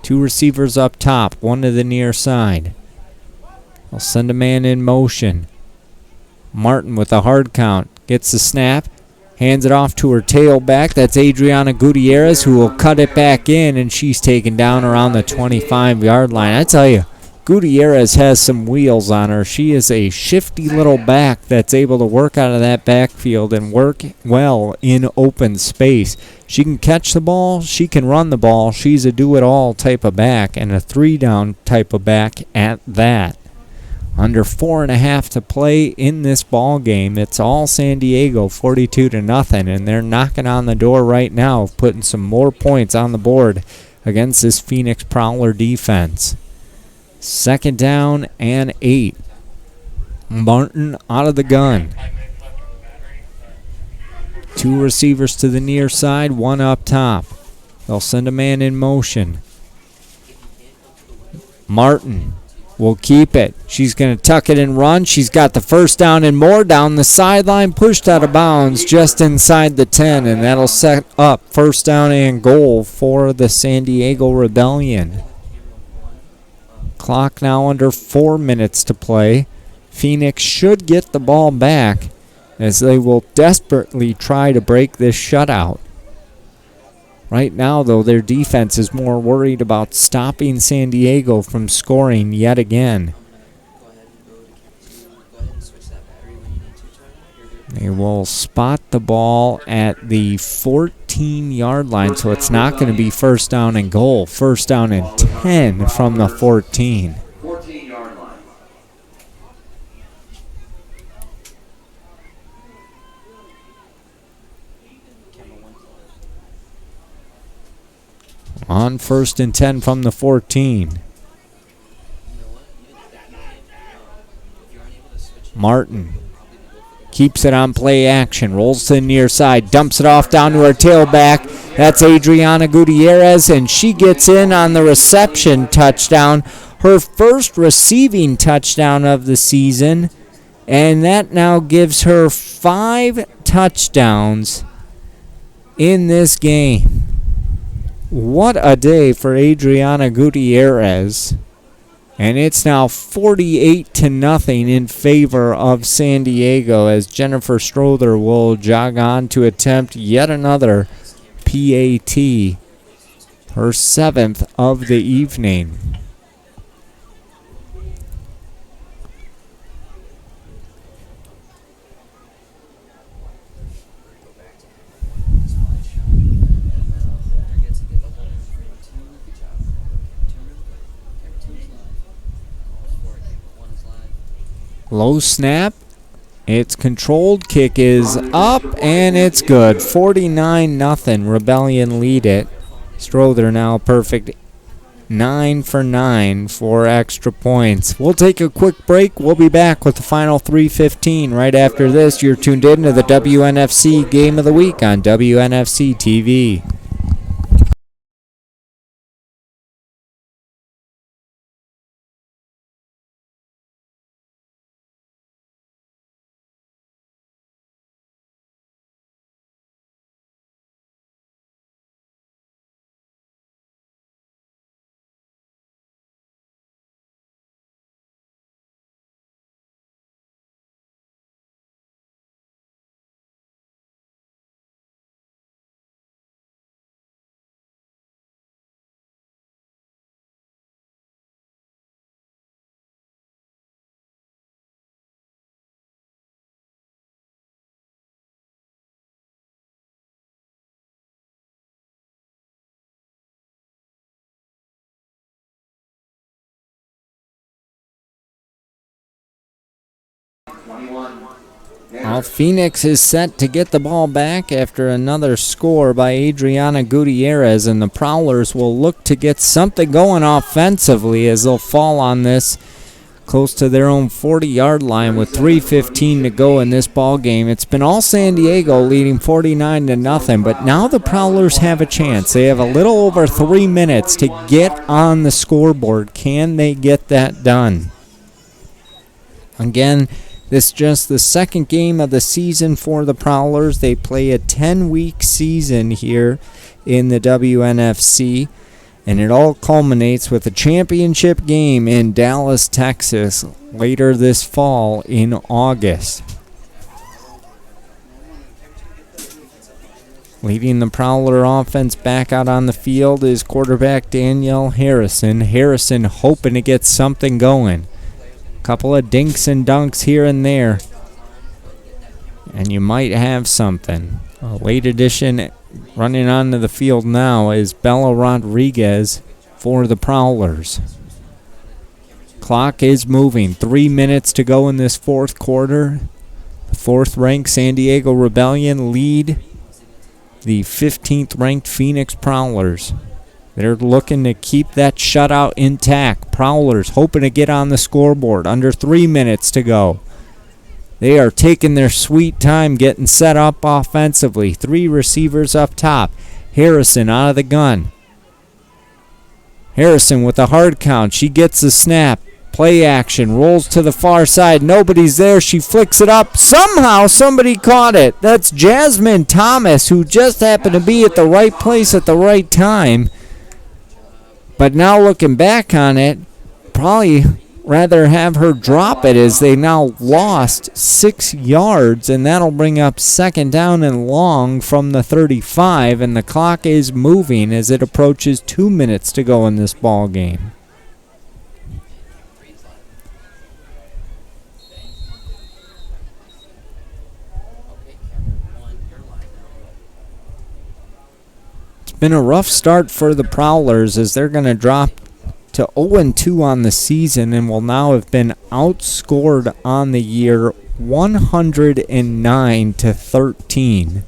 A: Two receivers up top, one to the near side. I'll send a man in motion. Martin with a hard count. Gets the snap. Hands it off to her tailback. That's Adriana Gutierrez, who will cut it back in, and she's taken down around the 25-yard line. I tell you, Gutierrez has some wheels on her. She is a shifty little back that's able to work out of that backfield and work well in open space. She can catch the ball. She can run the ball. She's a do-it-all type of back, and a three-down type of back at that. Under 4.5 to play in this ball game. It's all San Diego, 42-0, and they're knocking on the door right now of putting some more points on the board against this Phoenix Prowler defense. Second down and 8. Martin out of the gun. Two receivers to the near side, one up top. They'll send a man in motion. Martin will keep it. She's going to tuck it and run. She's got the first down and more down the sideline, pushed out of bounds just inside the 10, and that'll set up first down and goal for the San Diego Rebellion. Clock now under 4 minutes to play. Phoenix should get the ball back, as they will desperately try to break this shutout. Right now, though, their defense is more worried about stopping San Diego from scoring yet again. They will spot the ball at the 14-yard line, so it's not going to be first down and goal. First down and 10 from the 14.
H: 14-yard line.
A: On first and 10 from the 14. Martin keeps it on play action, rolls to the near side, dumps it off down to her tailback. That's Adriana Gutierrez, and she gets in on the reception touchdown. Her first receiving touchdown of the season. And that now gives her 5 touchdowns in this game. What a day for Adriana Gutierrez. And it's now 48-0 in favor of San Diego as Jennifer Strother will jog on to attempt yet another PAT, her 7th of the evening. Low snap. It's controlled. Kick is up, and it's good. 49-0. Rebellion lead it. Strother now perfect 9 for 9 for extra points. We'll take a quick break. We'll be back with the final 3:15 right after this. You're tuned in to the WNFC Game of the Week on WNFC TV. Well, Phoenix is set to get the ball back after another score by Adriana Gutierrez, and the Prowlers will look to get something going offensively as they'll fall on this close to their own 40-yard line with 3:15 to go in this ball game. It's been all San Diego leading 49-0, but now the Prowlers have a chance. They have a little over 3 minutes to get on the scoreboard. Can they get that done? Again, this is just the second game of the season for the Prowlers. They play a 10-week season here in the WNFC, and it all culminates with a championship game in Dallas, Texas, later this fall in August. Leading the Prowler offense back out on the field is quarterback Danielle Harrison. Harrison hoping to get something going. Couple of dinks and dunks here and there, and you might have something. A late addition running onto the field now is Bella Rodriguez for the Prowlers. Clock is moving. 3 minutes to go in this fourth quarter. The 4th-ranked San Diego Rebellion lead the 15th-ranked Phoenix Prowlers. They're looking to keep that shutout intact. Prowlers hoping to get on the scoreboard. Under 3 minutes to go. They are taking their sweet time getting set up offensively. 3 receivers up top. Harrison out of the gun. Harrison with a hard count. She gets the snap. Play action. Rolls to the far side. Nobody's there. She flicks it up. Somehow somebody caught it. That's Jasmine Thomas, who just happened to be at the right place at the right time. But now looking back on it, probably rather have her drop it as they now lost 6 yards, and that'll bring up 2nd down and long from the 35, and the clock is moving as it approaches 2 minutes to go in this ball game. Been a rough start for the Prowlers as they're going to drop to 0-2 on the season and will now have been outscored on the year 109-13.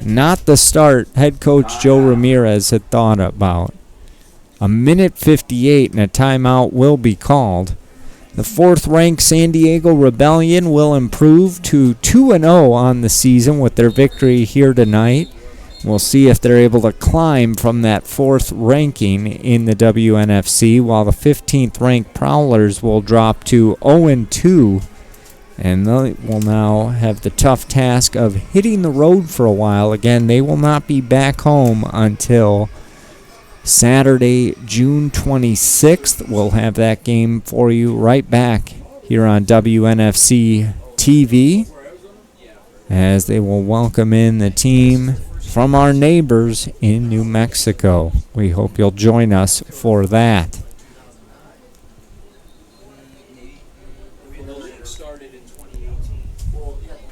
A: Not the start head coach Joe Ramirez had thought about. A minute 58 and a timeout will be called. The 4th-ranked San Diego Rebellion will improve to 2-0 on the season with their victory here tonight. We'll see if they're able to climb from that 4th ranking in the WNFC, while the 15th-ranked Prowlers will drop to 0-2 And they will now have the tough task of hitting the road for a while. Again, they will not be back home until Saturday, June 26th. We'll have that game for you right back here on WNFC TV as they will welcome in the team from our neighbors in New Mexico. We hope you'll join us for that.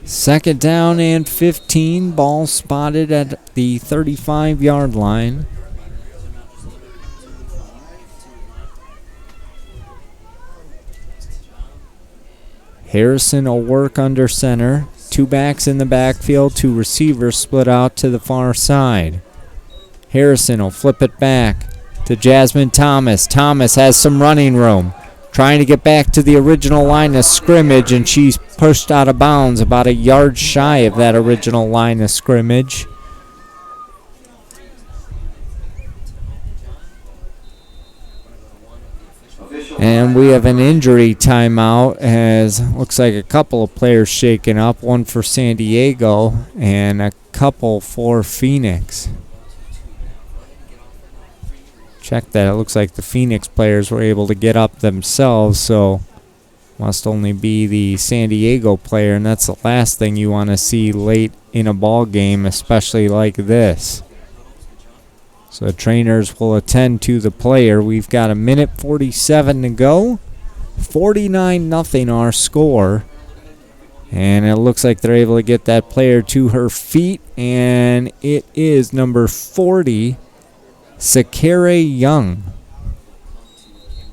A: Second down and 15. Ball spotted at the 35-yard line. Harrison will work under center. Two backs in the backfield, two receivers split out to the far side. Harrison will flip it back to Jasmine Thomas. Thomas has some running room, trying to get back to the original line of scrimmage, and she's pushed out of bounds about a yard shy of that original line of scrimmage. And we have an injury timeout, as looks like a couple of players shaken up, one for San Diego and a couple for Phoenix. Check that. It looks like the Phoenix players were able to get up themselves, so must only be the San Diego player, and that's the last thing you want to see late in a ball game, especially like this. So the trainers will attend to the player. We've got 1:47 to go. 49-0 our score. And it looks like they're able to get that player to her feet, and it is number 40, Sakare Young.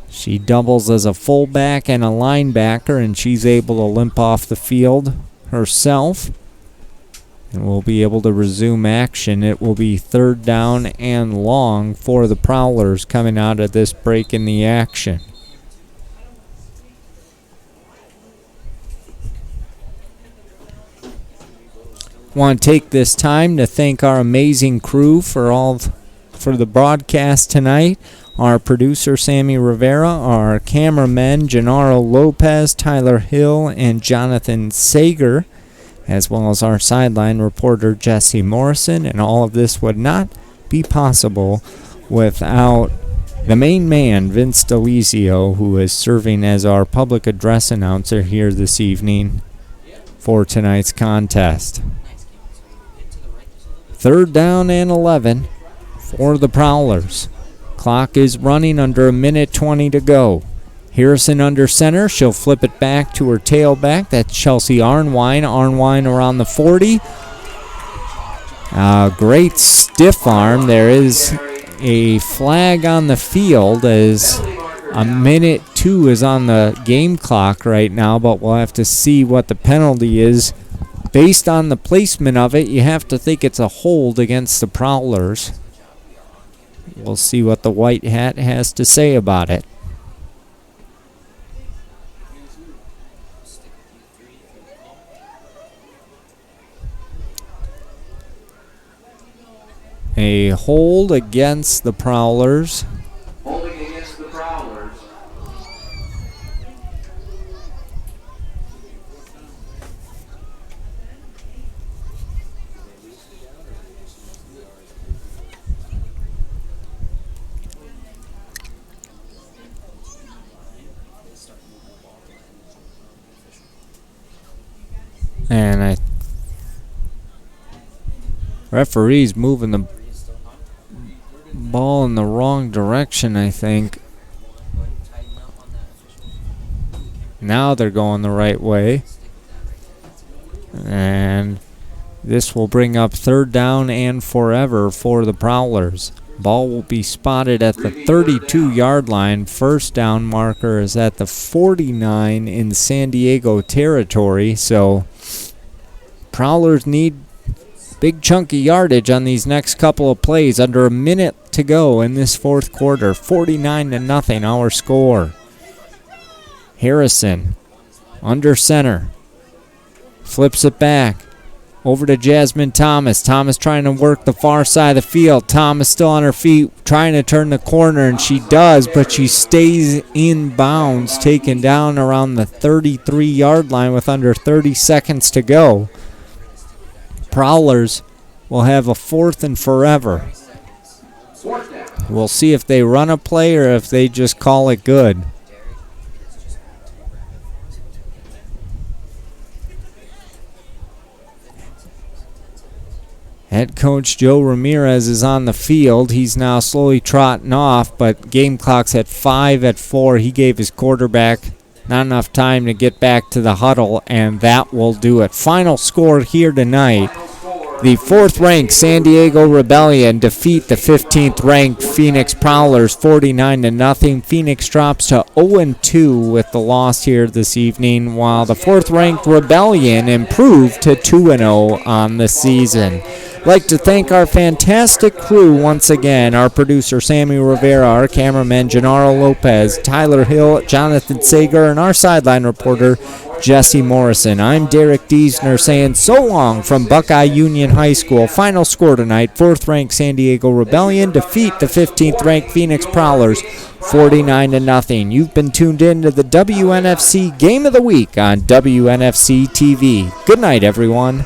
A: She doubles as a fullback and a linebacker, and she's able to limp off the field herself. And we'll be able to resume action. It will be third down and long for the Prowlers coming out of this break in the action. Want to take this time to thank our amazing crew for the broadcast tonight. Our producer, Sammy Rivera, our cameramen, Gennaro Lopez, Tyler Hill, and Jonathan Sager, as well as our sideline reporter, Jesse Morrison. And all of this would not be possible without the main man, Vince Delizio, who is serving as our public address announcer here this evening for tonight's contest. Third down and 11 for the Prowlers. Clock is running under 1:20 to go. Harrison under center. She'll flip it back to her tailback. That's Chelsea Arnwine. Arnwine around the 40. Great stiff arm. There is a flag on the field as 1:02 is on the game clock right now, but we'll have to see what the penalty is. Based on the placement of it, you have to think it's a hold against the Prowlers. We'll see what the white hat has to say about it. A hold against the Prowlers.
H: Holding against the Prowlers.
A: And referee's moving the ball in the wrong direction, I think. Now they're going the right way. And this will bring up third down and forever for the Prowlers. Ball will be spotted at the 32-yard line. First down marker is at the 49 in San Diego territory. So Prowlers need big chunky yardage on these next couple of plays. Under a minute to go in this fourth quarter. 49-0 our score. Harrison under center. Flips it back. Over to Jasmine Thomas. Thomas trying to work the far side of the field. Thomas still on her feet, trying to turn the corner, and she does, but she stays in bounds, taken down around the 33-yard line with under 30 seconds to go. Prowlers will have a 4th and forever. We'll see if they run a play or if they just call it good. Head coach Joe Ramirez is on the field. He's now slowly trotting off, but game clock's at 5:04. He gave his quarterback not enough time to get back to the huddle, and that will do it. Final score here tonight. The 4th-ranked San Diego Rebellion defeat the 15th-ranked Phoenix Prowlers 49-0. Phoenix drops to 0-2 with the loss here this evening, while the 4th-ranked Rebellion improved to 2-0 on the season. I'd like to thank our fantastic crew once again, our producer Sammy Rivera, our cameraman Gennaro Lopez, Tyler Hill, Jonathan Sager, and our sideline reporter Jesse Morrison. I'm Derek Diesner saying so long from Buckeye Union High School. Final score tonight, 4th-ranked San Diego Rebellion defeat the 15th-ranked Phoenix Prowlers 49-0. You've been tuned in to the WNFC Game of the Week on WNFC TV. Good night, everyone.